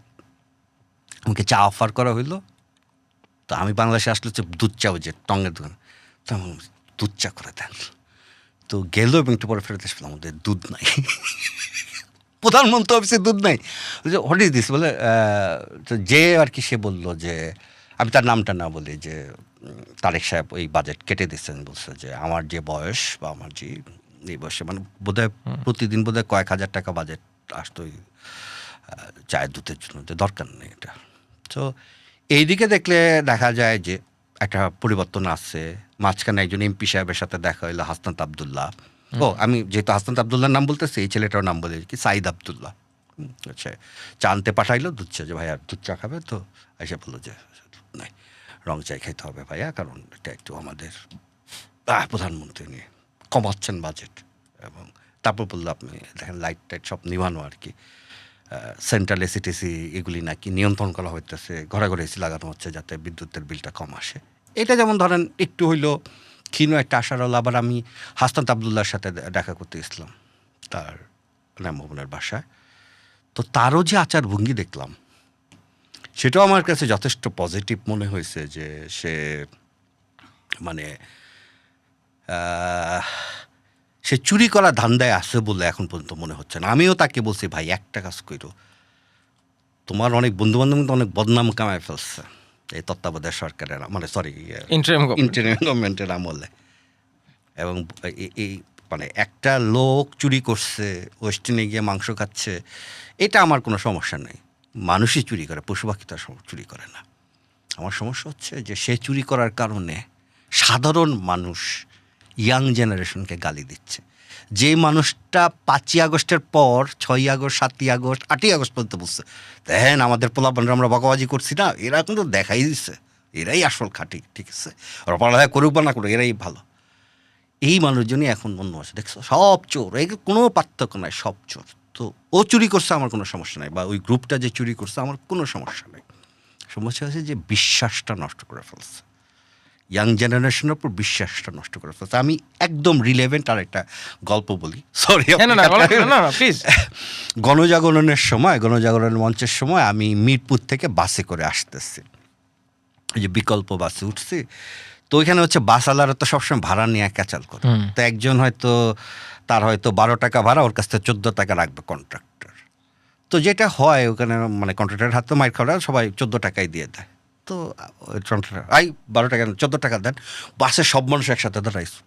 আমাকে চা অফার করা হইলো। তো আমি বাংলাদেশে আসলে হচ্ছে দুধ চা, ওই যে টঙের দোকান, তো আমি দুধ চা করে দেন। তো গেল এবং একটু পরে ফেরত এসলাম, আমাদের দুধ নাই। প্রধানমন্ত্রী অফিসে দুধ নাই। হোয়াট ইজ দিস বলে, তো যে আর কি সে বললো যে, আমি তার নামটা না বলি, যে তারেক সাহেব ওই বাজেট কেটে দিচ্ছেন, বলছে যে আমার যে বয়স বা আমার যে এই বয়সে মানে বোধহয় প্রতিদিন বোধহয় কয়েক হাজার টাকা বাজেট আসতো ওই চায়ের দুধের জন্য, যে দরকার নেই এটা। তো এইদিকে দেখলে দেখা যায় যে একটা পরিবর্তন আসছে। মাঝখানে একজন এমপি সাহেবের সাথে দেখা হইলো, হাসনাত আবদুল্লাহ। আমি যেহেতু হাসনাত আবদুল্লাহর নাম বলতেছি, এই ছেলেটার নাম বলে কি সাইদ আবদুল্লাহ। আচ্ছা, চা আনতে পাঠাইলো, দুধ চা, যে ভাইয়া দুধ চা খাবে, তো এসে বললো যে দুধ নাই, রং চাই খেতে হবে ভাইয়া, কারণ এটা একটু আমাদের প্রধানমন্ত্রী নিয়ে কমাচ্ছেন বাজেট। এবং তারপর বললো আপনি দেখেন লাইট টাইট সব নিভানো আর কি, সেন্ট্রাল এসিটিসি এগুলি নাকি নিয়ন্ত্রণ করা হইতেছে, ঘরে ঘরে এসি লাগানো হচ্ছে যাতে বিদ্যুতের বিলটা কম আসে। এটা যেমন ধরেন একটু হইলো ক্ষীণ একটা আশার হলো। আবার আমি হাসনাত আবদুল্লাহর সাথে দেখা করতে গেছিলাম তার ভবনের বাসায়। তো তারও যে আচার ভঙ্গি দেখলাম, সেটাও আমার কাছে যথেষ্ট পজিটিভ মনে হয়েছে। যে সে মানে সে চুরি করা ধান্দায় আছে বলে এখন পর্যন্ত মনে হচ্ছে না। আমিও তাকে বলছি, ভাই একটা কাজ করো, তোমার অনেক বন্ধুবান্ধব কিন্তু অনেক বদনাম কামায় ফেলছে এই তত্ত্বাবধায়ক সরকারের, মানে সরি ইন্টারিম গভর্নমেন্টের আমলে। এবং এই মানে একটা লোক চুরি করছে, ওয়েস্টার্নে গিয়ে মাংস খাচ্ছে, এটা আমার কোনো সমস্যা নেই। মানুষই চুরি করে, পশু পাখি তো চুরি করে না। আমার সমস্যা হচ্ছে যে সে চুরি করার কারণে সাধারণ মানুষ, ইয়াং জেনারেশনকে গালি দিচ্ছে। যে মানুষটা 5ই আগস্টের পর 6ই আগস্ট, 7ই আগস্ট, 8ই আগস্ট পর্যন্ত বলছে দেখেন আমাদের পোলাপানরা আমরা বকাবাজি করছি না, এরা কিন্তু দেখাই দিচ্ছে এরাই আসল খাঁটি, ঠিক আছে, ওরা পড়ালেখা করুক বা না করুক এরাই ভালো। এই মানুষজনই এখন অন্য আছে, দেখছো সব চোর, এই কোনো পার্থক্য নাই, সব চোর। তো ও চুরি করছে আমার কোনো সমস্যা নাই, বা ওই গ্রুপটা যে চুরি করছে আমার কোনো সমস্যা নেই। সমস্যা হচ্ছে যে বিশ্বাসটা নষ্ট করে ফেলছে, ইয়াং জেনারেশনের উপর বিশ্বাসটা নষ্ট করে ফেলছে। আমি একদম রিলেভেন্ট আর একটা গল্প বলি, সরি। প্লিজ। গণজাগরণের সময়, গণজাগরণ মঞ্চের সময় আমি মিরপুর থেকে বাসে করে আসতেছি, ওই যে বিকল্প বাসে উঠছি। তো ওইখানে হচ্ছে বাসওয়ালারা তো সবসময় ভাড়া নিয়ে ক্যাচাল করে। তো একজন হয়তো তার হয়তো 12 টাকা ভাড়া, ওর কাছ থেকে 14 টাকা রাখবে কন্ট্রাক্টর। তো যেটা হয় ওখানে, মানে কন্ট্রাক্টরের হাতে মাইর খাওয়া, সবাই 14 টাকাই দিয়ে দেয়। তো 12 টাকা 14 টাকা দেন, বাসে সব মানুষ একসাথে দাঁড়াইছে,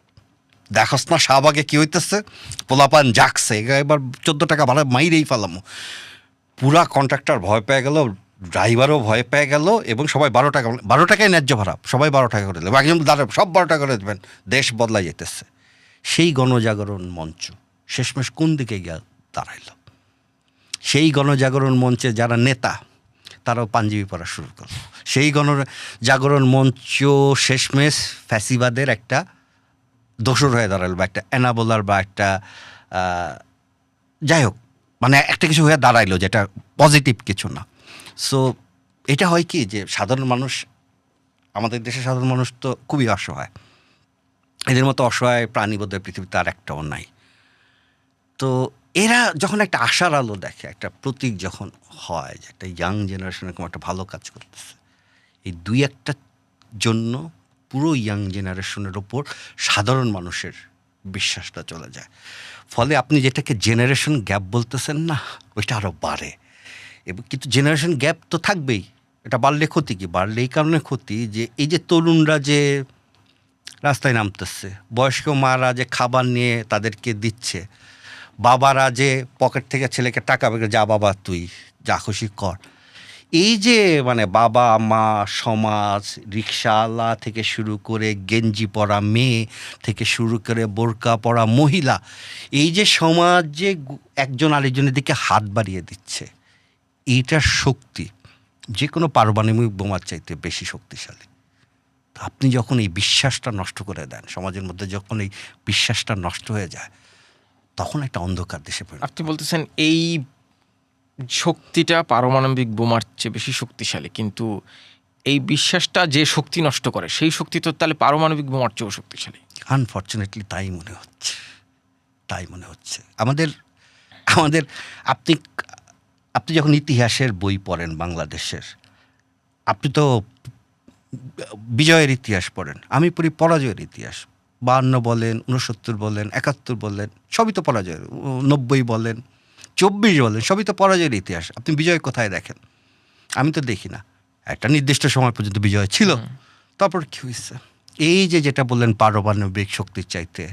দেখস না শাহবাগে কি হইতেছে, পোলাপান জাগছে, এবার 14 টাকা ভাড়া মাইরেই ফেলামো। পুরা কন্ট্রাক্টর ভয় পেয়ে গেল, ড্রাইভারও ভয় পেয়ে গেল, এবং সবাই 12 টাকায় ন্যায্য ভাড়া, সবাই 12 টাকা করে দেবে, একজন দাঁড়াবে সব 12 টাকা করে দেবেন, দেশ বদলাই যেতেছে। সেই গণজাগরণ মঞ্চ শেষমেশ কোন দিকে গিয়ে দাঁড়াইল? সেই গণজাগরণ মঞ্চে যারা নেতা তারাও পাঞ্জাবি পরা শুরু করলো। সেই গণজাগরণ মঞ্চ শেষমেশ ফ্যাসিবাদের একটা দোসর হয়ে দাঁড়ালো, বা একটা এনাবলার, বা একটা যাই হোক, মানে একটা কিছু হয়ে দাঁড়াইলো যেটা পজিটিভ কিছু না। সো এটা হয় কি যে সাধারণ মানুষ, আমাদের দেশের সাধারণ মানুষ তো খুবই অসহায়, এদের মতো অসহায় প্রাণীবোধের পৃথিবীতে আর একটাও নাই। তো এরা যখন একটা আশার আলো দেখে, একটা প্রতীক যখন হয় যে একটা ইয়াং জেনারেশন এরকম একটা ভালো কাজ করতেছে, এই 2-1টার জন্য পুরো ইয়াং জেনারেশনের ওপর সাধারণ মানুষের বিশ্বাসটা চলে যায়। ফলে আপনি যেটাকে জেনারেশন গ্যাপ বলতেছেন না, ওইটা আরও বাড়ে। এবং কিন্তু জেনারেশন গ্যাপ তো থাকবেই, এটা বাড়লে ক্ষতি কি? বাড়লে এই কারণে ক্ষতি যে এই যে তরুণরা যে রাস্তায় নামতেছে, বয়স্ক মারা যে খাবার নিয়ে তাদেরকে দিচ্ছে, বাবারা যে পকেট থেকে ছেলেকে টাকা বের, যা বাবা তুই যা খুশি কর, এই যে মানে বাবা মা সমাজ, রিকশাওয়ালা থেকে শুরু করে গেঞ্জি পরা মেয়ে থেকে শুরু করে বোরকা পরা মহিলা, এই যে সমাজ যে একজন আরেকজনের দিকে হাত বাড়িয়ে দিচ্ছে, এইটার শক্তি যে কোনো পারমাণবিক বোমার চাইতে বেশি শক্তিশালী। আপনি যখন এই বিশ্বাসটা নষ্ট করে দেন, সমাজের মধ্যে যখন এই বিশ্বাসটা নষ্ট হয়ে যায়, তখন একটা অন্ধকার দেশে পড়ে। আপনি বলতেছেন এই শক্তিটা পারমাণবিক বোমার চেয়ে বেশি শক্তিশালী, কিন্তু এই বিশ্বাসটা যে শক্তি নষ্ট করে সেই শক্তি তো তাহলে পারমাণবিক বোমার চেয়েও শক্তিশালী। আনফর্চুনেটলি তাই মনে হচ্ছে আমাদের আমাদের আপনি আপনি যখন ইতিহাসের বই পড়েন বাংলাদেশের, আপনি তো বিজয়ের ইতিহাস পড়েন, আমি পড়ি পরাজয়ের ইতিহাস। 52 বলেন, 69 বলেন, 71 বলেন, সবই তো পরাজয়ের। 90 বলেন, 24 বলেন, সবই তো পরাজয়ের ইতিহাস। আপনি বিজয় কোথায় দেখেন? আমি তো দেখি না। একটা নির্দিষ্ট সময় পর্যন্ত বিজয় ছিল, তারপর কি হয়েছে? এই যে যেটা বললেন পারমাণবিক শক্তির চাইতে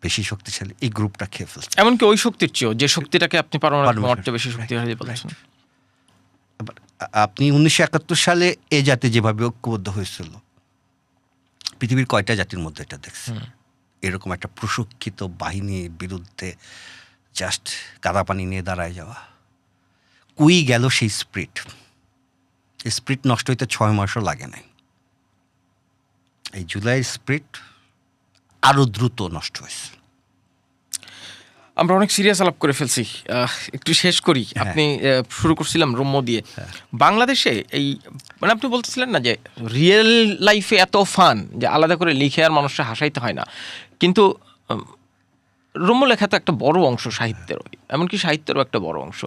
বেশি শক্তিশালী, এই গ্রুপটা খেয়ে ফেলছে। এমনকি ওই শক্তির চেয়েও, যে শক্তিটাকে আপনি পারমাণবিক বোমার চেয়ে বেশি শক্তিশালী বলছেন। আপনি 1971 সালে এ জাতি যেভাবে ঐক্যবদ্ধ হয়েছিল, পৃথিবীর কয়টা জাতির মধ্যে এটা দেখছে? এরকম একটা প্রশিক্ষিত বাহিনীর বিরুদ্ধে জাস্ট কাদা পানি নিয়ে দাঁড়ায় যাওয়া। কুই গেল সেই স্প্রিট নষ্ট হইতে 6 মাসও লাগে নাই। এই জুলাই স্প্রিট আরো দ্রুত নষ্ট হয়েছে। আমরা অনেক সিরিয়াস আলাপ করে ফেলছি, একটু শেষ করি। আপনি শুরু করছিলাম রম্য দিয়ে। বাংলাদেশে এই মানে আপনি বলতেছিলেন না যে রিয়েল লাইফে এত ফান যে আলাদা করে লিখে আর মানুষকে হাসাইতে হয় না, কিন্তু রম্য লেখা তো একটা বড় অংশ সাহিত্যেরও, এমনকি সাহিত্যেরও একটা বড় অংশ।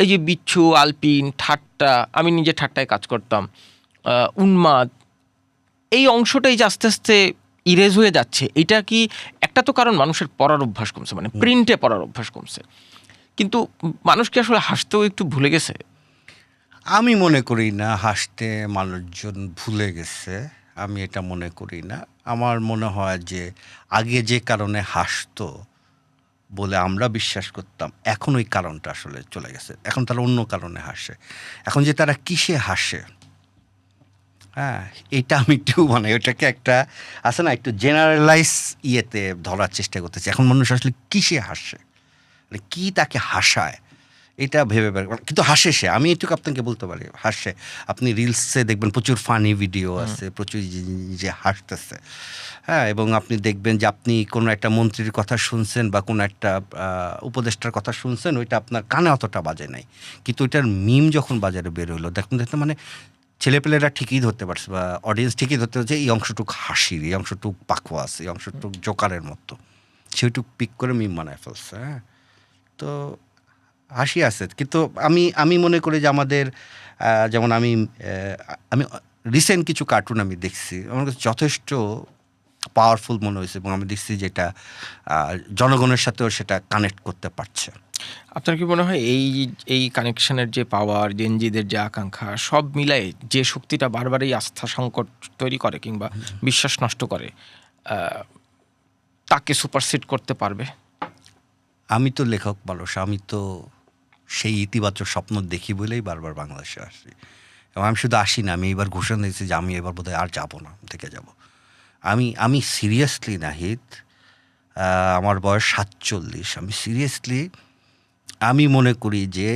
এই যে বিচ্ছু, আলপিন, ঠাট্টা, আমি নিজে ঠাট্টায় কাজ করতাম, উন্মাদ, এই অংশটাই যে আস্তে আস্তে ইরেজ হয়ে যাচ্ছে, এটা কি একটা তো কারণ মানুষের পড়ার অভ্যাস কমছে, মানে প্রিন্টে পড়ার অভ্যাস কমছে, কিন্তু মানুষ কি আসলে হাসতেও একটু ভুলে গেছে? আমি মনে করি না হাসতে মানুষজন ভুলে গেছে, আমি এটা মনে করি না। আমার মনে হয় যে আগে যে কারণে হাসতো বলে আমরা বিশ্বাস করতাম, এখন ওই কারণটা আসলে চলে গেছে। এখন তারা অন্য কারণে হাসে। এখন যে তারা কিসে হাসে, হ্যাঁ, এটা আমি একটু মানে ওটাকে একটা আছে না, একটু জেনারেলাইজ ইয়েতে ধরার চেষ্টা করতেছি। এখন মানুষ আসলে কিসে হাসে, মানে কি তাকে হাসায়, এটা ভেবে কিন্তু হাসে সে। আমি এটুকু আপনাকে বলতে পারি, হাসে। আপনি রিলসে দেখবেন প্রচুর ফানি ভিডিও আছে, প্রচুর যে হাসতেছে, হ্যাঁ। এবং আপনি দেখবেন যে আপনি কোনো একটা মন্ত্রীর কথা শুনছেন বা কোনো একটা উপদেষ্টার কথা শুনছেন, ওইটা আপনার কানে অতটা বাজে নাই, কিন্তু ওইটার মিম যখন বাজারে বের হলো, দেখতে মানে ছেলেপেলেরা ঠিকই ধরতে পারছে বা অডিয়েন্স ঠিকই ধরতে পারছে এই অংশটুক হাসির, এই অংশটুক পাকওয়াস, এই অংশটুক জোকারের মতো, সেইটুক পিক করে মিম বানায় ফেলছে। হ্যাঁ, তো হাসি আছে। কিন্তু আমি মনে করি যে আমাদের যেমন আমি রিসেন্ট কিছু কার্টুন আমি দেখছি, আমার কাছে যথেষ্ট পাওয়ারফুল মনে হয়েছে, এবং আমি দেখছি যেটা জনগণের সাথেও সেটা কানেক্ট করতে পারছে। আপনার কি মনে হয় এই কানেকশনের যে পাওয়ার, জেনজিদের যে আকাঙ্ক্ষা, সব মিলাই যে শক্তিটা বারবারই আস্থা সংকট তৈরি করে কিংবা বিশ্বাস নষ্ট করে, তাকে সুপারসিড করতে পারবে? আমি তো লেখক মানুষ, আমি তো সেই ইতিবাচক স্বপ্ন দেখি বলেই বারবার বাংলাদেশে আসি। এবং আমি শুধু আসি না, আমি এবার ঘোষণা দিয়েছি যে আমি এবার বোধহয় আর যাবো না, থেকে যাব। আমি সিরিয়াসলি নাহিদ, আমার বয়স 47, আমি সিরিয়াসলি আমি মনে করি যে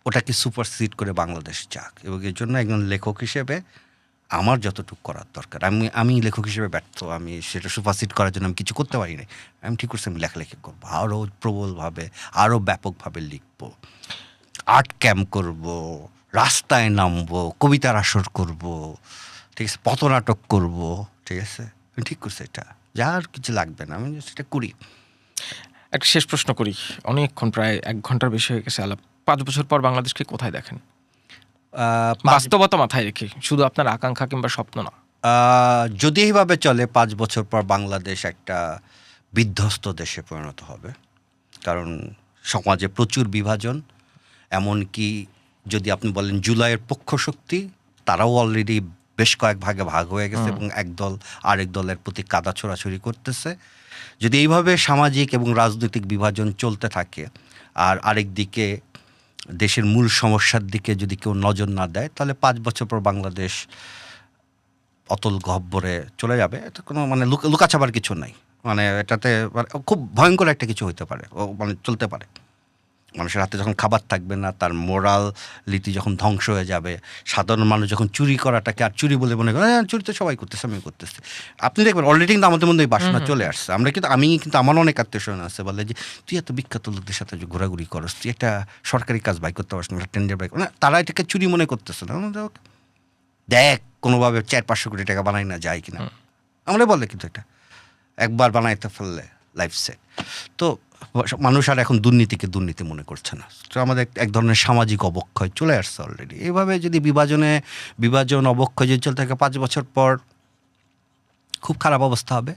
ওটাকে সুপারসিড করে বাংলাদেশ যাক, এবং এর জন্য একজন লেখক হিসেবে আমার যতটুকু করার দরকার, আমি লেখক হিসেবে ব্যর্থ, আমি সেটা সুপারসিড করার জন্য আমি কিছু করতে পারি না। আমি ঠিক করছি আমি লেখালেখি করবো, আরও প্রবলভাবে, আরও ব্যাপকভাবে লিখবো, আর্ট ক্যাম্প করব, রাস্তায় নামবো, কবিতার আসর করব, ঠিক আছে, পথনাটক করব, ঠিক আছে, আমি ঠিক করছি। এটা যার কিছু লাগবে না, আমি সেটা করি। একটা শেষ প্রশ্ন করি, অনেকক্ষণ প্রায় 1 ঘন্টার বেশি হয়ে গেছে আলাপ। 5 বছর পর বাংলাদেশকে কোথায় দেখেন? বাস্তবতা মাথায় রেখে, শুধু আপনার আকাঙ্ক্ষা কিংবা স্বপ্ন না। যদি এইভাবে চলে 5 বছর পর বাংলাদেশ একটা বিধ্বস্ত দেশে পরিণত হবে, কারণ সমাজে প্রচুর বিভাজন। এমনকি যদি আপনি বলেন জুলাইয়ের পক্ষ শক্তি, তারাও অলরেডি বেশ কয়েক ভাগে ভাগ হয়ে গেছে, এবং একদল আরেক দলের প্রতি কাদা ছোড়াছুড়ি করতেছে। যদি এইভাবে সামাজিক এবং রাজনৈতিক বিভাজন চলতে থাকে, আর আরেক দিকে দেশের মূল সমস্যার দিকে যদি কেউ নজর না দেয় তাহলে 5 বছর পর বাংলাদেশ অতল গহ্বরে চলে যাবে। এটা কোনো মানে লুকাছাবার কিছু নাই, মানে এটাতে খুব ভয়ঙ্কর একটা কিছু হইতে পারে, মানে চলতে পারে। মানুষের হাতে যখন খাবার থাকবে না, তার মোরালিটি যখন ধ্বংস হয়ে যাবে, সাধারণ মানুষ যখন চুরি করাটাকে আর চুরি বলে মনে করে, হ্যাঁ চুরি তো সবাই করতেছে, আমি করতেছি। আপনি দেখবেন অলরেডি কিন্তু আমাদের মধ্যে এই বাসনা চলে আসছে। আমি কিন্তু আমার অনেক আত্মীয় আছে বলে যে তুই এত বিখ্যাত লোকদের সাথে যে ঘোরাঘুরি করস, তুই একটা সরকারি কাজ বাই করতে পারছ না, টেন্ডার বাই, মানে তারা এটাকে চুরি মনে করতেছে না। দেখ কোনোভাবে 400-500 কোটি টাকা বানাই না যায় কিনা, আমরা বলে কিন্তু এটা একবার বানাইতে ফেললে লাইফ সেট। তো মানুষ আর এখন দুর্নীতিকে দুর্নীতি মনে করছে না। তো আমাদের এক ধরনের সামাজিক অবক্ষয় চলে আসছে অলরেডি। এইভাবে যদি বিভাজন অবক্ষয় যদি চলতে থাকে 5 বছর পর খুব খারাপ অবস্থা হবে।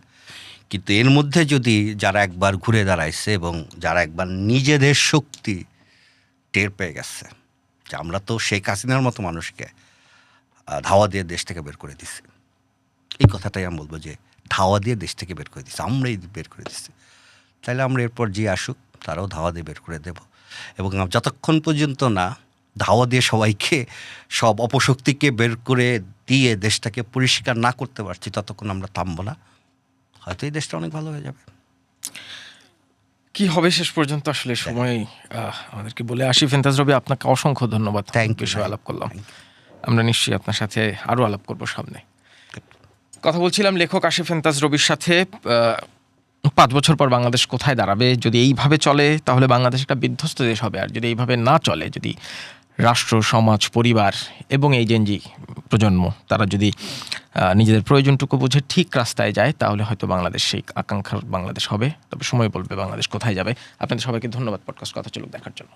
কিন্তু এর মধ্যে যদি যারা একবার ঘুরে দাঁড়াইছে এবং যারা একবার নিজেদের শক্তি টের পেয়ে গেছে যে আমরা তো শেখ হাসিনার মতো মানুষকে ধাওয়া দিয়ে দেশ থেকে বের করে দিছি, এই কথাটাই আমি বলবো যে ধাওয়া দিয়ে দেশ থেকে বের করে দিছি, আমরাই বের করে দিচ্ছি। তাইলে আমরা এরপর যে আসুক তারাও ধাওয়া দিয়ে বের করে দেব। এবং যতক্ষণ পর্যন্ত না ধাওয়া দিয়ে সবাইকে সব অপশক্তিকে বের করে দিয়ে দেশটাকে পরিষ্কার না করতে পারছি, ততক্ষণ আমরা থামবো না। হয়তো এই দেশটা অনেক ভালো হয়ে যাবে। কি হবে শেষ পর্যন্ত আসলে সময় আমাদেরকে বলে আসি। ফেন্তাজ রবি, আপনাকে অসংখ্য ধন্যবাদ। বিষয়ে আলাপ করলাম, আমরা নিশ্চয়ই আপনার সাথে আরও আলাপ করবো সামনে। কথা বলছিলাম লেখক আসিফ ফেন্তাজ রবির সাথে। 5 বছর পর বাংলাদেশ কোথায় দাঁড়াবে, যদি এইভাবে চলে তাহলে বাংলাদেশ একটা বিধ্বস্ত দেশ হবে, আর যদি এইভাবে না চলে, যদি রাষ্ট্র, সমাজ, পরিবার এবং এই জেনজি প্রজন্ম তারা যদি নিজেদের প্রয়োজনটুকু বুঝে ঠিক রাস্তায় যায়, তাহলে হয়তো বাংলাদেশ সেই আকাঙ্ক্ষার বাংলাদেশ হবে। তবে সময় বলবে বাংলাদেশ কোথায় যাবে। আপনাদের সবাইকে ধন্যবাদ পডকাস্ট কথা চলুক দেখার জন্য।